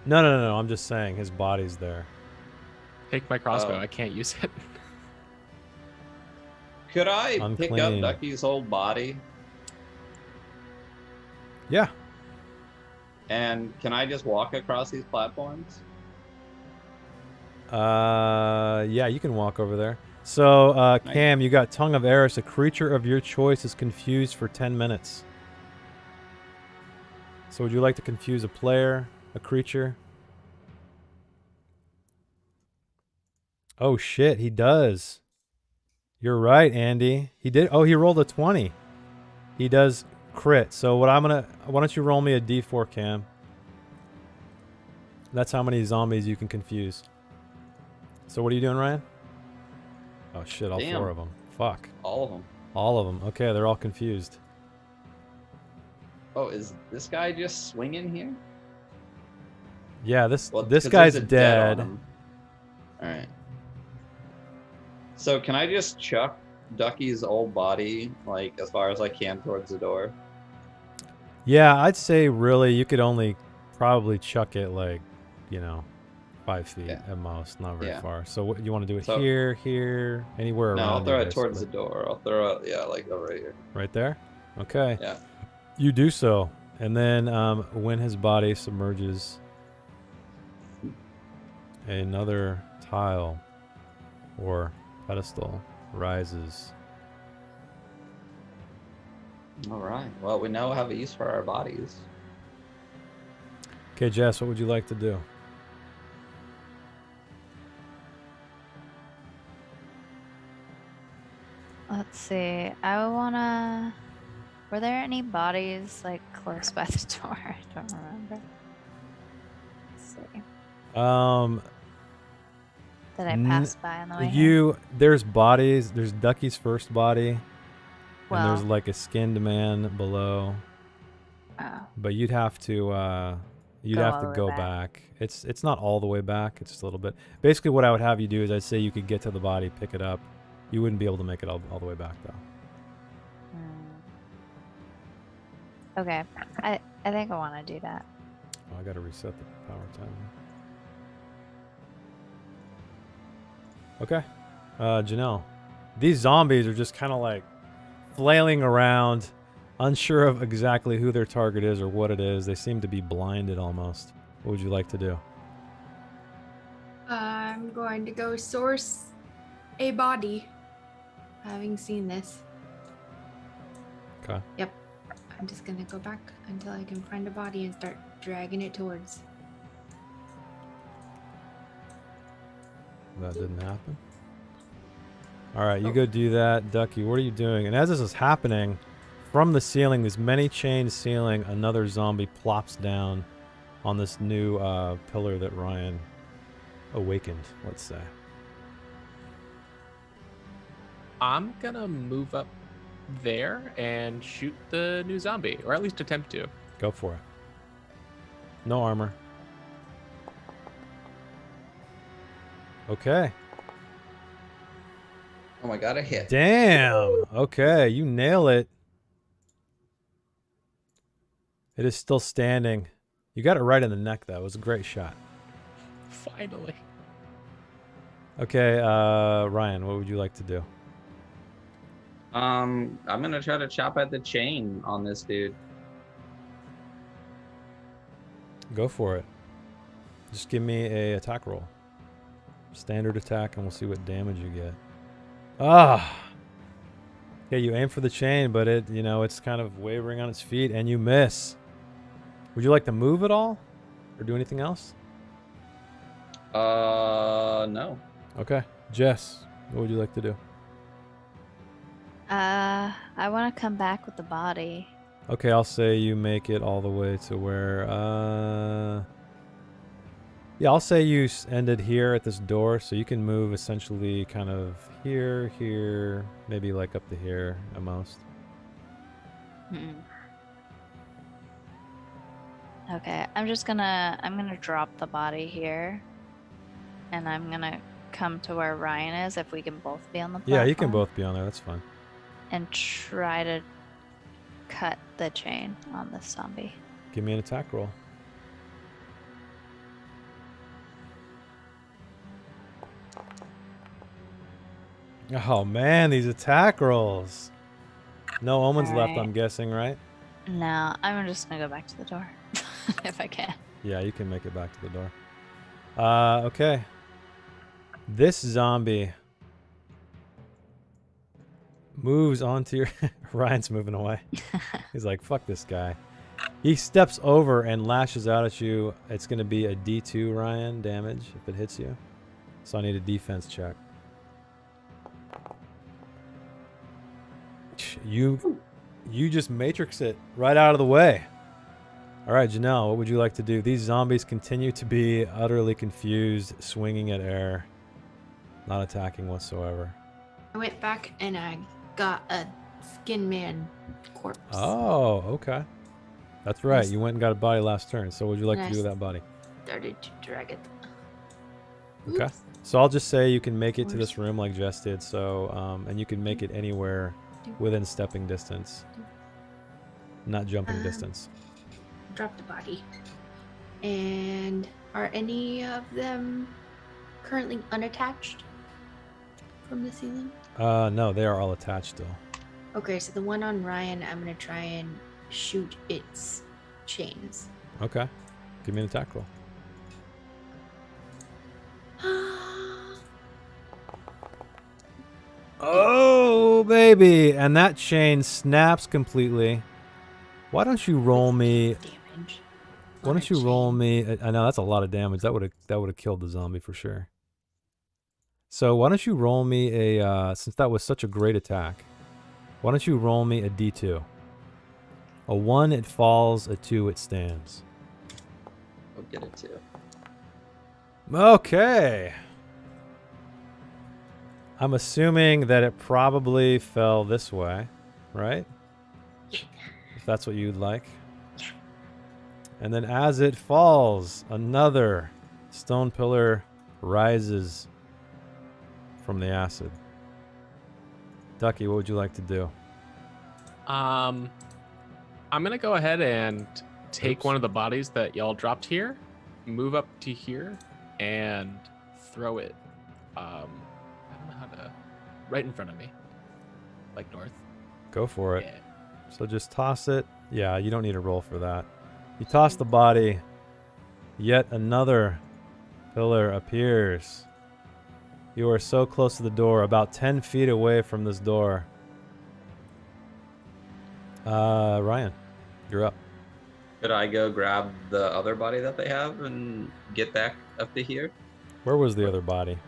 No. I'm just saying his body's there. Take my crossbow. Oh. I can't use it. Could I pick up Unclean. Ducky's whole body? Yeah. And can I just walk across these platforms? Yeah, you can walk over there. So, Cam, you got Tongue of Eris. A creature of your choice is confused for 10 minutes. So would you like to confuse a player, a creature? Oh, shit, he does. You're right, Andy. He did. Oh, he rolled a 20. He does crit. So what I'm going to... Why don't you roll me a d4, Cam? That's how many zombies you can confuse. So what are you doing, Ryan? Oh shit, all Damn. 4 of them. Fuck. All of them. All of them. Okay, they're all confused. Oh, is this guy just swinging here? Yeah, this Well, this 'cause guy's there's a dead on dead. him. All right. So can I just chuck Ducky's old body like as far as I can towards the door? Yeah, I'd say really you could only probably chuck it like, you know, 5 feet Yeah. at most, not very Yeah. far. So what you want to do it So- here, anywhere No, around I'll throw you, it towards the basically. door. I'll throw it, yeah, like over here. Right there? Okay. Yeah. You do so. And then when his body submerges, another tile or pedestal rises. All right. Well, we now have a use for our bodies. Okay, Jess, what would you like to do? Let's see. I wanna. Were there any bodies like close by the door? I don't remember. Let's see. That I passed by on the way here? There's bodies. There's Ducky's first body, and there's Well, like a skinned man below. oh, But you'd have to Go have all to the way go back. back. It's not all the way back. It's just a little bit. Basically, what I would have you do is I'd say you could get to the body, pick it up. You wouldn't be able to make it all the way back though. okay. I think I want to do that. Oh, I got to reset the power timer. Okay, Janelle, these zombies are just kind of like flailing around, unsure of exactly who their target is or what it is. They seem to be blinded almost. What would you like to do? I'm going to go source a body. Having seen this. Okay. Yep. I'm just gonna go back until I can find a body and start dragging it towards. That didn't happen. All right, you go do that. Ducky, what are you doing? And as this is happening, from the ceiling, this many chain ceiling, another zombie plops down on this new pillar that Ryan awakened, let's say. I'm gonna move up there and shoot the new zombie, or at least attempt to. Go for it. No armor. Okay. Oh my god, a hit. Damn. Okay, you nail it. It is still standing. You got it right in the neck, though. It was a great shot. Finally. Okay, Ryan, what would you like to do? I'm gonna try to chop at the chain on this dude. Go for it. Just give me a attack roll. Standard attack, and we'll see what damage you get. Ah! Okay, you aim for the chain, but it, it's kind of wavering on its feet, and you miss. Would you like to move at all, or do anything else? No. Okay, Jess, what would you like to do? I want to come back with the body. Okay, I'll say you make it all the way to where, yeah, I'll say you ended here at this door, so you can move essentially kind of here, maybe like up to here at most. Okay, I'm gonna drop the body here, and I'm gonna come to where Ryan is if we can both be on the platform. Yeah, you can both be on there, that's fine. And try to cut the chain on this zombie. Give me an attack roll. Oh man, these attack rolls. No omens left, Alright. I'm guessing, right? No, I'm just gonna go back to the door if I can. Yeah, you can make it back to the door. Okay. This zombie moves onto your... Ryan's moving away. He's like, fuck this guy. He steps over and lashes out at you. It's going to be a D2, Ryan, damage if it hits you. So I need a defense check. You just matrix it right out of the way. All right, Janelle, what would you like to do? These zombies continue to be utterly confused, swinging at air, not attacking whatsoever. I went back and I got a skin man corpse. Oh, okay. That's right. Yes. You went and got a body last turn. So what would you like to do Nice. with that body? Started to drag it. Okay. Oops. So I'll just say you can make it to this room like Jess did. So, and you can make it anywhere within stepping distance, not jumping distance. Drop the body. And are any of them currently unattached from the ceiling? No, they are all attached still. Okay, so the one on Ryan, I'm gonna try and shoot its chains. Okay. Give me an attack roll. Oh, baby. And that chain snaps completely. Why don't you roll me... Damage. Why don't you roll me... I know that's a lot of damage. That would have killed the zombie for sure. So why don't you roll me a... since that was such a great attack, why don't you roll me a D2? A 1, it falls. A 2, it stands. I'll get it too. Okay. I'm assuming that it probably fell this way, right? If that's what you'd like. And then as it falls, another stone pillar rises from the acid. Ducky, what would you like to do? I'm gonna go ahead and take Oops. one of the bodies that y'all dropped here, move up to here, and throw it. I don't know how to. Right in front of me, like north. Go for it. Yeah. So just toss it. Yeah, you don't need a roll for that. You toss the body. Yet another pillar appears. You are so close to the door, about 10 feet away from this door. Ryan, you're up. Could I go grab the other body that they have and get back up to here? Where was the other body?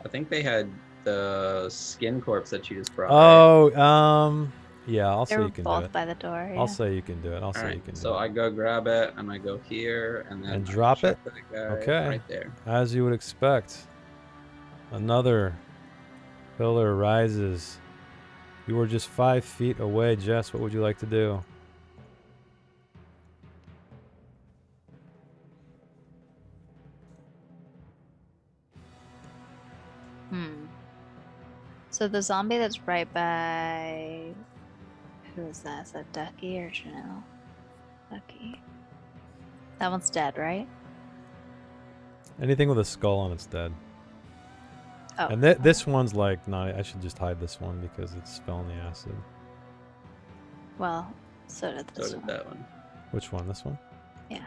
I think they had the skin corpse that you just brought. right? Oh, yeah, I'll They say were you can do both it. by the door. Yeah. I'll say you can do it. I'll say you Alright, can do so it. I go grab it and I go here and then And I drop check it? that guy Okay. right there. As you would expect, another pillar rises. You were just 5 feet away, Jess. What would you like to do? So the zombie that's right by... Who is that? Is that Ducky or Chanel? Ducky. That one's dead, right? Anything with a skull on it's dead. Oh. And this one's like, nah, I should just hide this one because it's fell in the acid. Well, so did So this did one. that one. Which one? This one? Yeah.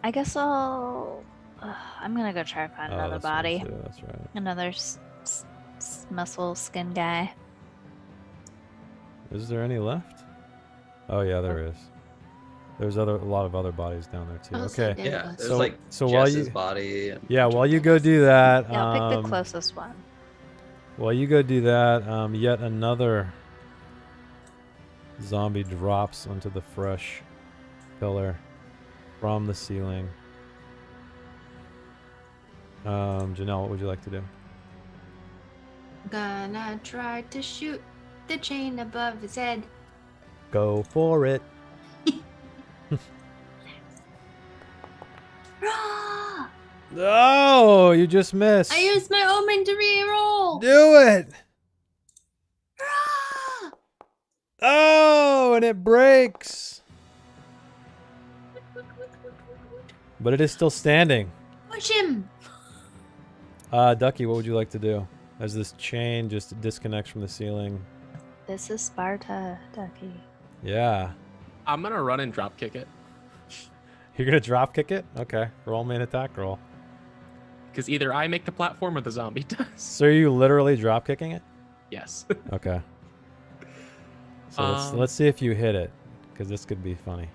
I guess I'm gonna go try to find Oh, another this one body. too, that's right. Another muscle skin guy. Is there any left? Oh yeah, there is. There's a lot of other bodies down there too. Also, Okay. there Yeah, was- there's So- like so while Jess's you- body. And Yeah, while you go do that, Yeah, I'll pick the closest one. while you go do that, yet another zombie drops onto the fresh pillar from the ceiling. Janelle, what would you like to do? Gonna try to shoot the chain above his head. Go for it. Rah! Oh, you just missed. I used my omen to re-roll. Do it. Rah! Oh, and it breaks. But it is still standing. Push him. Ducky, what would you like to do? As this chain just disconnects from the ceiling. This is Sparta, Ducky. Yeah. I'm gonna run and drop kick it You're gonna drop kick it? Okay. Roll me an attack roll. because either I make the platform or the zombie does. So are you literally drop kicking it? Yes. Okay. So let's see if you hit it, because this could be funny.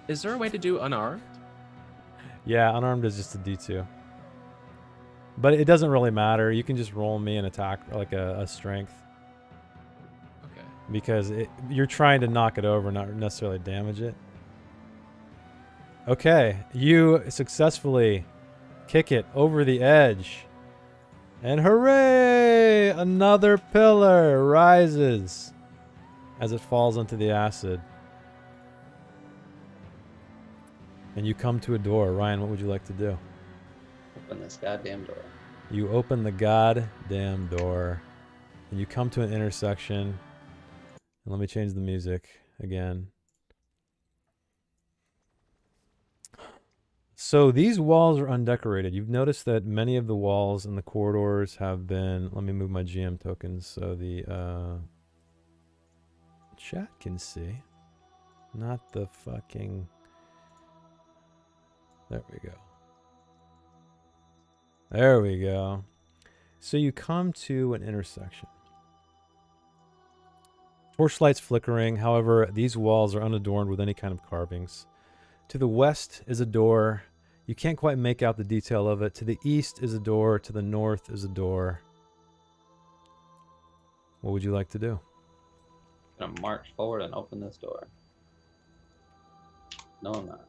Is there a way to do unarmed? Yeah, unarmed is just a D2. But it doesn't really matter. You can just roll me an attack, like a strength, Okay. because you're trying to knock it over, not necessarily damage it. Okay, you successfully kick it over the edge. And hooray! Another pillar rises as it falls into the acid. And you come to a door. Ryan, what would you like to do? open this goddamn door. You open the goddamn door. And you come to an intersection. And let me change the music again. So these walls are undecorated. You've noticed that many of the walls and the corridors have been... Let me move my GM tokens so the chat can see. Not the fucking... There we go. There we go. So you come to an intersection. Torchlight's flickering. However, these walls are unadorned with any kind of carvings. To the west is a door. You can't quite make out the detail of it. To the east is a door. To the north is a door. What would you like to do? I'm gonna march forward and open this door. No, I'm not.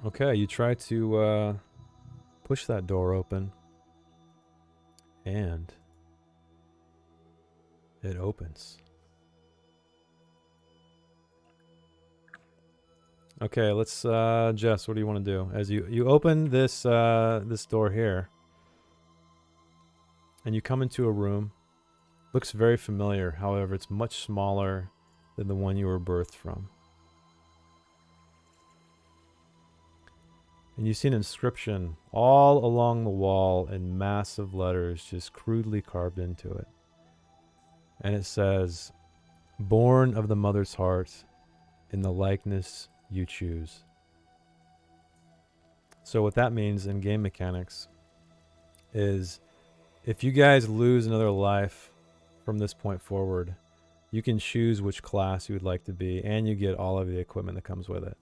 Okay, you try to push that door open. And it opens. Okay, let's Jess, what do you want to do? As you open this this door here, and you come into a room. Looks very familiar, however, it's much smaller than the one you were birthed from. And you see an inscription all along the wall in massive letters, just crudely carved into it. And it says, "Born of the mother's heart, in the likeness you choose." So what that means in game mechanics is if you guys lose another life from this point forward, you can choose which class you would like to be, and you get all of the equipment that comes with it.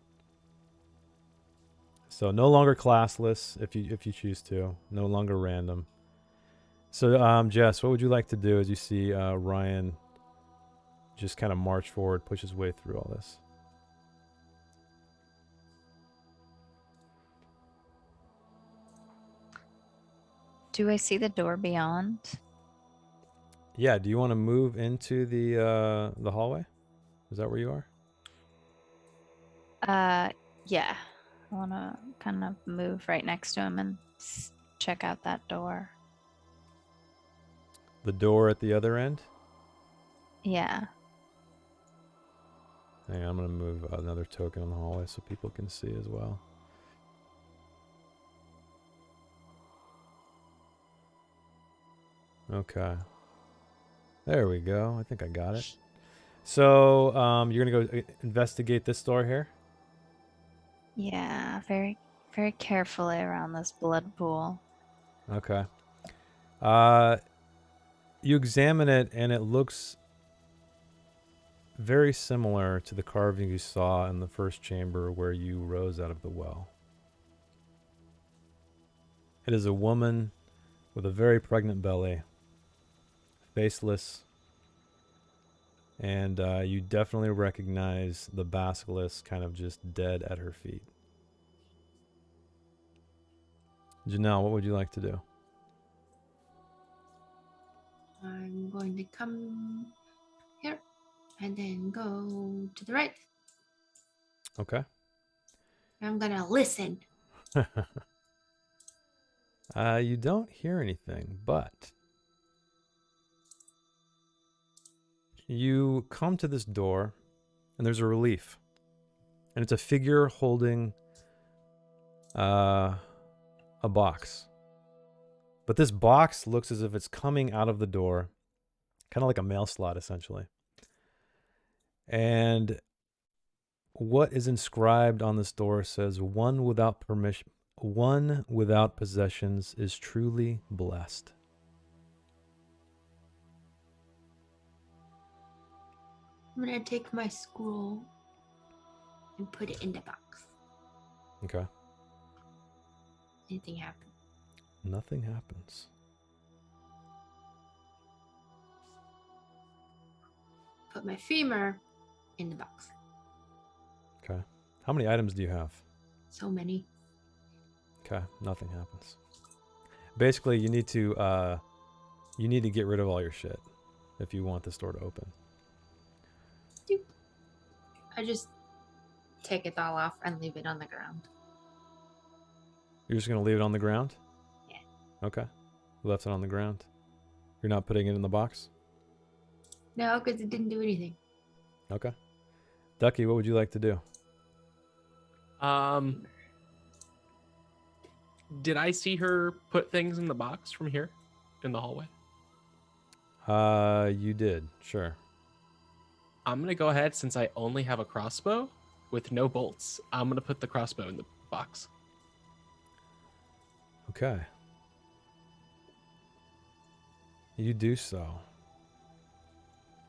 So no longer classless if you choose to, no longer random. So Jess, what would you like to do as you see Ryan just kind of march forward, push his way through all this? Do I see the door beyond? Yeah, do you want to move into the hallway? Is that where you are? Yeah. I want to kind of move right next to him and check out that door. The door at the other end? Yeah. Hang on, I'm going to move another token on the hallway so people can see as well. Okay. There we go. I think I got it. So, you're going to go investigate this door here? Yeah, very, very carefully around this blood pool. Okay. You examine it, and it looks very similar to the carving you saw in the first chamber where you rose out of the well. It is a woman with a very pregnant belly, faceless, and you definitely recognize the basilisk kind of just dead at her feet. Janelle, what would you like to do? I'm going to come here and then go to the right. Okay. I'm going to listen. You don't hear anything, but you come to this door, and there's a relief. And it's a figure holding a box. But this box looks as if it's coming out of the door, kind of like a mail slot, essentially. And what is inscribed on this door says, "One without permission, one without possessions is truly blessed." I'm going to take my scroll and put it in the box. Okay. Anything happen? Nothing happens. Put my femur in the box. Okay. How many items do you have? So many. Okay. Nothing happens. Basically, you need to get rid of all your shit if you want this door to open. Doop. I just take it all off and leave it on the ground. You're just gonna leave it on the ground? Yeah. Okay. You left it on the ground. You're not putting it in the box? No, because it didn't do anything. Okay. Ducky, what would you like to do? Did I see her put things in the box from here in the hallway? You did. Sure. I'm going to go ahead, since I only have a crossbow with no bolts. I'm going to put the crossbow in the box. Okay. You do so.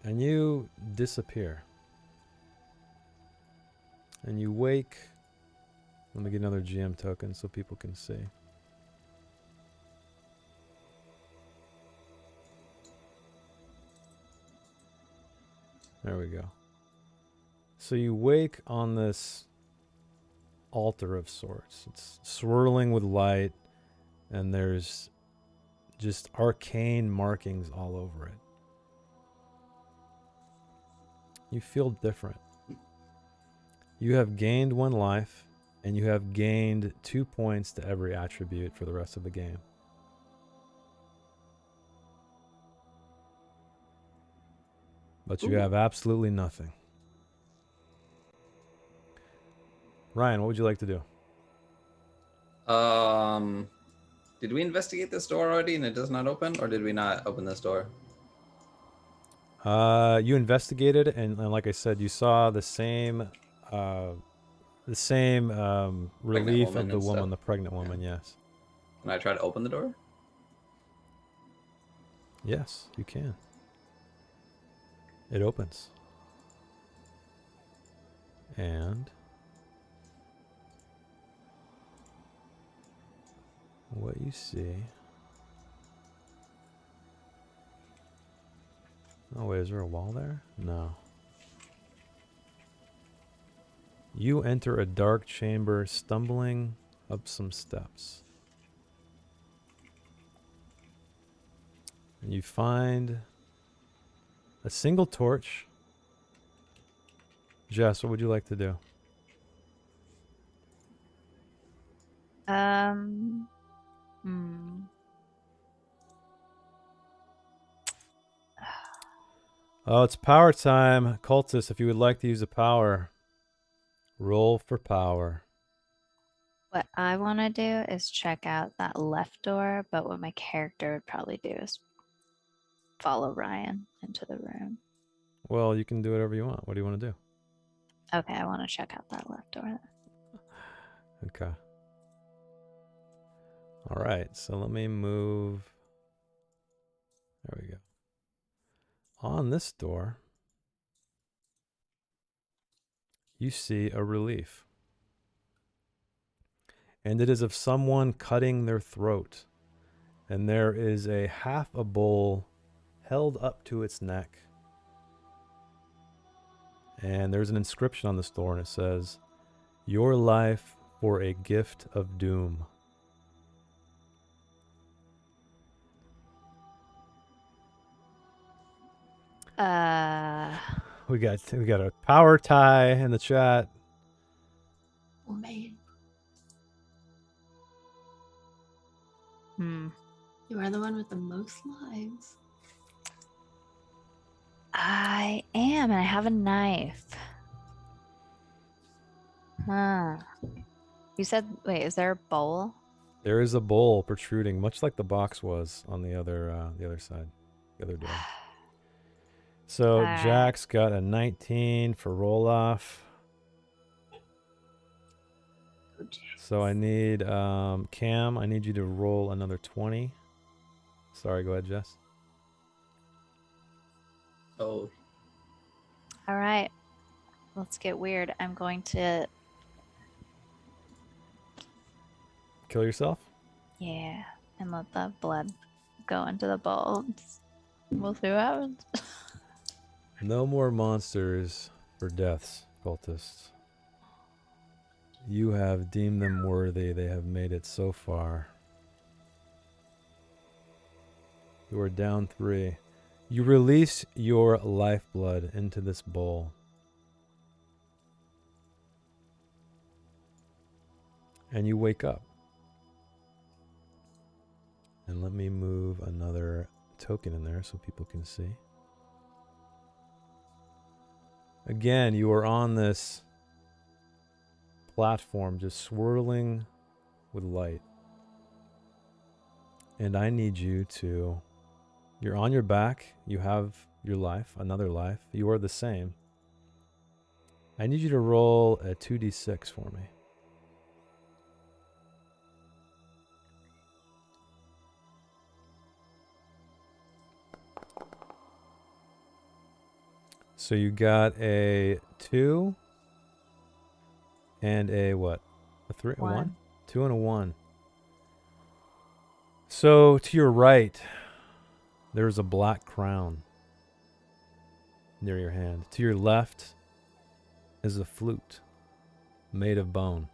And you disappear. And you wake. Let me get another GM token so people can see. There we go. So you wake on this altar of sorts. It's swirling with light, and there's just arcane markings all over it. You feel different. You have gained 1 life, and you have gained 2 points to every attribute for the rest of the game. But you have absolutely nothing. Ryan, what would you like to do? Did we investigate this door already and it does not open, or did we not open this door? You investigated, and like I said, you saw the same relief of woman the and woman, stuff. the pregnant woman. Yes. Can I try to open the door? Yes, you can. It opens. And what you see... Oh, wait, is there a wall there? No. You enter a dark chamber, stumbling up some steps. And you find a single torch. Jess, what would you like to do? Hmm. Oh, it's power time. Cultist, if you would like to use a power, roll for power. What I want to do is check out that left door, but what my character would probably do is follow Ryan into the room. Well, you can do whatever you want. What do you want to do? Okay, I want to check out that left door. Okay. All right, so let me move There we go. On this door, you see a relief. And it is of someone cutting their throat. And there is a half a bowl held up to its neck. And there's an inscription on this door, and it says, "Your life for a gift of doom." We got a power tie in the chat. Oh man, you are the one with the most lives. I am, and I have a knife. Huh. You said, wait, is there a bowl? There is a bowl protruding, much like the box was on the other side, the other door. So Alright. Jack's got a 19 for roll off. So I need Cam. I need you to roll another 20. Sorry, go ahead, Jess. Oh, All right. Let's get weird. I'm going to, Kill yourself. yeah, and let the blood go into the bowl. We'll see what happens. No more monsters for deaths, cultists. You have deemed them worthy. They have made it so far. You are down 3. You release your lifeblood into this bowl. And you wake up. And let me move another token in there so people can see. Again, you are on this platform just swirling with light. And I need you to... You're on your back. You have your life, another life. You are the same. I need you to roll a 2d6 for me. So you got a 2 and a what? A 3? A 1? 2 and a 1. So to your right, there's a black crown near your hand. To your left is a flute made of bone.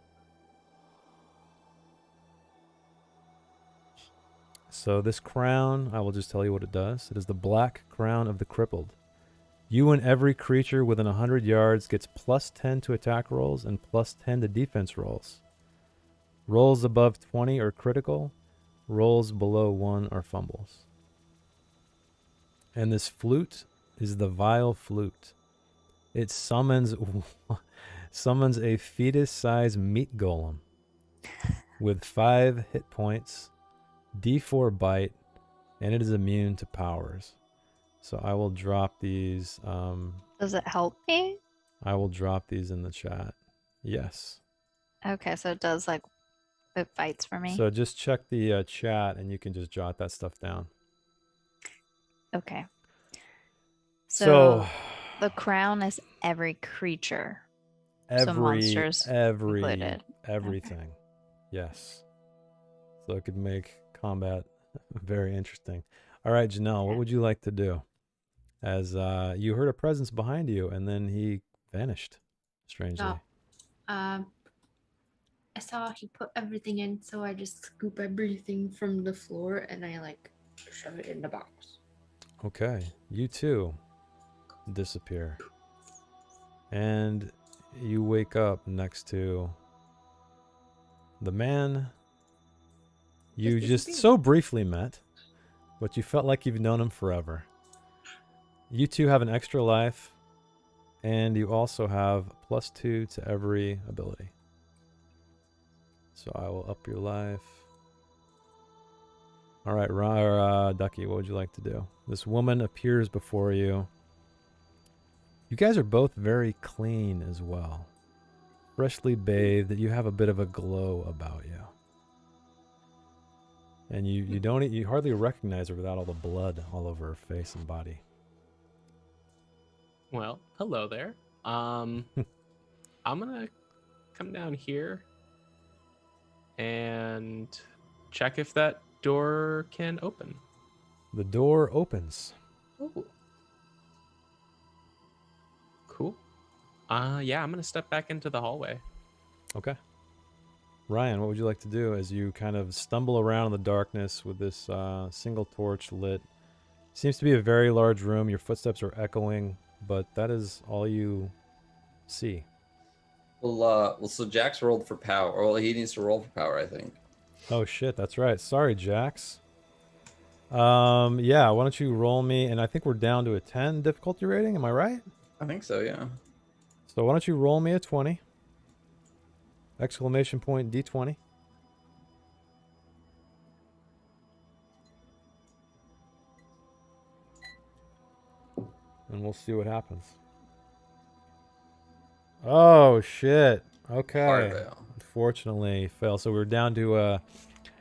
So this crown, I will just tell you what it does. It is the black crown of the crippled. You and every creature within 100 yards gets plus 10 to attack rolls and plus 10 to defense rolls. Rolls above 20 are critical. Rolls below 1 are fumbles. And this flute is the vile flute. It summons a fetus-sized meat golem with 5 hit points, D4 bite, and it is immune to powers. So I will drop these. Does it help me? I will drop these in the chat. Yes. Okay, so it does, like, it fights for me. So just check the chat and you can just jot that stuff down. Okay. So the crown is every creature. So monsters included. Everything. Okay. Yes. So it could make combat very interesting. All right, Janelle, what would you like to do? As you heard a presence behind you, and then he vanished, strangely. Oh. I saw he put everything in, so I just scoop everything from the floor and I like shove it in the box. Okay, you too disappear. And you wake up next to the man you just so briefly met, but you felt like you've known him forever. You two have an extra life, and you also have plus 2 to every ability. So I will up your life. All right, Ducky, what would you like to do? This woman appears before you. You guys are both very clean as well. Freshly bathed, you have a bit of a glow about you. And you hardly recognize her without all the blood all over her face and body. Well, hello there. I'm gonna come down here and check if that door can open. The door opens. Ooh. Cool. Yeah, I'm gonna step back into the hallway. Okay. Ryan, what would you like to do as you kind of stumble around in the darkness with this single torch lit? Seems to be a very large room. Your footsteps are echoing, but that is all you see. Well, so Jax rolled for power. Well, he needs to roll for power, I think. Oh shit, that's right. Sorry, Jax. Yeah, why don't you roll me? And I think we're down to a 10 difficulty rating. Am I right? I think so, yeah. So why don't you roll me a 20? Exclamation point D20. And we'll see what happens. Oh shit. Okay. Hard fail. Unfortunately, fail. So we're down to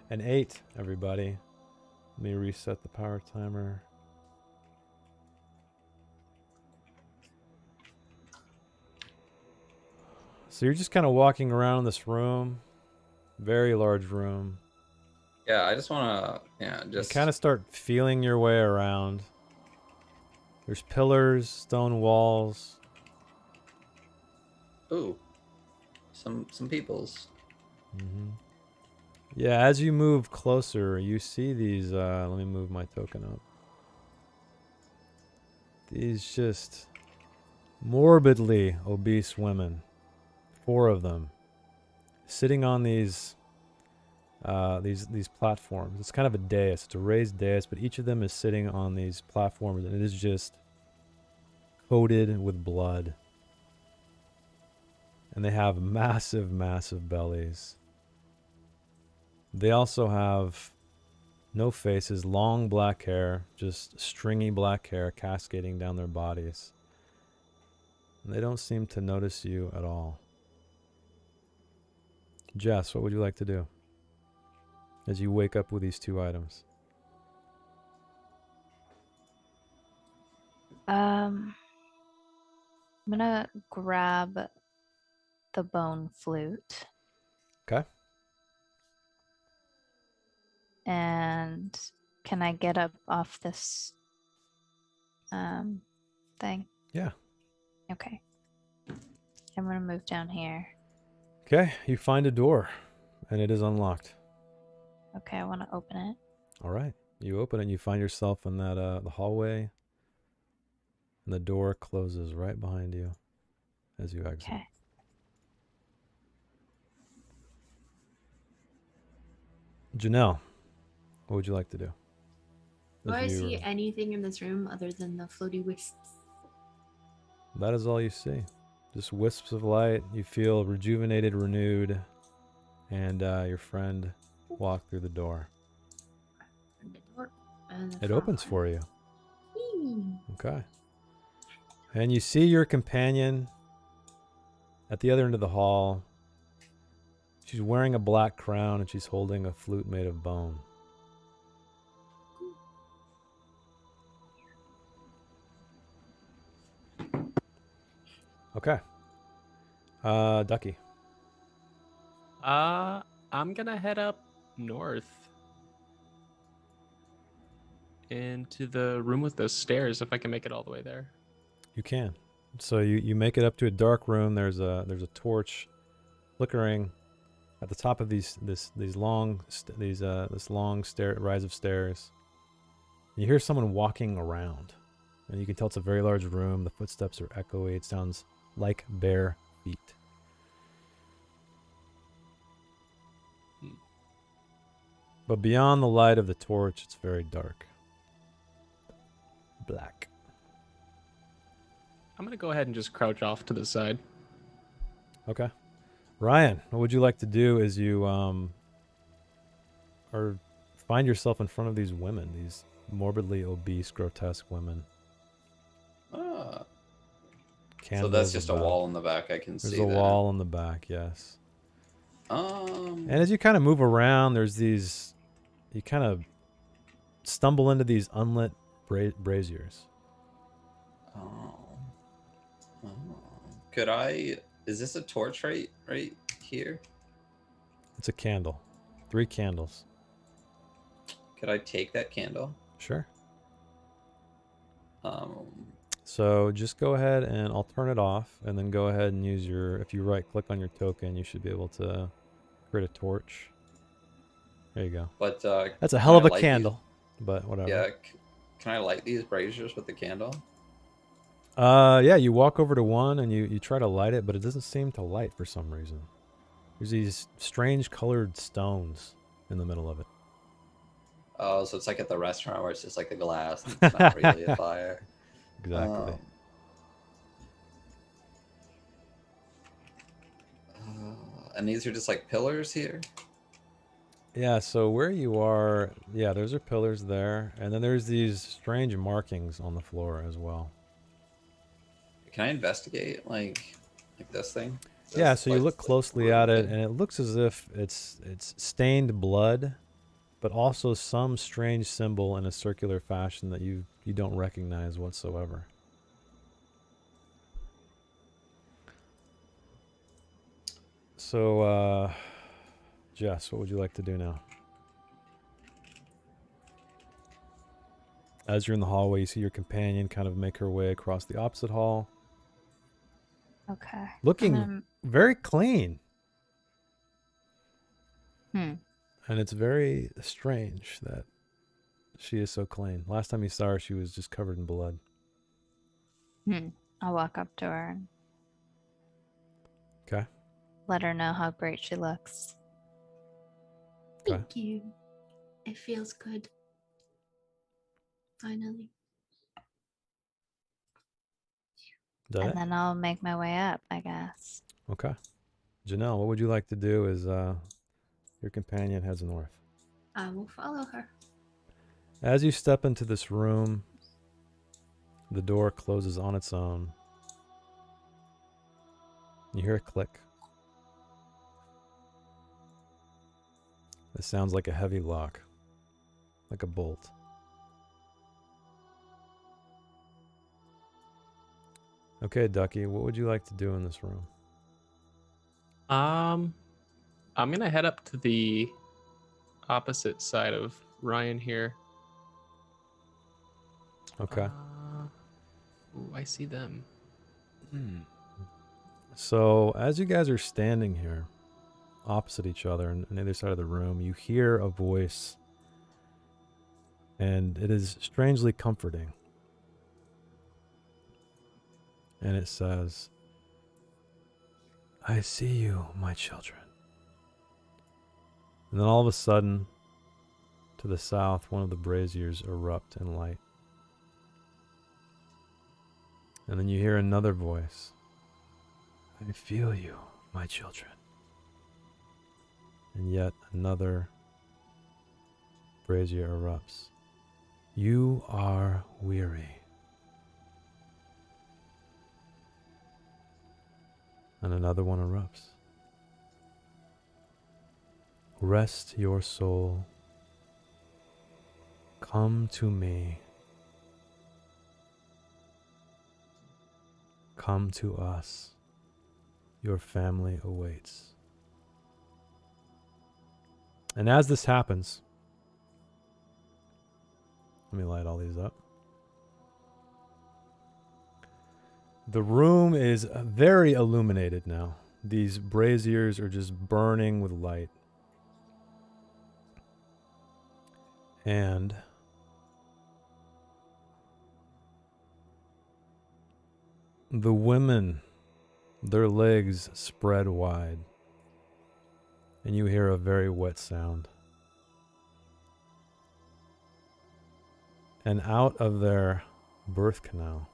an 8, everybody. Let me reset the power timer. So you're just kind of walking around in this room. Very large room. Yeah, I just want to, You kind of start feeling your way around. There's pillars, stone walls. Ooh. Some peoples. Mm-hmm. Yeah, as you move closer, you see these, let me move my token up. These just morbidly obese women. 4 of them. Sitting on these platforms. It's kind of a dais. It's a raised dais, but each of them is sitting on these platforms, and it is just coated with blood. And they have massive, massive bellies. They also have no faces, long black hair, just stringy black hair cascading down their bodies. And they don't seem to notice you at all. Jess, what would you like to do as you wake up with these 2 items? I'm gonna grab the bone flute. Okay. And can I get up off this thing? Yeah. Okay. I'm gonna move down here. Okay, you find a door, and it is unlocked. Okay, I want to open it. All right. You open it, and you find yourself in that the hallway, and the door closes right behind you as you exit. Okay. Janelle, what would you like to do? Do I As you- see anything in this room other than the floaty wisps? That is all you see. Just wisps of light. You feel rejuvenated, renewed, and your friend walked through the door. And the door and the It front opens one. for you. Whee! Okay. And you see your companion at the other end of the hall. She's wearing a black crown and she's holding a flute made of bone. Okay. Ducky. I'm gonna head up north into the room with those stairs if I can make it all the way there. You can. So you make it up to a dark room. There's a torch flickering at the top of this long rise of stairs. You hear someone walking around, and you can tell it's a very large room. The footsteps are echoey. It sounds like bare feet. But beyond the light of the torch, it's very dark. Black. I'm gonna go ahead and just crouch off to the side. Okay. Ryan, what would you like to do as you or find yourself in front of these women, these morbidly obese, grotesque women? So Candles that's just a about. wall in the back. I can There's see a that. wall in the back, yes. Um. And as you kind of move around, there's these you kind of stumble into these unlit braziers. Oh. Oh. Could I? Is this a torch right here? It's a candle. 3 candles. Could I take that candle? Sure. Um. So just go ahead and I'll turn it off, and then go ahead and use your, if you right click on your token, you should be able to create a torch. There you go. But That's a can hell of I a light candle, but whatever. Yeah. Can I light these braziers with the candle? Yeah, you walk over to one and you try to light it, but it doesn't seem to light for some reason. There's these strange colored stones in the middle of it. Oh, so it's like at the restaurant where it's just like a glass and it's not really a fire. Exactly. And these are just like pillars here? Yeah, so where you are, yeah, those are pillars there, and then there's these strange markings on the floor as well. Can I investigate like this thing? Yeah, so you look closely at it, broken? and it looks as if it's stained blood, but also some strange symbol in a circular fashion that you don't recognize whatsoever. So, Jess, what would you like to do now? As you're in the hallway, you see your companion kind of make her way across the opposite hall, Okay. looking very clean. Hmm. And it's very strange that she is so clean. Last time you saw her, she was just covered in blood. I'll walk up to her and Okay. let her know how great she looks. Okay. Thank you. It feels good. Finally. Is that And it? then I'll make my way up, I guess. Okay. Janelle, what would you like to do as your companion heads north? I will follow her. As you step into this room, the door closes on its own. You hear a click. It sounds like a heavy lock, like a bolt. Okay, Ducky, what would you like to do in this room? I'm gonna head up to the opposite side of Ryan here. Okay. Ooh, I see them. So, as you guys are standing here, opposite each other on the other side of the room, you hear a voice, and it is strangely comforting. And it says, "I see you, my children." And then all of a sudden, to the south, one of the braziers erupt in light. And then you hear another voice. "I feel you, my children." And yet another brazier erupts. "You are weary." And another one erupts. "Rest your soul. Come to me. Come to us. Your family awaits." And as this happens, let me light all these up. The room is very illuminated now. These braziers are just burning with light. And the women, their legs spread wide. And you hear a very wet sound. And out of their birth canal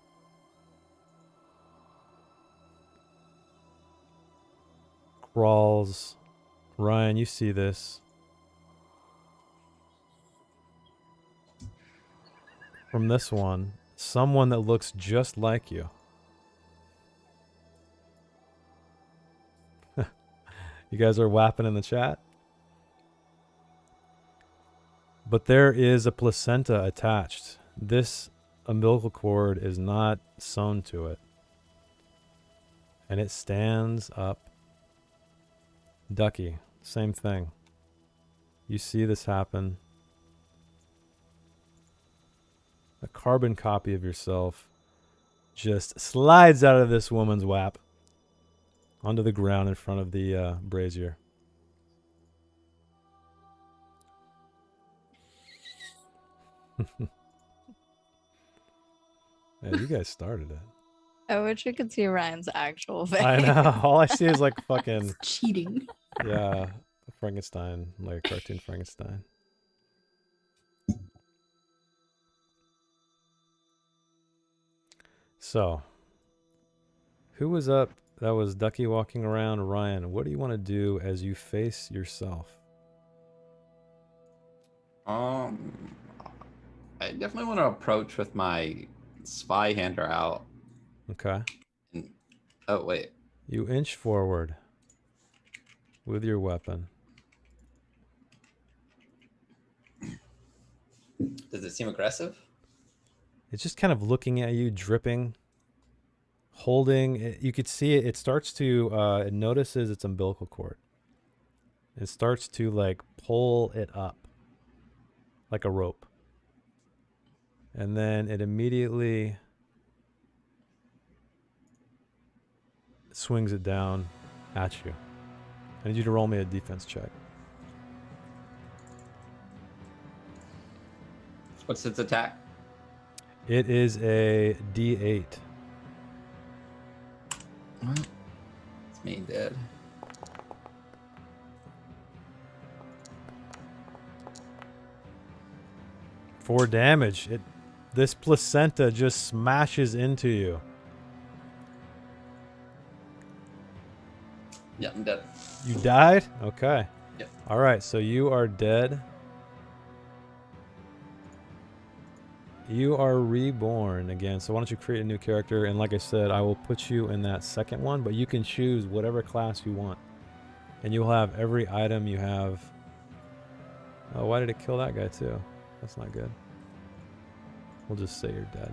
crawls, Ryan, you see this. From this one, someone that looks just like you. You guys are whapping in the chat? But there is a placenta attached. This umbilical cord is not sewn to it. And it stands up. Ducky, same thing. You see this happen. A carbon copy of yourself just slides out of this woman's lap onto the ground in front of the brazier. Yeah, you guys started it. I wish you could see Ryan's actual face. I know. All I see is like fucking, Cheating. yeah, Frankenstein, like a cartoon Frankenstein. So, who was up? That was Ducky walking around. Ryan, what do you want to do as you face yourself? I definitely want to approach with my spy hander out. Okay. And, oh wait, You inch forward with your weapon. does it seem aggressive? It's just kind of looking at you, dripping, holding. You could see it. It starts to, it notices its umbilical cord. It starts to like pull it up like a rope. And then it immediately swings it down at you. I need you to roll me a defense check. What's its attack? It is a D8. It's me dead. For damage. This placenta just smashes into you. Yeah, I'm dead. You died? Okay. Yep. All right, so you are dead. You are reborn again. So why don't you create a new character? And like I said, I will put you in that second one, but you can choose whatever class you want. And you'll have every item you have. Oh, why did it kill that guy too? That's not good. We'll just say you're dead.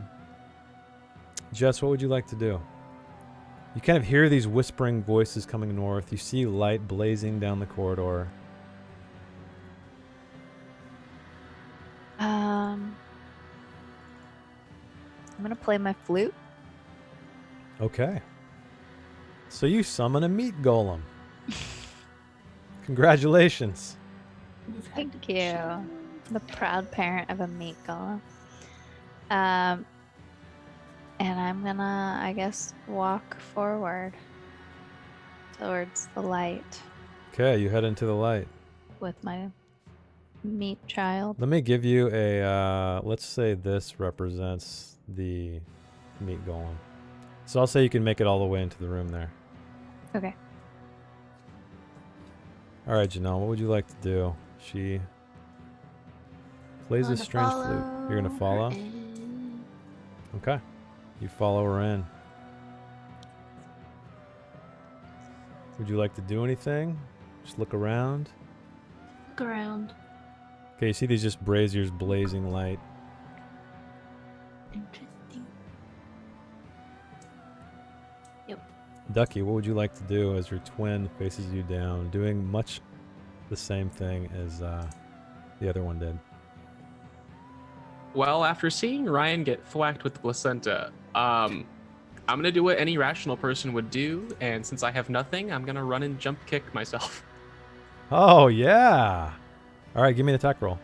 Jess, what would you like to do? You kind of hear these whispering voices coming north. You see light blazing down the corridor. I'm gonna play my flute. Okay. So you summon a meat golem. Congratulations. Thank you. I'm the proud parent of a meat golem. And I'm gonna, I guess, walk forward towards the light Okay, you head into the light. with my meat child. Let me give you a, let's say this represents the meat golem. So I'll say you can make it all the way into the room there. Okay. All right, Janelle, what would you like to do? She plays a strange flute. You're going to follow? Okay. You follow her in. Would you like to do anything? Just look around. Look around. Okay, you see these just braziers blazing light. Interesting. Yep. Ducky, what would you like to do as your twin faces you down, doing much the same thing as the other one did? Well, after seeing Ryan get thwacked with the placenta, I'm gonna do what any rational person would do, and since I have nothing, I'm gonna run and jump kick myself. Oh, yeah. All right, give me an attack roll.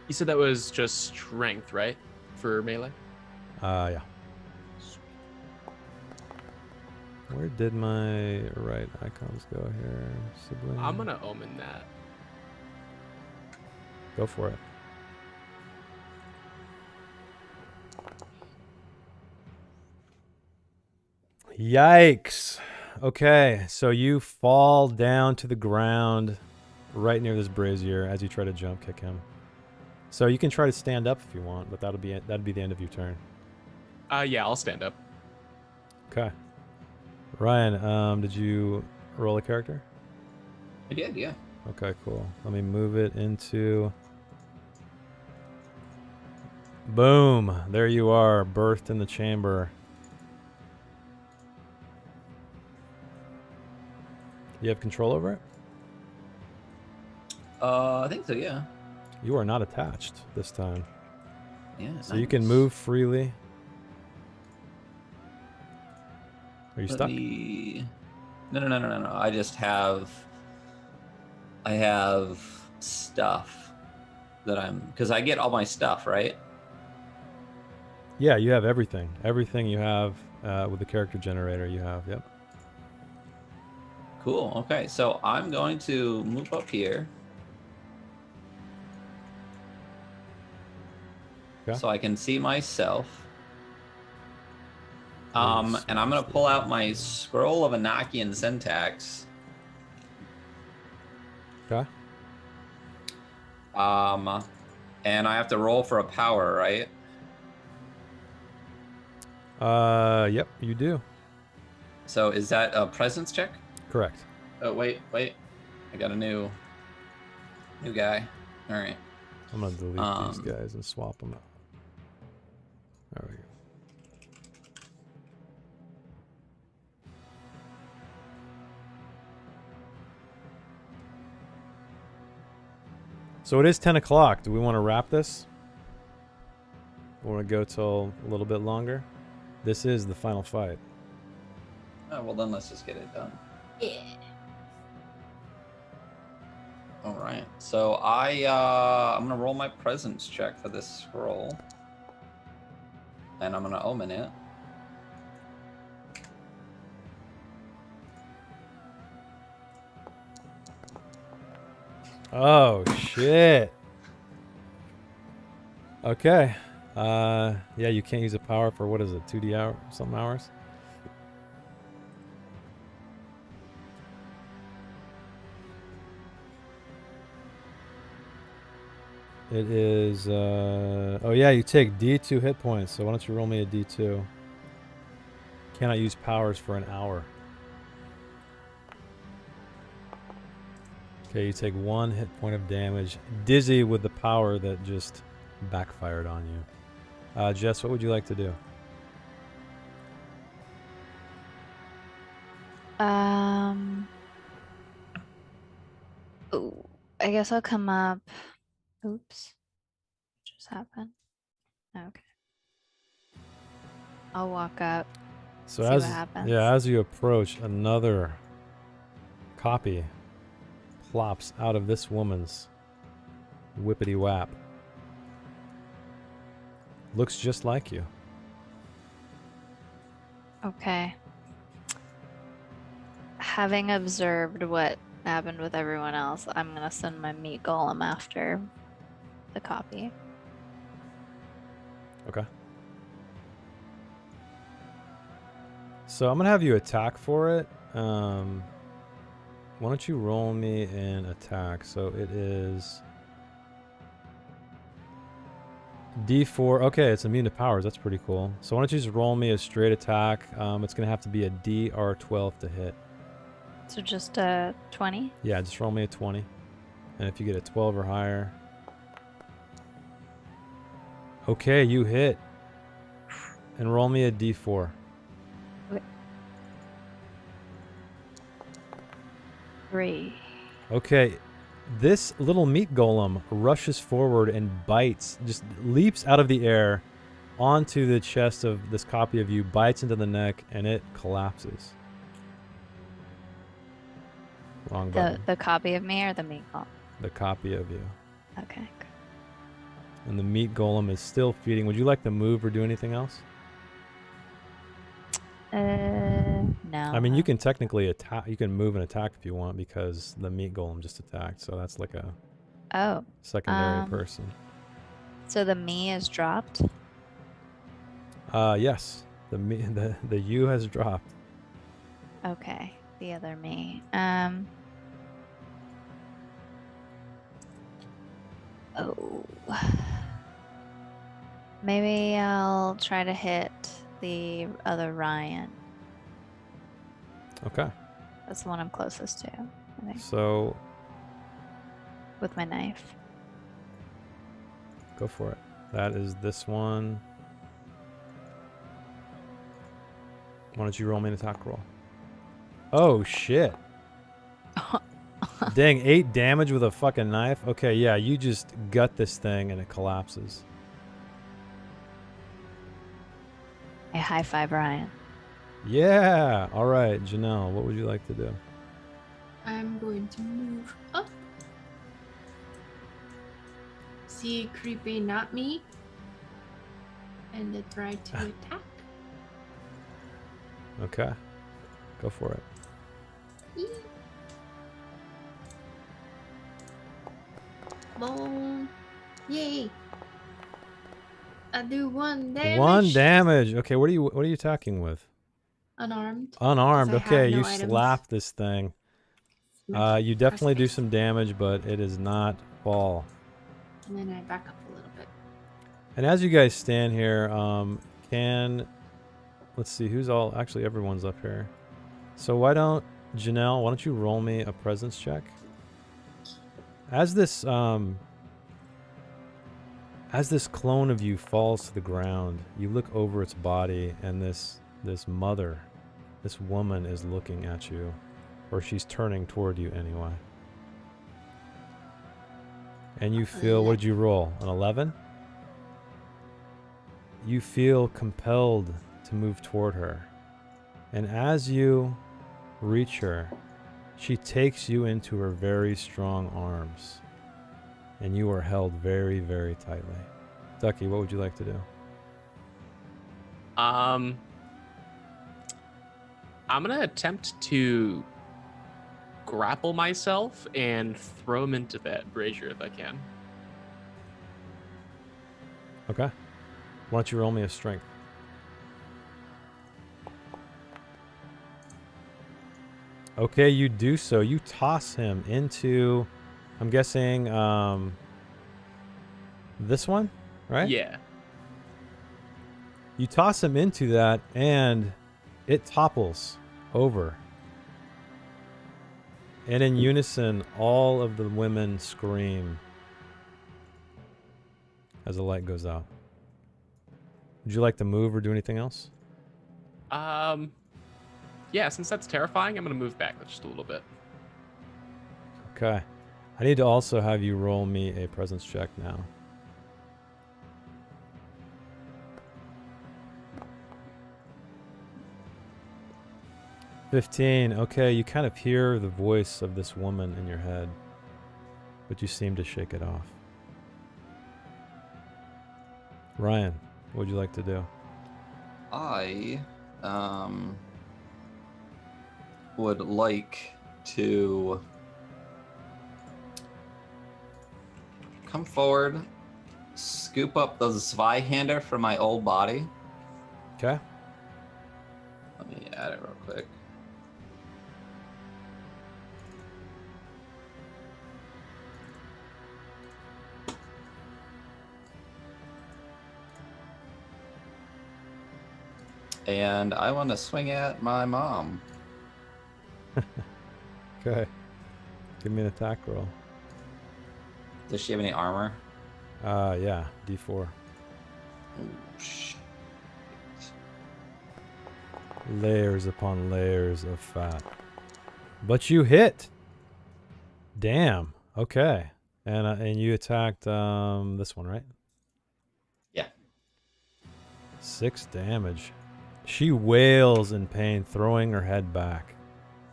You said that was just strength, right? For melee? Yeah. Where did my right icons go here? Sibling? I'm gonna omen that. Go for it. Yikes. Okay, so you fall down to the ground right near this brazier as you try to jump kick him. So you can try to stand up if you want, but that'd be the end of your turn. Yeah, I'll stand up. Okay. Ryan, did you roll a character? I did, yeah. Okay, cool. Let me move it into... Boom! There you are, birthed in the chamber. You have control over it? I think so, yeah. You are not attached this time. Yeah. So you can move freely. Are you Let stuck? me... No. I just have... I have stuff that I'm... Because I get all my stuff, right? Yeah, you have everything. Everything you have with the character generator you have, yep. Cool. Okay, so I'm going to move up here. Okay. So I can see myself. Please And I'm going to smash pull the- out my Scroll of Anakian Syntax. Okay. And I have to roll for a power, right? Yep, you do. So is that a presence check? Correct. Oh, wait. I got a new guy. All right. I'm gonna delete these guys and swap them out. There we go. So it is 10 o'clock. Do we want to wrap this? Or want to go till a little bit longer? This is the final fight. Oh, well, then let's just get it done. Yeah. All right. So I'm gonna roll my presence check for this scroll, and I'm gonna omen it. Oh, shit. Okay. Yeah, you can't use a power for, what is it, 2D hour, some hours? It is, oh yeah, you take D2 hit points, so why don't you roll me a D2? Cannot use powers for an hour. Okay, you take 1 hit point of damage. Dizzy with the power that just backfired on you. Jess, what would you like to do? Ooh, I guess I'll come up. Oops. What just happened? Okay. I'll walk up. So See as what happens. yeah, as you approach, another copy plops out of this woman's whippity whap. Looks just like you. Okay. Having observed what happened with everyone else, I'm gonna send my meat golem after the copy. Okay. So I'm gonna have you attack for it. Why don't you roll me an attack? So it is D4. Okay, it's immune to powers. That's pretty cool. So why don't you just roll me a straight attack? It's gonna have to be a DR12 to hit. So just a 20? Yeah, just roll me a 20. And if you get a 12 or higher. Okay, you hit. And roll me a D4. Okay. 3. Okay, this little meat golem rushes forward and bites, just leaps out of the air onto the chest of this copy of you, bites into the neck, and it collapses. Wrong button. The copy of me or the meat golem? The copy of you. Okay. Good. And the meat golem is still feeding. Would you like to move or do anything else? No. I mean, you can technically attack. You can move and attack if you want because the meat golem just attacked. So that's like a Oh. secondary person. So the me is dropped? Yes. The U has dropped. Okay. The other me. Oh. Maybe I'll try to hit the other Ryan. Okay. That's the one I'm closest to. I think, So with my knife. go for it. That is this one. Why don't you roll me an attack roll? Oh shit. Dang, 8 damage with a fucking knife? Okay, yeah, you just gut this thing and it collapses. I high five Ryan. Yeah! Alright, Janelle, what would you like to do? I'm going to move up. See creeping at me. And to try to attack. Okay. Go for it. Yee. Boom. Yay. I do 1 damage. 1 damage. Okay, what are you attacking with? Unarmed. Unarmed. 'Cause I Okay, have no you items. slap this thing. You definitely do some damage, but it is not fall. And then I back up a little bit. And as you guys stand here, let's see who's all. Actually, everyone's up here. So Janelle? Why don't you roll me a presence check? As this clone of you falls to the ground, you look over its body, and this woman is looking at you, or she's turning toward you anyway. And you feel, what did you roll? An 11? You feel compelled to move toward her. And as you reach her, she takes you into her very strong arms. And you are held very, very tightly. Ducky, what would you like to do? I'm gonna attempt to grapple myself and throw him into that brazier if I can. Okay. Why don't you roll me a strength? Okay, you do so. You toss him into, I'm guessing, this one, right? Yeah. You toss him into that, and it topples over. And in unison, all of the women scream as the light goes out. Would you like to move or do anything else? Yeah, since that's terrifying, I'm gonna move back just a little bit. Okay. I need to also have you roll me a presence check now. $15. Okay, you kind of hear the voice of this woman in your head, but you seem to shake it off. Ryan, what would you like to do? I would like to come forward, scoop up the Zweihander from my old body. Okay. Let me add it real quick. And I want to swing at my mom. Okay. Give me an attack roll. Does she have any armor? Yeah, D4. Oh, shit. Layers upon layers of fat. But you hit. Damn. Okay. And you attacked this one, right? Yeah. 6 damage. She wails in pain, throwing her head back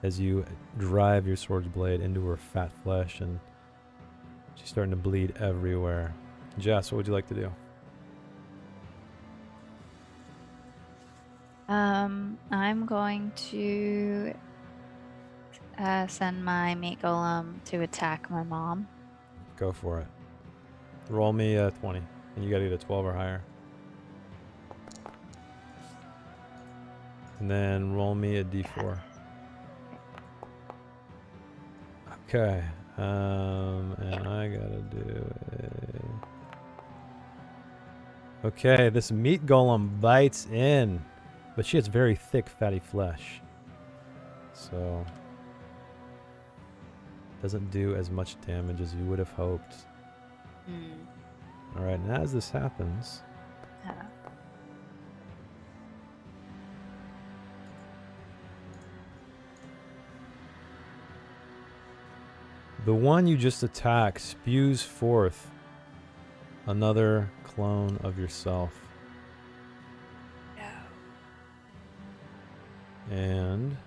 as you drive your sword's blade into her fat flesh, and she's starting to bleed everywhere. Jess, what would you like to do? I'm going to send my meat golem to attack my mom. Go for it. Roll me a 20, and you gotta get a 12 or higher. And then roll me a d4. Okay. And I gotta do it. Okay, this meat golem bites in, but she has very thick, fatty flesh. So Doesn't do as much damage as you would have hoped. All right, and as this happens, the one you just attacked spews forth another clone of yourself. And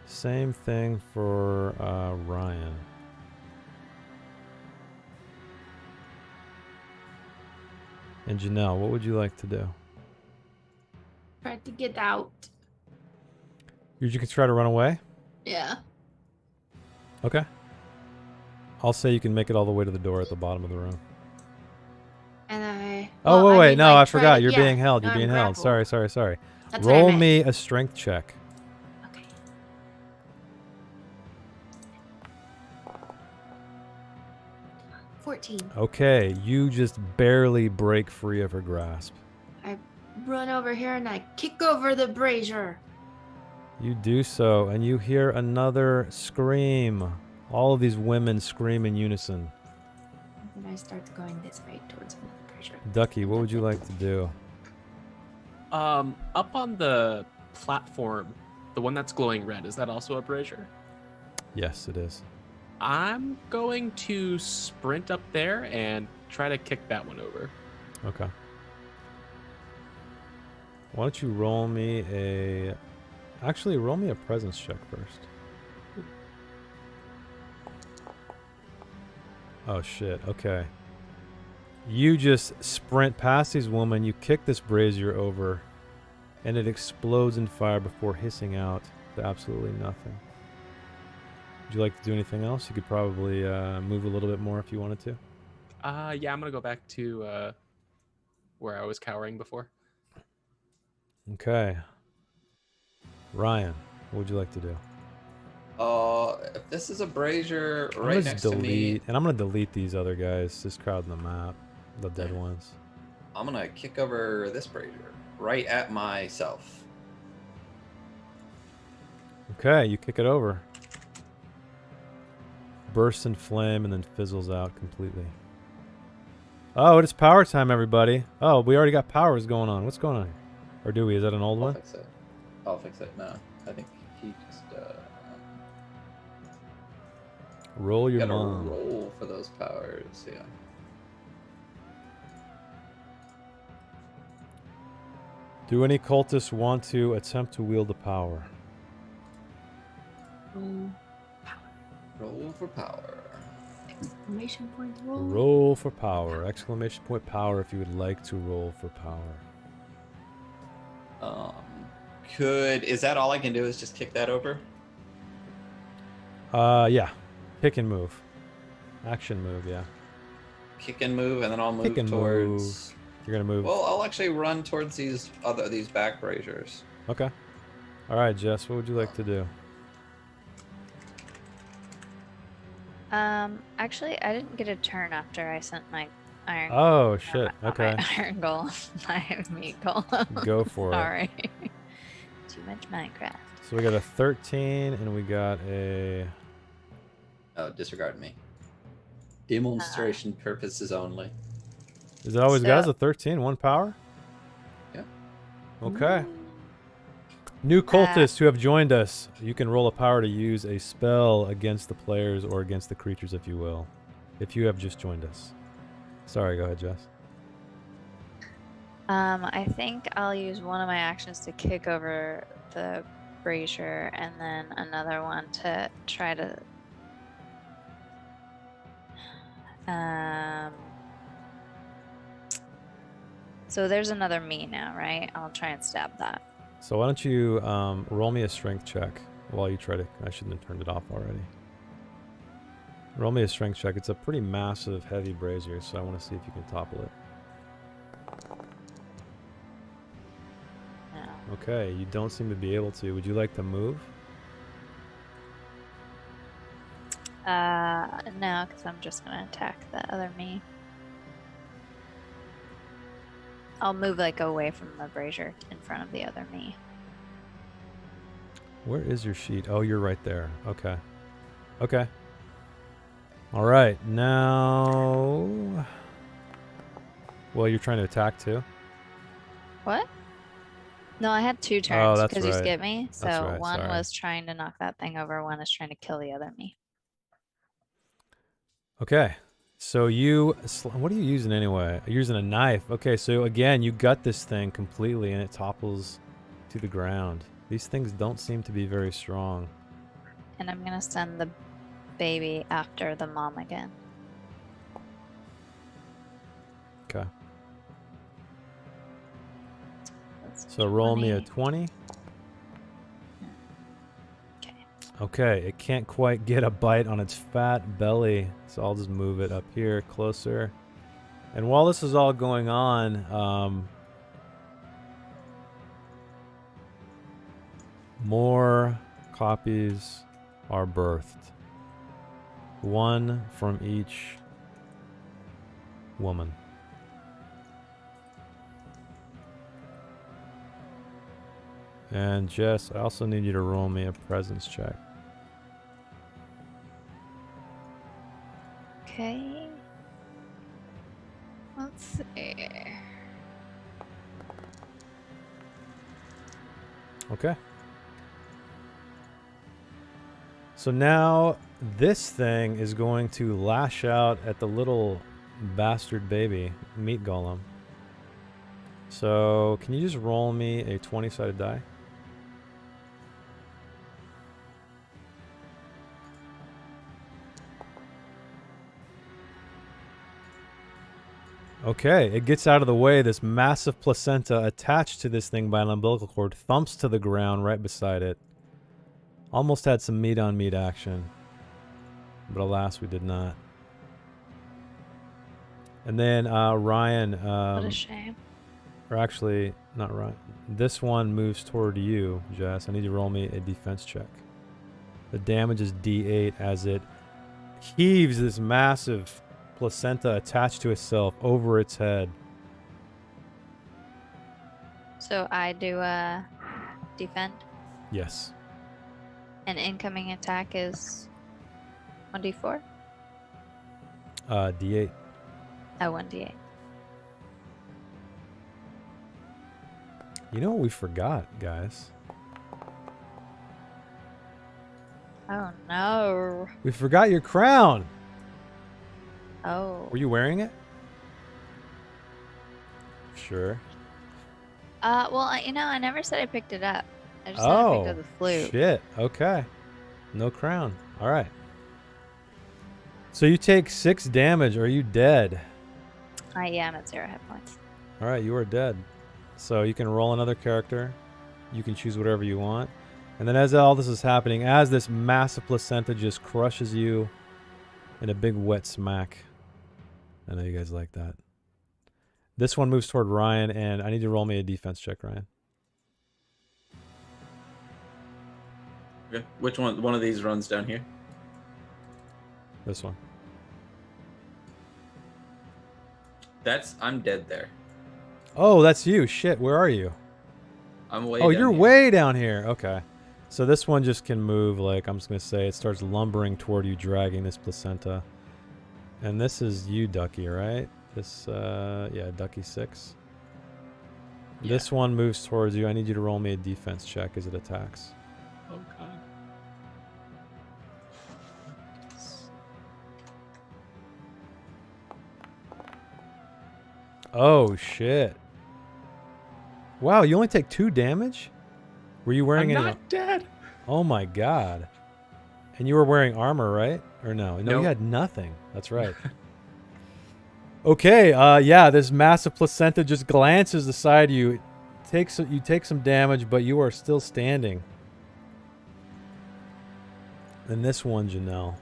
same thing for Ryan. And Janelle, what would you like to do? Try to get out. You can try to run away? Yeah. Okay. I'll say you can make it all the way to the door at the bottom of the room. And I. Oh, well, wait, mean, no, like, I try forgot. to- You're yeah, being held. no, You're I'm being held. grappled. Sorry. That's what I Roll meant. me a strength check. Okay. $14. Okay, you just barely break free of her grasp. I run over here and I kick over the brazier. You do so, and you hear another scream. All of these women scream in unison. And then I start going this way towards the brazier. Ducky, what would you like to do? Up on the platform, the one that's glowing red, is that also a brazier? Yes, it is. I'm going to sprint up there and try to kick that one over. Okay. Why don't you roll me a... Actually, roll me a presence check first. Oh, shit. Okay. You just sprint past these women, you kick this brazier over, and it explodes in fire before hissing out to absolutely nothing. Would you like to do anything else? You could probably move a little bit more if you wanted to. Yeah, I'm gonna go back to where I was cowering before. Okay. Ryan, what would you like to do? If this is a brazier I'm right gonna next just to me, delete, and I'm gonna delete these other guys, just crowding the map, the dead ones. I'm gonna kick over this brazier right at myself. Okay, you kick it over. Bursts in flame and then fizzles out completely. Oh, it's power time, everybody. Oh, we already got powers going on. What's going on? Or do we? Is that an old I'll one? fix it. I'll fix it. No, I think he just Roll your gotta mom. roll for those powers. Yeah. Do any cultists want to attempt to wield the power? Roll for power. Exclamation point roll. Roll for power. Exclamation point power if you would like to roll for power. Is that all I can do? Is just kick that over? Yeah. Kick and move. Action move, yeah. Kick and move, and then I'll move Kick and towards. move. You're gonna move. Well, I'll actually run towards these back braziers. Okay. All right, Jess, what would you like to do? Actually, I didn't get a turn after I sent my iron. Oh, shit. not Okay. my iron golem, my meat golem. Go for it. Sorry. Too much Minecraft. So we got a 13 and we got a... Oh, disregard me. Demonstration purposes only. Is it always guys So- a 13? One power? Yeah. Okay. New cultists who have joined us. You can roll a power to use a spell against the players or against the creatures if you will. If you have just joined us. Sorry, go ahead, Jess. I think I'll use one of my actions to kick over the brazier and then another one to try to so there's another me now, right? I'll try and stab that. So why don't you roll me a strength check while you try to... I shouldn't have turned it off already. Roll me a strength check. It's a pretty massive, heavy brazier, so I want to see if you can topple it. No. Okay, you don't seem to be able to. Would you like to move? No, because I'm just gonna attack the other me. I'll move like away from the brazier in front of the other me. Where is your sheet? Oh, you're right there. Okay. Okay. All right. Now... Well, you're trying to attack too? What? No, I had 2 Oh, turns that's because you right. skipped me. That's So right, one sorry. was trying to knock that thing over, one is trying to kill the other me. Okay. So you... What are you using anyway? You're using a knife. Okay, so again, you gut this thing completely and it topples to the ground. These things don't seem to be very strong. And I'm gonna send the baby after the mom again. Okay. That's So roll me a 20. 20. Okay. Okay, it can't quite get a bite on its fat belly, so I'll just move it up here closer. And while this is all going on, more copies are birthed. 1 from each woman. And Jess, I also need you to roll me a presence check. Okay. Let's see. Okay. So now this thing is going to lash out at the little bastard baby, meat golem. So can you just roll me a 20-sided die? Okay, it gets out of the way. This massive placenta attached to this thing by an umbilical cord thumps to the ground right beside it. Almost had some meat on meat action, but alas, we did not. And then Ryan, What a shame. or actually, not Ryan. This one moves toward you, Jess. I need you to roll me a defense check. The damage is D8 as it heaves this massive placenta attached to itself over its head. So I do defend. Yes. And incoming attack is 1d4? D8. Oh, 1d8. You know what we forgot, guys? Oh no. We forgot your crown. Oh. Were you wearing it? Sure. Well, I never said I picked it up. I just said I picked up the flute. Shit. Okay. No crown. All right. So you take 6 damage. Are you dead? I am at 0 hit points. All right, you are dead. So you can roll another character. You can choose whatever you want. And then as all this is happening, as this massive placenta just crushes you in a big wet smack. I know you guys like that. This one moves toward Ryan, and I need you to roll me a defense check, Ryan. Okay. Which one? One of these runs down here. This one. I'm dead there. Oh, that's you. Shit, where are you? I'm way. Oh, down you're here. way down here. Okay. So this one just can move, like, I'm just going to say, it starts lumbering toward you, dragging this placenta. And this is you, Ducky, right? This, yeah, Ducky 6. Yeah. This one moves towards you. I need you to roll me a defense check as it attacks. Oh god. Oh, shit. Wow, you only take 2 damage? Were you wearing I'm any... not dead. Oh my god. And you were wearing armor, right? Or no? No, Nope. you had nothing. That's right. Okay, yeah, this massive placenta just glances aside you. You take some damage, but you are still standing. And this one, Janelle,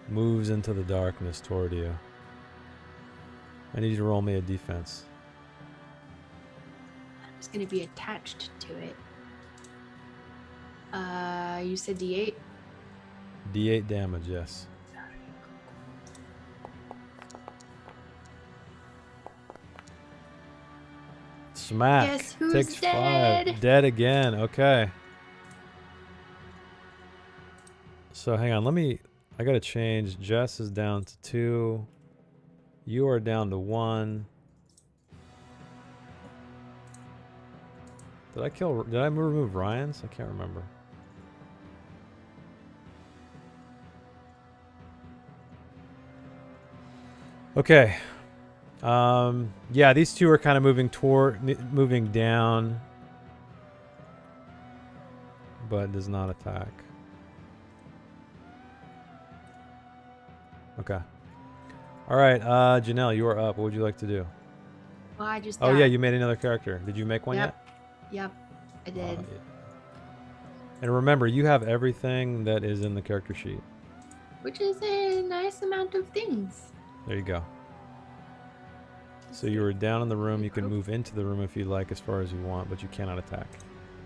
moves into the darkness toward you. I need you to roll me a defense. It's gonna be attached to it. You said D8? D8 damage, yes. Smack. Guess who's Takes dead? 5. Dead again. Okay. So hang on, I gotta change. Jess is down to 2. You are down to 1. Did I remove Ryan's? I can't remember. Okay. Yeah, these two are kind of moving down, but does not attack. Okay. All right, Janelle, you are up. What would you like to do? Well, I just Oh died. yeah, you made another character. Did you make one Yep. yet? Yep, I did. Yeah. And remember, you have everything that is in the character sheet. Which is a nice amount of things. There you go. So you were down in the room. You can move into the room if you like, as far as you want, but you cannot attack.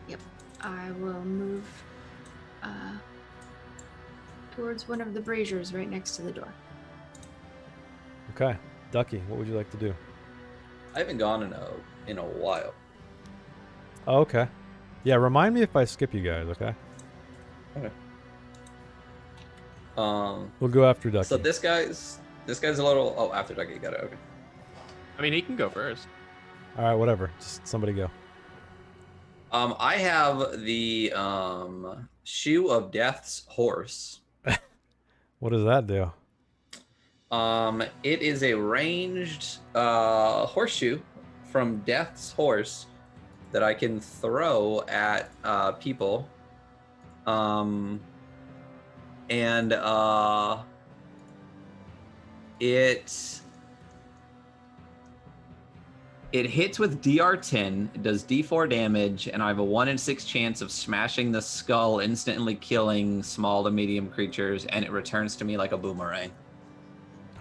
Yep. I will move towards one of the braziers right next to the door. Okay, Ducky, what would you like to do? I haven't gone in a while. Oh, okay. Yeah, remind me if I skip you guys, okay? Okay. We'll go after Ducky. So this guy's a little. Oh, after Ducky, got it. Okay. I mean, he can go first. All right, whatever. Just somebody go. I have the Shoe of Death's horse. What does that do? It is a ranged horseshoe from Death's horse that I can throw at people. It hits with DR10, it does D4 damage, and I have a 1 in 6 chance of smashing the skull, instantly killing small to medium creatures, and it returns to me like a boomerang.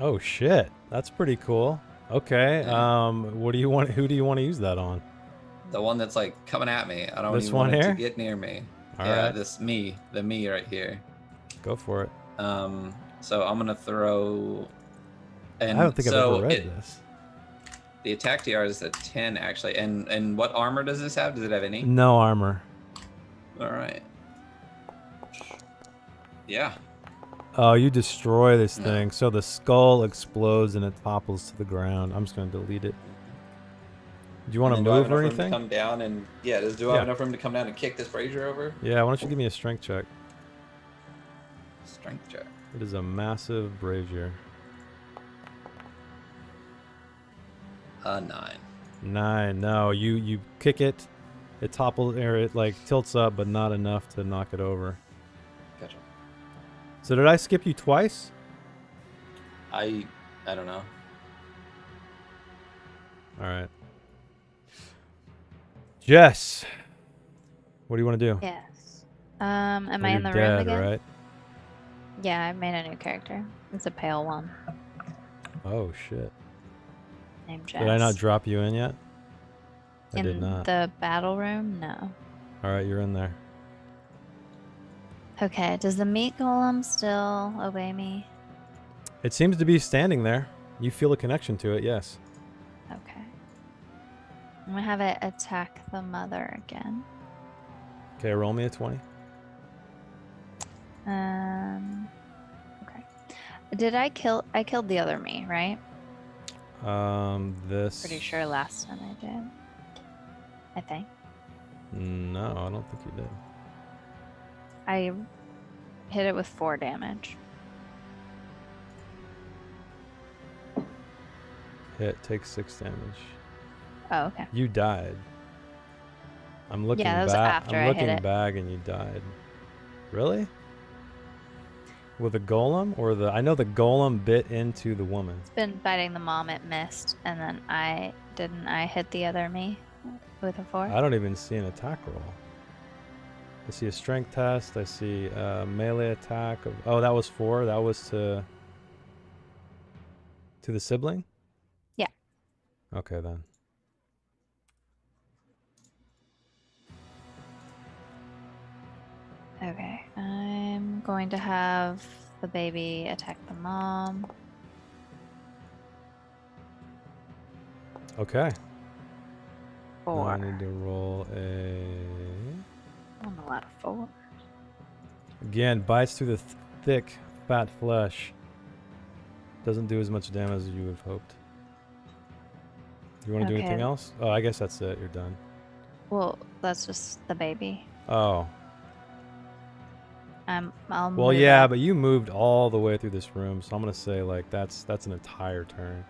Oh shit, that's pretty cool. Okay, Yeah. what do you want? Who do you want to use that on? The one that's like coming at me. I don't This even one want it here? to get near me. All yeah, right. the me right here. Go for it. So I'm gonna throw. And I don't think I've so ever read this. The attack TR is a 10 actually. And what armor does this have? Does it have any? No armor. All right. Yeah. Oh, you destroy this No. thing. So the skull explodes and it topples to the ground. I'm just gonna delete it. Do you want to And then do I have move or enough room to anything? come down and do I have enough room to come down and kick this brazier over? Yeah, why don't you give me a strength check? Strength check. It is a massive brazier. 9. 9. No, you kick it. It topples, or it like tilts up, but not enough to knock it over. Gotcha. So did I skip you twice? I don't know. All right. Jess, what do you want to do? Yes. Am Oh, I in you're the room dead, again? right? Yeah, I made a new character. It's a pale one Oh shit. named Jess. Did I not drop you in yet? I in did not. the battle room? No. All right, you're in there. Okay, does the meat golem still obey me? It seems to be standing there. You feel a connection to it, yes. Okay. I'm gonna have it attack the mother again. Okay, roll me a 20. Okay. I killed the other me, right? This. Pretty sure last time I did. I think. No, I don't think you did. I hit it with 4 damage. Hit, take 6 damage. Oh, okay. You died. I'm looking Yeah, that was back. after I'm I hit looking it. back and you died. Really? With a golem or I know the golem bit into the woman. It's been biting the mom, it missed, and then I hit the other me with a 4. I don't even see an attack roll. I see a strength test. I see a melee attack. Oh, that was 4. That was to the sibling? Yeah. Okay, then. Okay, I'm going to have the baby attack the mom. Okay. Now 4. I need to roll a... I'm a lot of 4. Again, bites through the thick, fat flesh. Doesn't do as much damage as you would have hoped. You want to do anything Okay. else? Oh, I guess that's it. You're done. Well, that's just the baby. Oh. I'll Well, move yeah, up. but you moved all the way through this room, so I'm gonna say like that's an entire turn.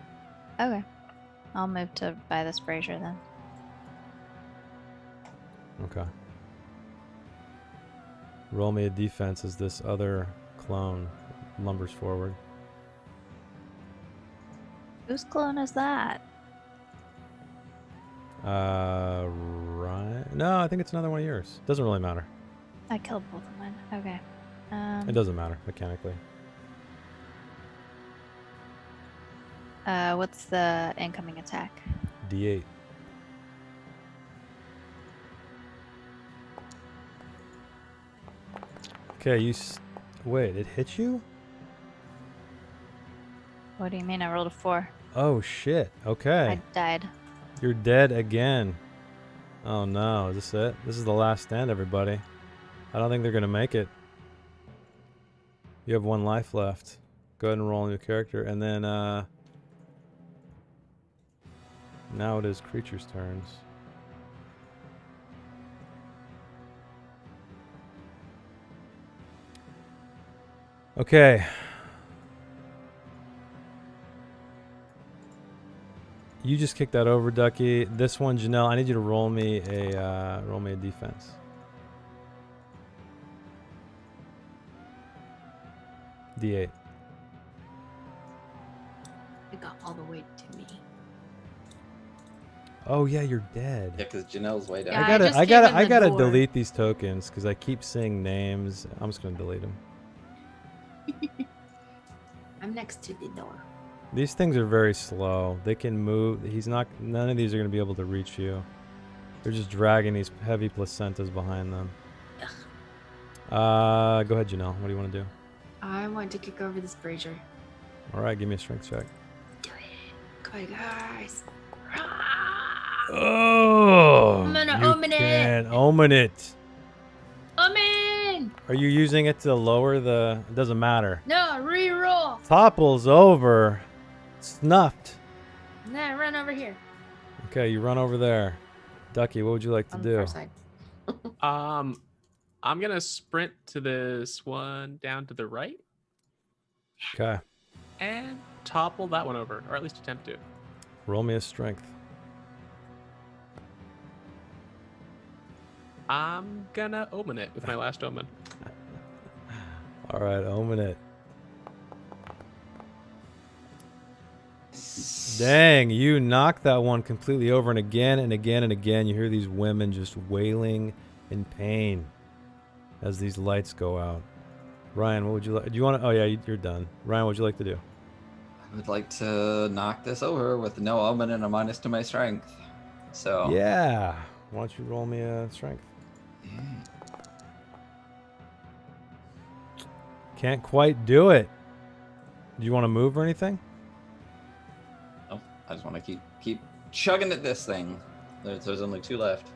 Okay. I'll move to by this brazier then. Okay. Roll me a defense as this other clone lumbers forward. Whose clone is that? Right. No, I think it's another one of yours. Doesn't really matter. I killed both of mine. Okay. It doesn't matter mechanically. What's the incoming attack? D8. Okay, wait, it hit you? What do you mean? I rolled a 4. Oh shit. Okay. I died. You're dead again. Oh no, is this it? This is the last stand, everybody. I don't think they're gonna make it. You have 1 life left. Go ahead and roll a new character, and then now it is creatures' turns. Okay. You just kicked that over, Ducky. This one, Janelle, I need you to roll me a defense. D8. It got all the way to me. Oh yeah, you're dead. Yeah, because Janelle's way down. Yeah, I gotta door. delete these tokens because I keep seeing names. I'm just gonna delete them. I'm next to the door. These things are very slow. They can move. None of these are gonna be able to reach you. They're just dragging these heavy placentas behind them. Go ahead, Janelle. What do you want to do? I want to kick over this brazier. All right, give me a strength check. Do it. Come on, guys. Oh, I'm gonna you omen it. can omen it. Omen! Are you using it to lower the? It doesn't matter. No, re-roll. Topples over. Snuffed. Nah, run over here. Okay, you run over there. Ducky, what would you like to On the do? far side. I'm gonna sprint to this one down to the right Okay, and topple that one over, or at least attempt to. roll me a strength. I'm gonna omen it with my last omen. All right, omen it. Dang, you knocked that one completely over, and again and again and again you hear these women just wailing in pain as these lights go out. Ryan, what would you like? Do you want to? Oh yeah, you're done. Ryan, what would you like to do? I would like to knock this over with no omen and a minus to my strength. So Yeah. Why don't you roll me a strength? Can't quite do it. Do you want to move or anything? Oh, I just want to keep chugging at this thing. There's only 2 left.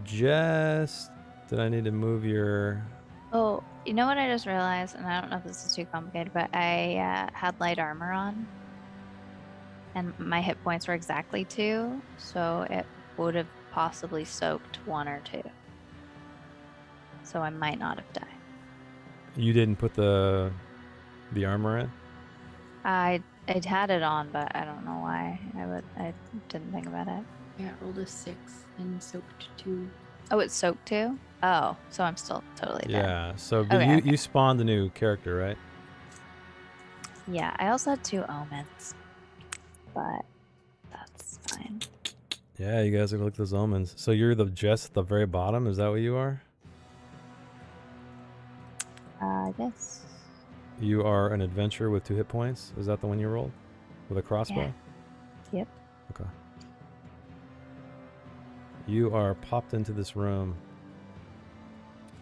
Jess, did I need to move your? Oh, you know what I just realized, and I don't know if this is too complicated, but I had light armor on, and my hit points were exactly 2, so it would have possibly soaked 1 or 2. So I might not have died. You didn't put the armor in? I had it on, but I don't know why. I didn't think about it. Yeah, rolled a 6 and soaked 2. Oh, it's soaked too? Oh, so I'm still totally dead. Yeah. So but Okay, okay. you spawned a new character, right? Yeah, I also had 2 omens, but that's fine. Yeah, you guys look at those omens. So you're the Jess at the very bottom. Is that what you are? I guess. You are an adventurer with 2 hit points. Is that the one you rolled with a crossbow? Yeah. Yep. Okay. You are popped into this room.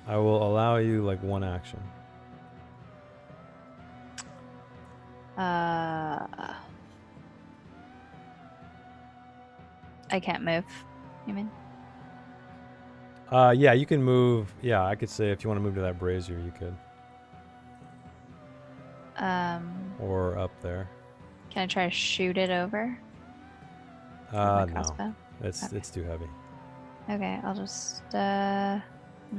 I will allow you like 1 action. I can't move. You mean? Yeah, you can move. Yeah, I could say if you want to move to that brazier, you could. Or up there. Can I try to shoot it over? With my No. crossbow? It's too heavy. Okay, I'll just no,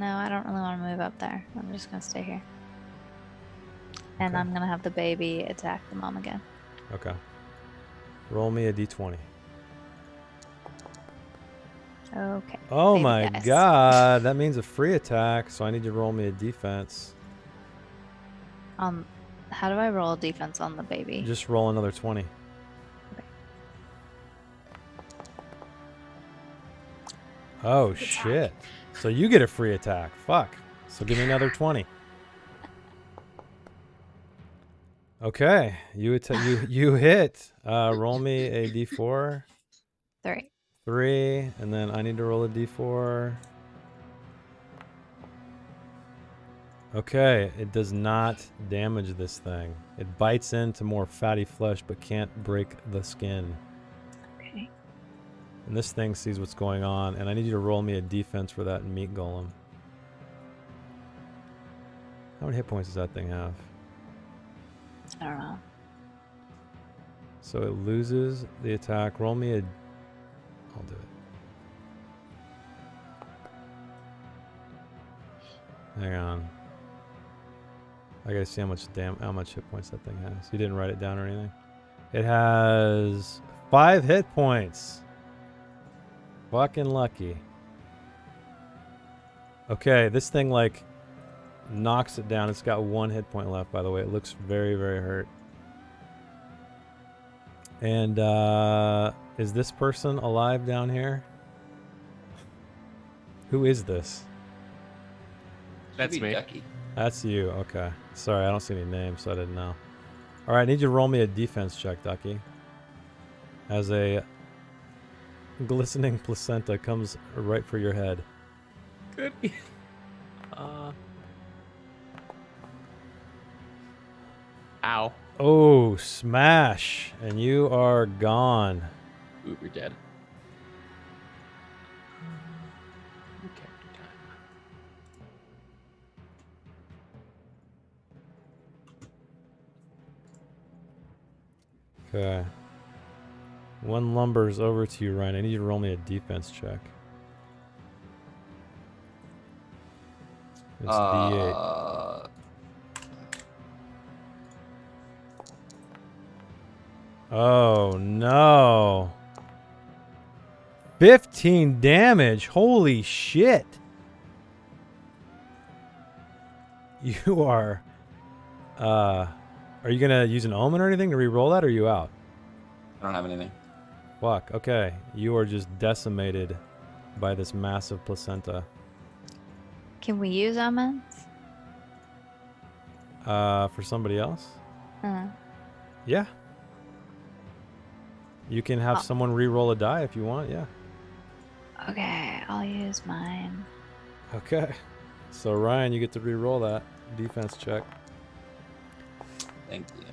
I don't really want to move up there. I'm just gonna stay here. And Okay. I'm gonna have the baby attack the mom again. Okay. Roll me a d20. Okay. Oh baby my dies. god, that means a free attack, so I need you to roll me a defense. How do I roll defense on the baby? Just roll another 20. Okay. Oh shit. So you get a free attack. Fuck. So give me another 20. Okay. You hit. Roll me a d4. 3. 3, and then I need to roll a d4. Okay, it does not damage this thing. It bites into more fatty flesh but can't break the skin. Okay. And this thing sees what's going on, and I need you to roll me a defense for that meat golem. How many hit points does that thing have? I don't know. So it loses the attack. Roll me a... I'll do it. Hang on. I gotta see how much hit points that thing has. You didn't write it down or anything. It has 5 hit points. Fucking lucky. Okay, this thing like knocks it down. It's got 1 hit point left, by the way. It looks very, very hurt. And is this person alive down here? Who is this? That's Should be me. Ducky. That's you. Okay. Sorry, I don't see any names, so I didn't know. All right, I need you to roll me a defense check, Ducky. As a glistening placenta comes right for your head. Good. Ow. Oh, smash. And you are gone. Ooh, you're dead. Character time. Okay. 1 lumbers over to you, Ryan. I need you to roll me a defense check. It's D8. Oh, no. 15 damage. Holy shit. You are... Are you going to use an omen or anything to re-roll that, or are you out? I don't have anything. Fuck. Okay. You are just decimated by this massive placenta. Can we use omens? For somebody else? Yeah. You can have someone re-roll a die if you want, yeah. Okay, I'll use mine. Okay. So Ryan, you get to re-roll that defense check. Thank you.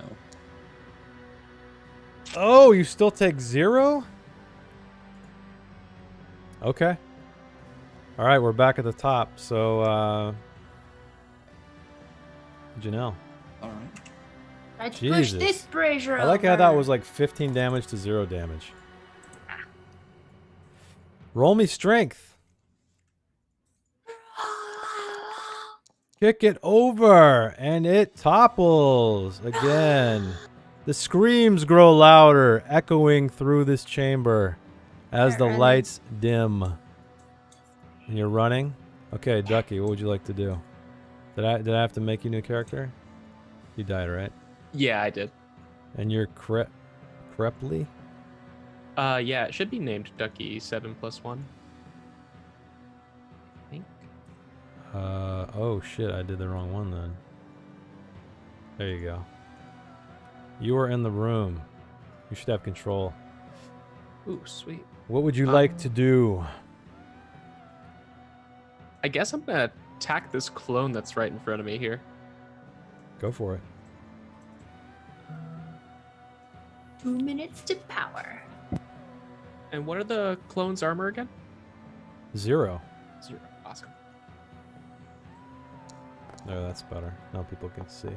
Oh, you still take 0? Okay. All right, we're back at the top. So, Janelle. All right. Let's Jesus. push this brazier I like how that over. was like 15 damage to 0 damage. Roll me strength. Kick it over, and it topples again. The screams grow louder, echoing through this chamber as the lights dim. And you're running? Okay, Ducky, what would you like to do? Did I have to make you a new character? You died, right? Yeah, I did. And you're Crepley? Yeah, it should be named Ducky 7+1. I think. Oh shit, I did the wrong one then. There you go. You are in the room. You should have control. Ooh, sweet. What would you like to do? I guess I'm gonna attack this clone that's right in front of me here. Go for it. 2 minutes to power. And what are the clone's armor again? 0. 0. Ah. No, that's better. Now people can see.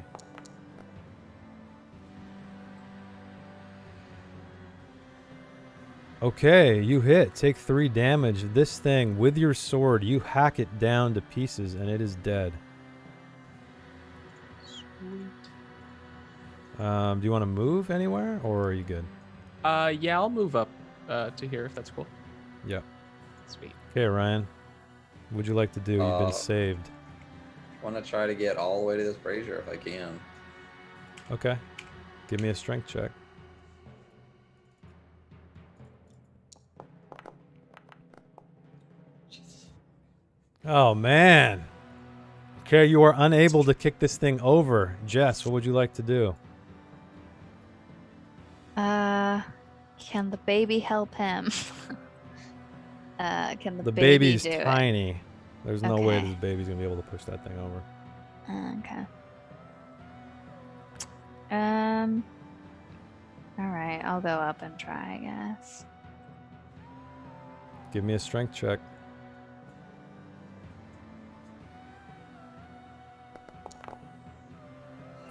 Okay, you hit. Take 3 damage. This thing, with your sword, you hack it down to pieces, and it is dead. Sweet. Do you want to move anywhere, or are you good? Yeah, I'll move up to here if that's cool. Yeah. Sweet. Okay, Ryan. What would you like to do? You've been Uh, saved. Want to try to get all the way to this brazier if I can. Okay. Give me a strength check. Oh, man. Okay, you are unable to kick this thing over. Jess, what would you like to do? Can the baby help him? Can the The baby baby's do it? tiny. There's no way Okay. this baby's going to be able to push that thing over. Okay. All right, I'll go up and try, I guess. Give me a strength check.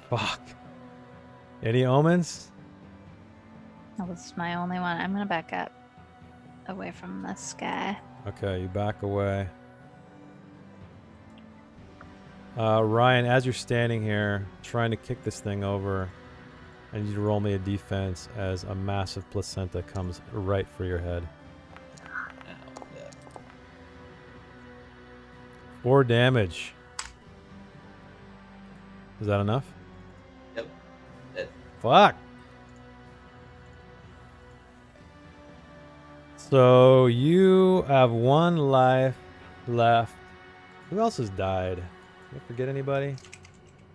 Fuck. Any omens? That was my only one. I'm gonna back up away from this guy. Okay, you back away. Ryan, as you're standing here trying to kick this thing over, I need you to roll me a defense as a massive placenta comes right for your head. Ow, yeah. 4 damage. Is that enough? Yep. It, Fuck. So you have 1 life left. Who else has died? Did I forget anybody?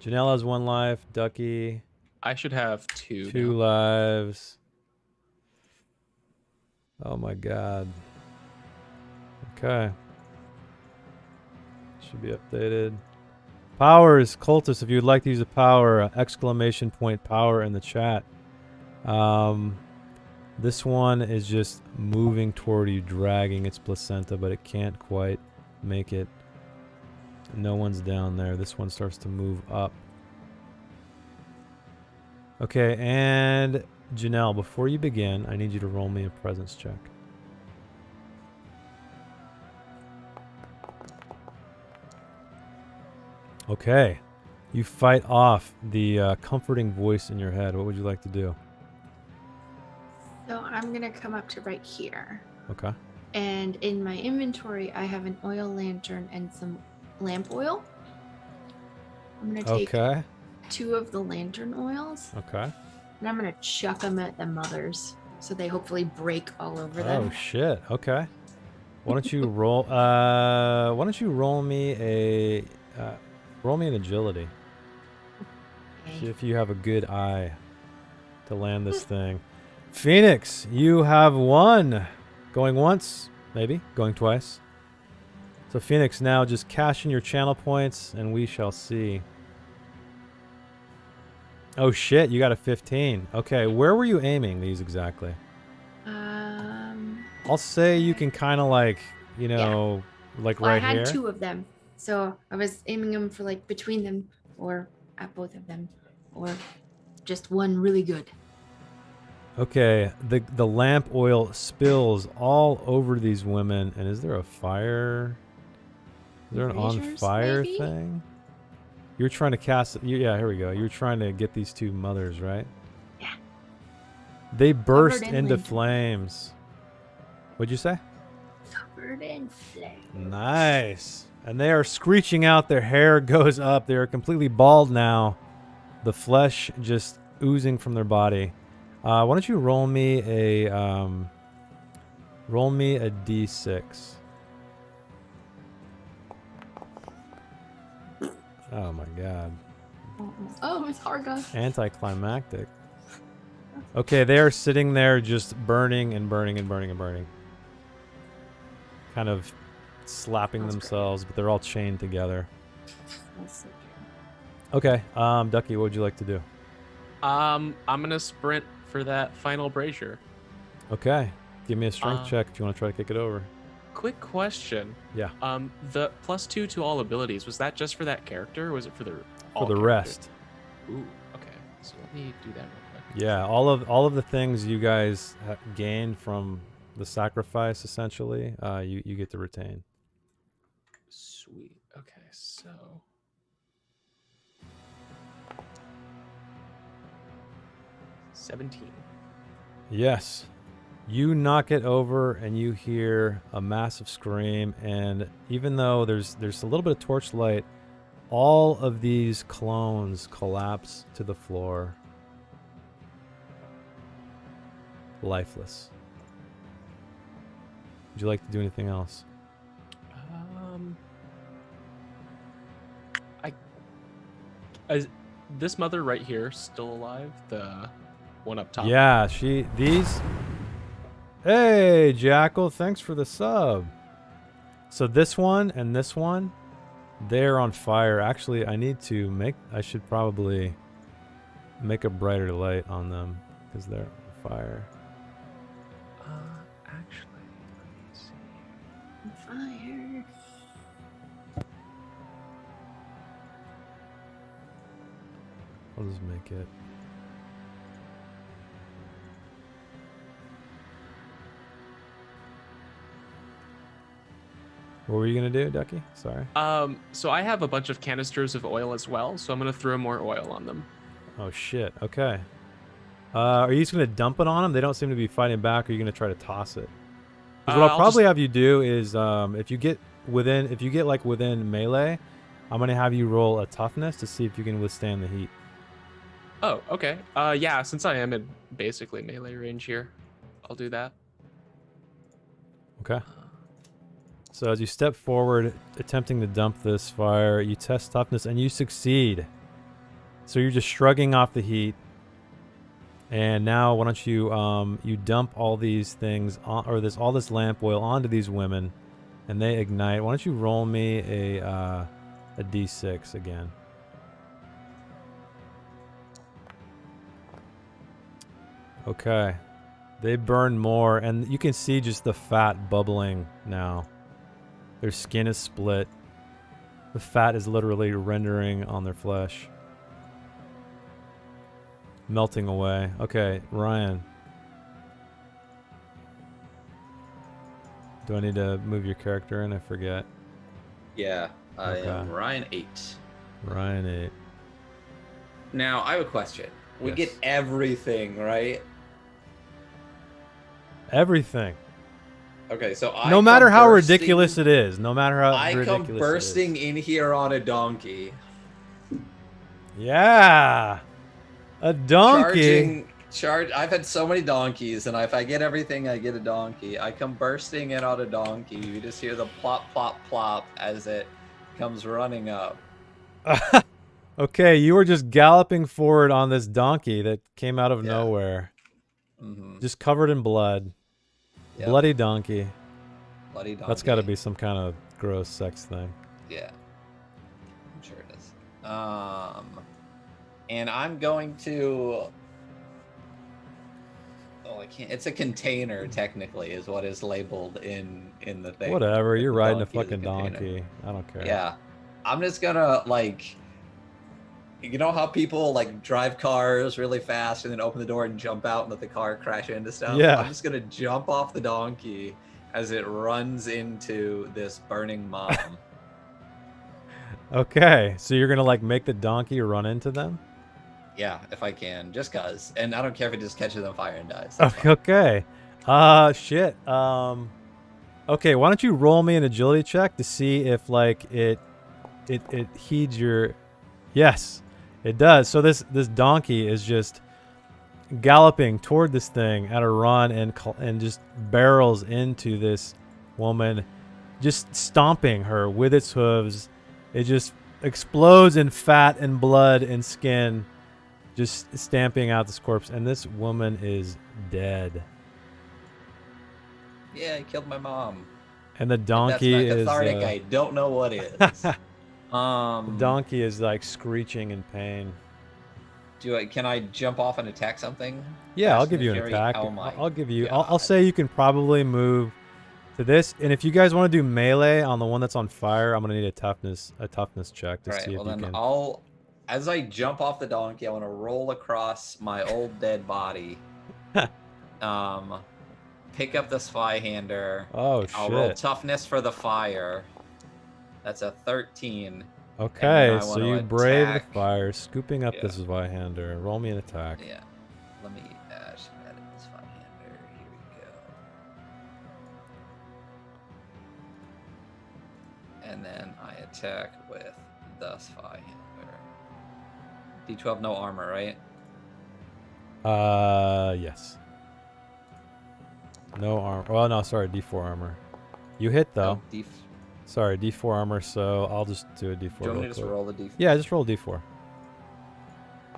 Janelle has 1 life. Ducky, I should have 2. 2 now. lives. Oh my god. Okay. Should be updated. Powers, cultists, if you'd like to use a power, exclamation point power in the chat. This one is just moving toward you, dragging its placenta, but it can't quite make it. No one's down there. This one starts to move up. Okay, and Janelle, before you begin, I need you to roll me a presence check. Okay. You fight off the comforting voice in your head. What would you like to do? So I'm gonna come up to right here. Okay. And in my inventory, I have an oil lantern and some lamp oil. I'm gonna take Okay. 2 of the lantern oils, Okay. and I'm gonna chuck them at the mothers, so they hopefully break all over them. Oh shit. Okay. Why don't you roll? Why don't you roll me an agility? See Okay. if you have a good eye to land this thing. Phoenix, you have 1. Going once, maybe. Going twice. So Phoenix, now just cash in your channel points, and we shall see. Oh shit, you got a 15. Okay, where were you aiming these exactly? I'll say you can kind of like, you know, like Well, right I had here. 2 of them, so I was aiming them for like between them, or at both of them, or just one really good. Okay, the lamp oil spills all over these women, and is there a fire? Is there an on Braziers, fire maybe? thing? You're trying to cast it. Yeah, here we go. You're trying to get these 2 mothers, right? Yeah. They burst in into lantern. flames. What'd you say? Covered in flame. Nice. And they are screeching out. Their hair goes up. They are completely bald now. The flesh just oozing from their body. Why don't you roll me a d6? Oh my god. Oh, it's Harga. Anticlimactic. Okay, they are sitting there just burning and burning and burning and burning. Kind of slapping That's great. themselves, but they're all chained together. That's so Okay, Ducky, what would you like to do? I'm gonna sprint for that final brazier. Okay, give me a strength Uh, check if you want to try to kick it over. Quick question. Yeah. The +2 to all abilities, was that just for that character, or was it for the For the rest. Ooh, okay. So let me do that real quick. Yeah, all of the things you guys gained from the sacrifice, essentially, you get to retain. Sweet. Okay, so 17. Yes. You knock it over and you hear a massive scream, and even though there's a little bit of torchlight, all of these clones collapse to the floor. Lifeless. Would you like to do anything else? Is this mother right here still alive? The one up top? Yeah, Hey, Jackal, thanks for the sub. So this one and this one, they're on fire. Actually, I should probably make a brighter light on them because they're on fire. Actually, let me see. Fire. I'll just make it. What were you gonna do, Ducky? Sorry. So I have a bunch of canisters of oil as well, so I'm gonna throw more oil on them. Oh shit. Okay. Are you just gonna dump it on them? They don't seem to be fighting back. Or are you gonna try to toss it? Because what I'll probably have you do is, if you get like within melee, I'm gonna have you roll a toughness to see if you can withstand the heat. Oh, okay. Yeah, since I am in basically melee range here, I'll do that. Okay. So as you step forward, attempting to dump this fire, you test toughness and you succeed. So you're just shrugging off the heat. And now why don't you you dump all these things on, or all this lamp oil onto these women, and they ignite. Why don't you roll me a d6 again? Okay. They burn more, and you can see just the fat bubbling now. Their skin is split. The fat is literally rendering on their flesh. Melting away. Okay, Ryan. Do I need to move your character in? I forget. Yeah, I Okay. am Ryan 8. Ryan 8. Now, I have a question. We Yes. get everything, right? Everything. Okay, so No matter how ridiculous it is. No matter how I ridiculous come bursting in here on a donkey. it is. Yeah. A donkey. I've had so many donkeys, and if I get everything, I get a donkey. I come bursting in on a donkey. You just hear the plop, plop, plop as it comes running up. Okay, you were just galloping forward on this donkey that came out of Yeah. nowhere. Mm-hmm. Just covered in blood. Yep. Bloody donkey. Bloody donkey. That's got to be some kind of gross sex thing. Yeah. I'm sure it is. And I'm going to... Oh, I can't... It's a container, technically, is what is labeled in the thing. Whatever, you're The riding a donkey is fucking container. donkey. I don't care. Yeah. I'm just gonna, like... You know how people, like, drive cars really fast and then open the door and jump out and let the car crash into stuff? Yeah. I'm just gonna jump off the donkey as it runs into this burning mom. Okay, so you're gonna like make the donkey run into them? Yeah, if I can, just cause. And I don't care if it just catches on fire and dies. That's fine. Okay. Shit. Okay, why don't you roll me an agility check to see if like it heeds your... Yes, it does. So this donkey is just galloping toward this thing at a run and just barrels into this woman, just stomping her with its hooves. It just explodes in fat and blood and skin, just stamping out this corpse, and this woman is dead. Yeah, I killed my mom. And the If donkey that's not is cathartic. I don't know what is. the donkey is like screeching in pain. Can I jump off and attack something? Yeah, I'll Fast give and you an Fury? attack. Oh my I'll give you. God. I'll say you can probably move to this. And if you guys want to do melee on the one that's on fire, I'm gonna need a toughness check to All right. see Well, if you then can. as I jump off the donkey, I want to roll across my old dead body. Pick up the Spyhander. Oh I'll roll shit. toughness for the fire. That's a 13. And then Okay, I so want to you brave the attack. fire, scooping up Yeah. this Zweihander. Roll me an attack. Yeah. Let me just edit this Spyhander. Here we go. And then I attack with the Spyhander. D12, no armor, right? Yes. No armor. Well, no, sorry, D4 armor. You hit though. Oh, Sorry, D4 armor, so I'll just do a D4 do you want me real to just quick. roll the D4? Yeah, just roll D4.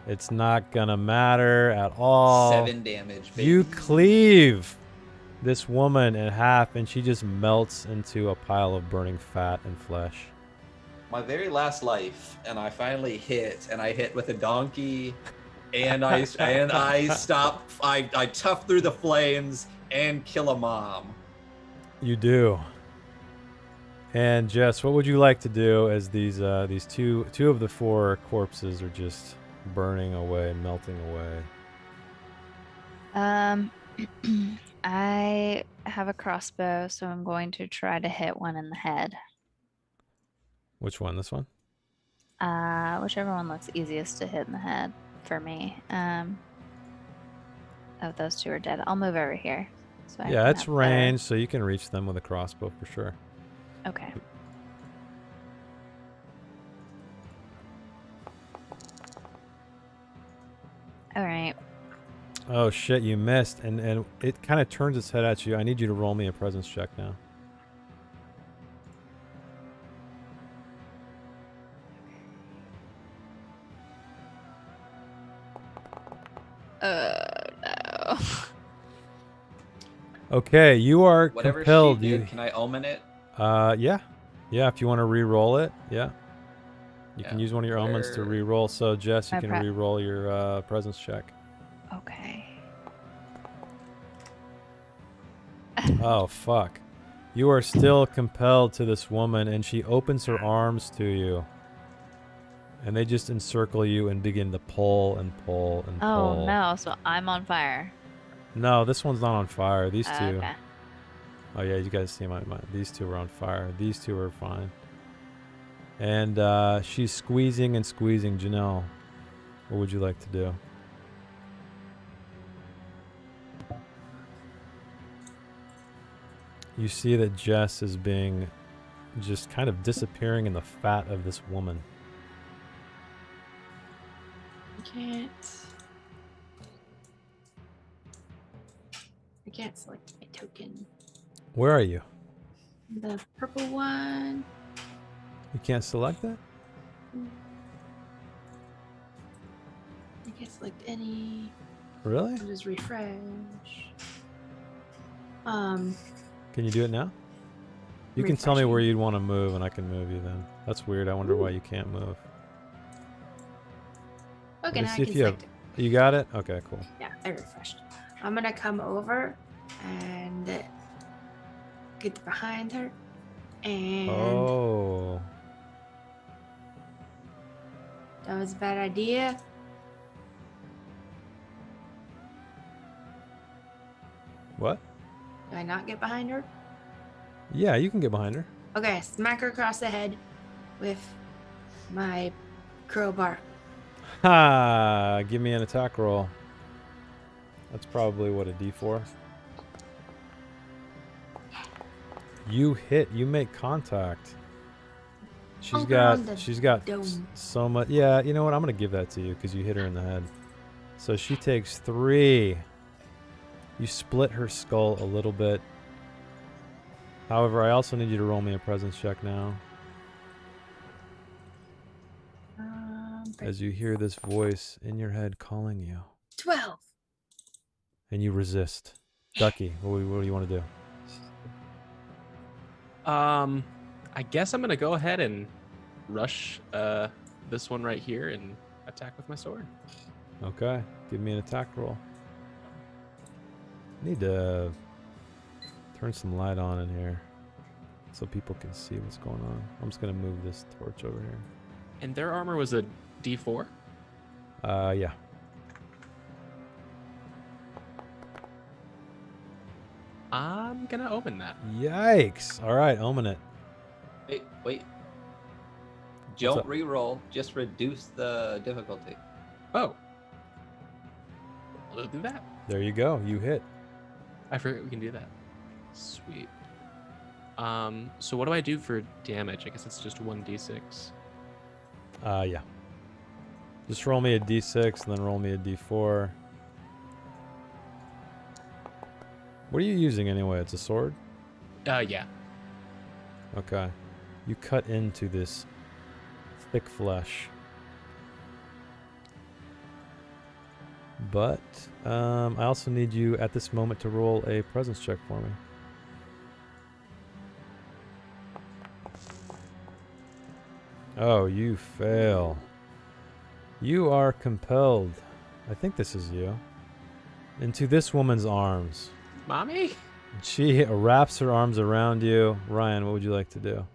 It's not gonna matter at all. 7 damage, baby. You cleave this woman in half, and she just melts into a pile of burning fat and flesh. My very last life, and I finally hit, and I hit with a donkey, and I tough through the flames and kill a mom. You do. And Jess, what would you like to do as these two of the 4 corpses are just burning away, melting away? I have a crossbow, so I'm going to try to hit one in the head. Which one? This one? Whichever one looks easiest to hit in the head for me. Oh, those 2 are dead. I'll move over here. So I Yeah, can it's have better- range, so you can reach them with a crossbow for sure. Okay. All right. Oh shit, you missed, and it kind of turns its head at you. I need you to roll me a presence check now. No. Okay, you are Whatever compelled. she did, can I omen it? Yeah. If you want to re-roll it, yeah. You can Yeah, use one of your omens to where- re-roll. So Jess, you My can pre- re-roll your presence check. Okay. Oh fuck. You are still compelled to this woman, and she opens her arms to you. And they just encircle you and begin to pull and pull and Oh pull. no, so I'm on fire. No, this one's not on fire. These two. Okay. Oh yeah, you guys see my these 2 are on fire. These 2 are fine. And she's squeezing and squeezing. Janelle, what would you like to do? You see that Jess is being just kind of disappearing in the fat of this woman. I can't select my token. Where are you? The purple one. You can't select that? I can't select any. Really? I'll just refresh. Can you do it now? You can tell me where you'd want to move, and I can move you then. That's weird. I wonder why you can't move. Okay, Let me now I see if can you have. select it. You got it? Okay, cool. Yeah, I refreshed. I'm gonna come over and get behind her, and Oh. that was a bad idea. What? Do I not get behind her? Yeah, you can get behind her. Okay, smack her across the head with my crowbar. Ha! Give me an attack roll. That's probably what, a D4? You hit. You make contact. She's got dome. so much. Yeah, you know what? I'm gonna give that to you because you hit her in the head. So she takes 3. You split her skull a little bit. However, I also need you to roll me a presence check now. As you hear this voice in your head calling you. 12. And you resist. Ducky, what do you want to do? I guess I'm gonna go ahead and rush this one right here and attack with my sword. Okay, give me an attack roll. Need to Turn some light on in here so people can see what's going on. I'm just going to move this torch over here. And their armor was a D4? Yeah. I'm gonna open that. Yikes. All right, omen it. Wait. up? Don't re-roll. Just reduce the difficulty. Oh. We'll do that. There you go. You hit. I forget we can do that. Sweet. So what do I do for damage? I guess it's just 1d6. Yeah. Just roll me a d6 and then roll me a d4. What are you using anyway? It's a sword? Yeah. Okay. You cut into this thick flesh. But I also need you at this moment to roll a presence check for me. Oh, you fail. You are compelled, I think this is you, into this woman's arms. Mommy? She wraps her arms around you. Ryan, what would you like to do?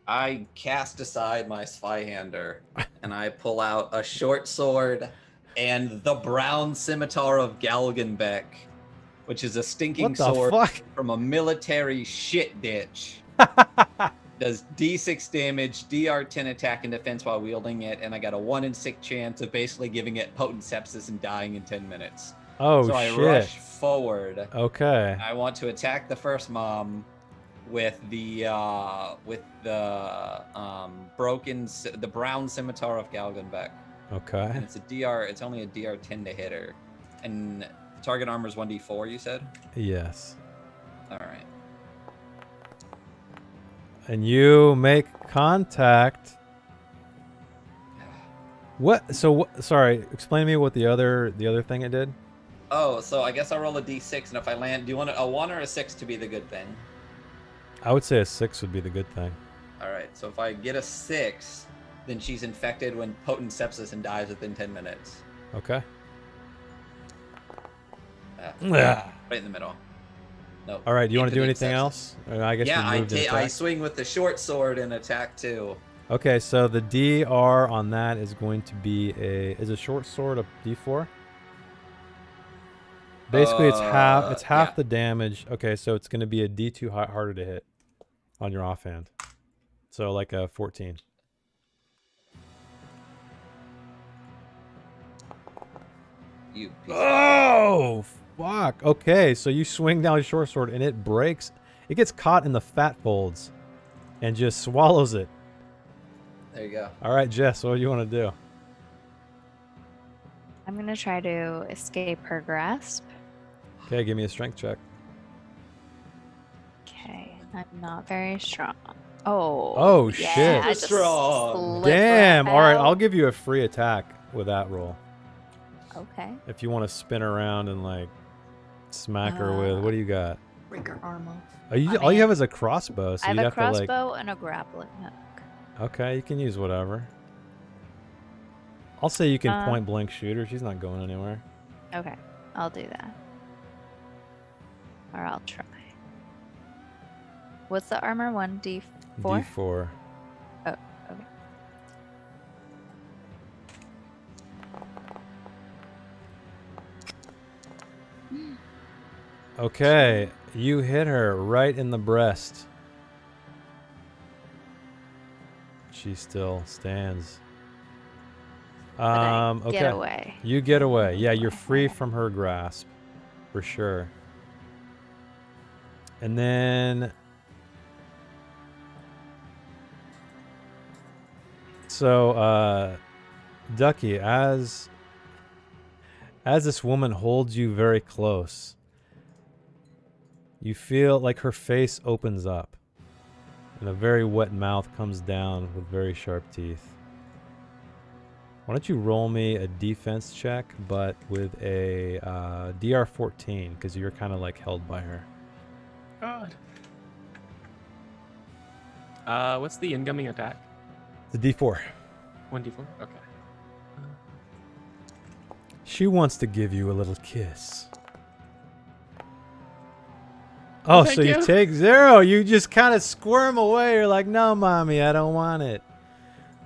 I cast aside my Spyhander and I pull out a short sword and the brown scimitar of Galgenbeck, which is a stinking What the sword fuck? from a military shit ditch. Does D6 damage, DR10 attack and defense while wielding it, and I got a 1 in 6 chance of basically giving it potent sepsis and dying in 10 minutes. Oh, so shit. I rush forward. Okay. I want to attack the first mom with the brown scimitar of Galgenbeck. Okay. And it's only a DR10 to hit her. And target armor is 1d4, you said? Yes. All right. And you make contact. What? So what? Sorry. Explain to me what the other thing it did. Oh, so I guess I'll roll a d6, and if I land, do you want a 1 or a 6 to be the good thing? I would say a 6 would be the good thing. All right. So if I get a 6, then she's infected when potent sepsis and dies within 10 minutes. Okay. Right in the middle. Nope. All right. Do you want to do Infinite anything sepsis. else? I guess Yeah, we moved to I attack. swing with the short sword and attack too. Okay, so the DR on that is going to be a short sword a D4. Basically, it's half yeah. the damage. Okay, so it's going to be a D2 harder to hit on your offhand. So like a 14. You piece of Oh, fuck. Okay, so you swing down a short sword and it breaks. It gets caught in the fat folds and just swallows it. There you go. All right, Jess, what do you want to do? I'm gonna try to escape her grasp. Okay, give me a strength check. Okay, I'm not very strong. Oh. Oh, yeah, shit. I just Strong. slipped Damn. All right, out. I'll give you a free attack with that roll. Okay. If you want to spin around and like smack her with, what do you got? Break her arm off. All you I mean, have is a crossbow, so I have you'd a have to like. crossbow and a grappling hook. Okay, you can use whatever. I'll say you can point Um, blank shoot her. She's not going anywhere. Okay, I'll do that. Or I'll try. What's the armor? 1d4? D4. Oh, okay. Okay, you hit her right in the breast. She still stands. But I Okay. get away. You get away. Yeah, you're Okay. free from her grasp. For sure. And then... So, Ducky, as this woman holds you very close, you feel like her face opens up and a very wet mouth comes down with very sharp teeth. Why don't you roll me a defense check, but with a DR14, because you're kind of like held by her. God. What's the incoming attack? The D4. 1d4? Okay. She wants to give you a little kiss. Oh, Thank so you you. take 0. You just kind of squirm away. You're like, no, mommy, I don't want it.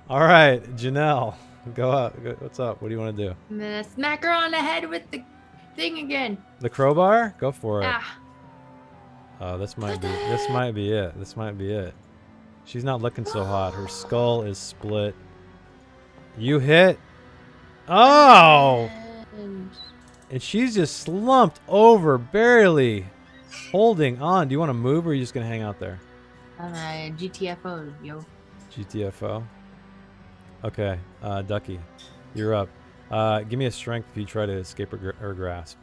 All right, Janelle, go up. What's up? What do you want to do? I'm gonna smack her on the head with the thing again. The crowbar? Go for it. Ah. Oh, this might be it. This might be it. She's not looking so hot. Her skull is split. You hit. Oh! And she's just slumped over, barely holding on. Do you want to move, or are you just going to hang out there? GTFO, yo. GTFO. Okay, Ducky, you're up. Give me a strength if you try to escape her grasp.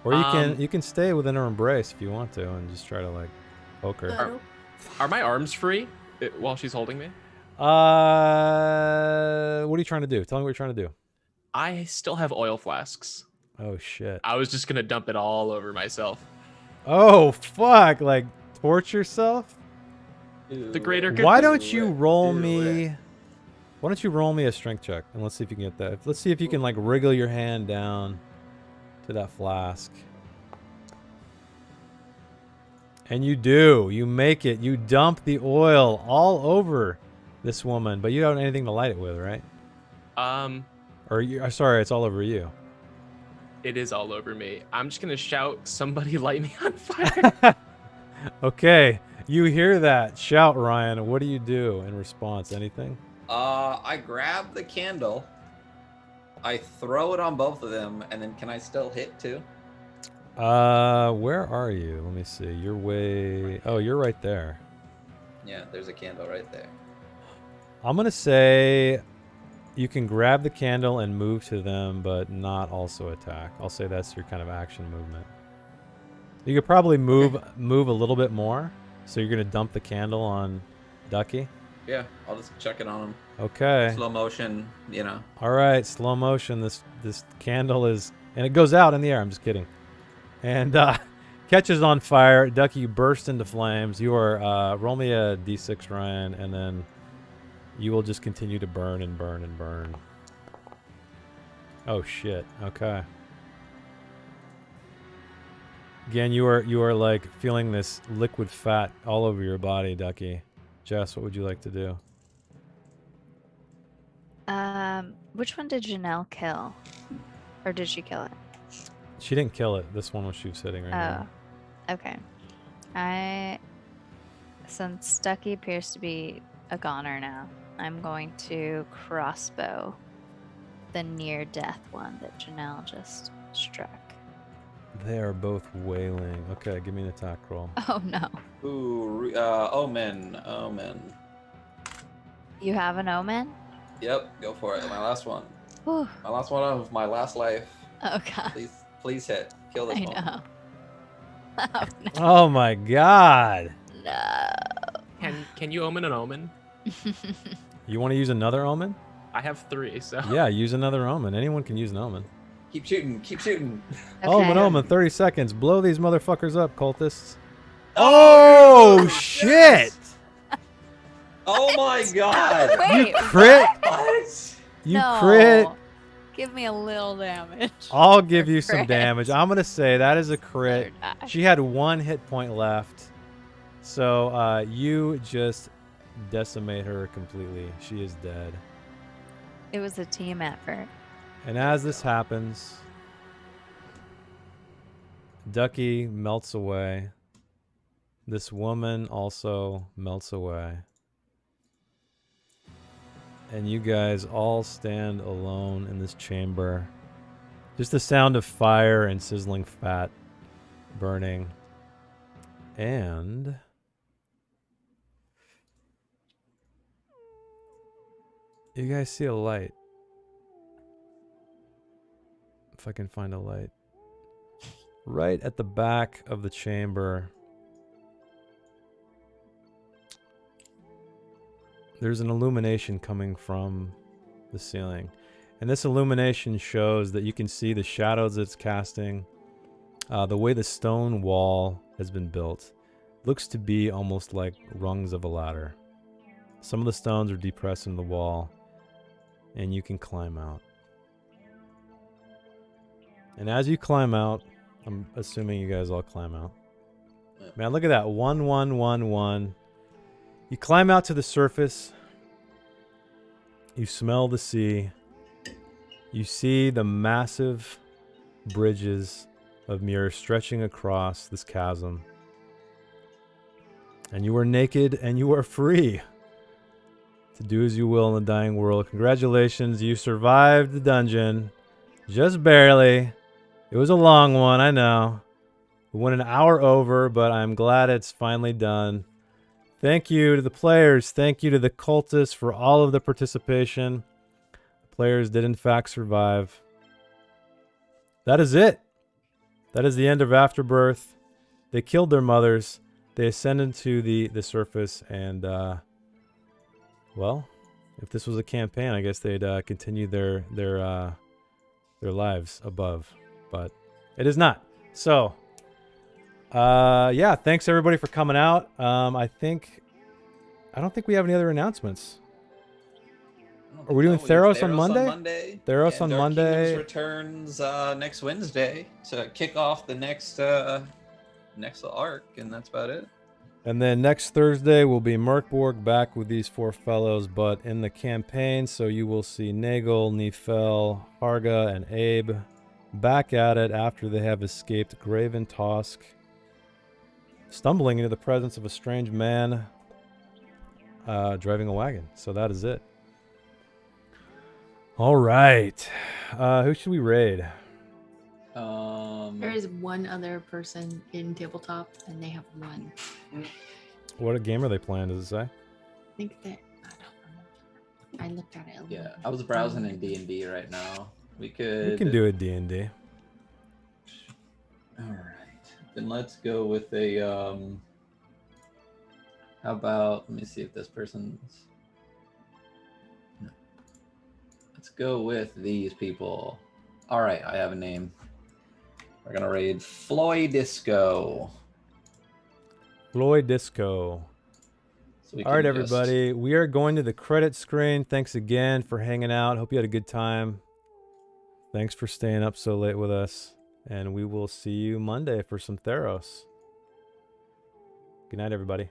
Or you can stay within her embrace if you want to and just try to, like, poke her. Are my arms free while she's holding me? What are you trying to do? Tell me what you're trying to do. I still have oil flasks. Oh, shit. I was just gonna dump it all over myself. Oh, fuck. Like, torch yourself? The greater good. Why don't you roll me... Why don't you roll me a strength check? And let's see if you can get that. Let's see if you can, like, wriggle your hand down to that flask. And you do. You make it. You dump the oil all over this woman. But you don't have anything to light it with, right? Or sorry, it's all over you. It is all over me. I'm just gonna shout, somebody light me on fire. Okay, you hear that. Shout, Ryan. What do you do in response? Anything? I grab the candle. I throw it on both of them, and then can I still hit too? Where are you? Let me see. You're way... Oh, you're right there. Yeah, there's a candle right there. I'm gonna say you can grab the candle and move to them, but not also attack. I'll say that's your kind of action movement. You could probably move a little bit more. So you're gonna dump the candle on Ducky? Yeah, I'll just chuck it on him. Okay. Slow motion, you know. All right, slow motion. This candle is... And it goes out in the air. I'm just kidding. And catches on fire. Ducky, you burst into flames. You are... roll me a d6, Ryan, and then... You will just continue to burn and burn and burn. Oh shit. Okay. Again, you are like feeling this liquid fat all over your body, Ducky. Jess, what would you like to do? Which one did Janelle kill? Or did she kill it? She didn't kill it. This one was she was sitting right now. Okay. Since Ducky appears to be a goner now, I'm going to crossbow the near-death one that Janelle just struck. They are both wailing. Okay, give me an attack roll. Oh no. Ooh, omen. You have an omen? Yep, go for it. My last one. Whew. My last one of my last life. Oh god. Please hit. Kill this I one. know. Oh no. Oh my god. No. Can you omen an omen? You want to use another omen? I have 3, so. Yeah, use another omen. Anyone can use an omen. Keep shooting. Keep shooting. Omen, 30 seconds. Blow these motherfuckers up, cultists. Oh, shit! Oh my god. Wait, You crit? What? You no. crit? Give me a little damage. I'll give you some Crit. damage. I'm going to say that is a crit. Better die. She had 1 hit point left. So you just decimate her completely. She is dead. It was a team effort. And as this happens, Ducky melts away. This woman also melts away. And you guys all stand alone in this chamber. Just the sound of fire and sizzling fat burning. And you guys see a light. If I can find a light. Right at the back of the chamber, there's an illumination coming from the ceiling. And this illumination shows that you can see the shadows it's casting. The way the stone wall has been built looks to be almost like rungs of a ladder. Some of the stones are depressed in the wall, and you can climb out. And as you climb out, I'm assuming you guys all climb out. Man, look at that. 1, 1, 1, 1. You climb out to the surface. You smell the sea. You see the massive bridges of mirrors stretching across this chasm. And you are naked and you are free to do as you will in the dying world. Congratulations, you survived the dungeon. Just barely. It was a long one, I know. We went an hour over, but I'm glad it's finally done. Thank you to the players. Thank you to the cultists for all of the participation. The players did in fact survive. That is it. That is the end of Afterbirth. They killed their mothers. They ascended to the surface, and well, if this was a campaign, I guess they'd continue their lives above, but it is not. So, yeah, thanks everybody for coming out. I don't think we have any other announcements. Are we doing Theros on Monday? Theros on Dark Monday. Kingdoms returns next Wednesday to kick off the next arc, and that's about it. And then next Thursday will be Mork Borg back with these 4 fellows, but in the campaign. So you will see Nagel, Nifel, Harga, and Abe back at it after they have escaped Graven Tosk, stumbling into the presence of a strange man driving a wagon. So that is it. All right. Who should we raid? There is one other person in tabletop, and they have 1. What game are they playing? Does it say? I think that I don't remember. I looked at it. Yeah, I was browsing in D&D right now. We can do a D&D. All right. Then let's go with a how about, let me see if this person's, no. Let's go with these people. All right, I have a name. We're gonna raid Floyd Disco. Floyd Disco. So all right, everybody. We are going to the credit screen. Thanks again for hanging out. Hope you had a good time. Thanks for staying up so late with us. And we will see you Monday for some Theros. Good night, everybody.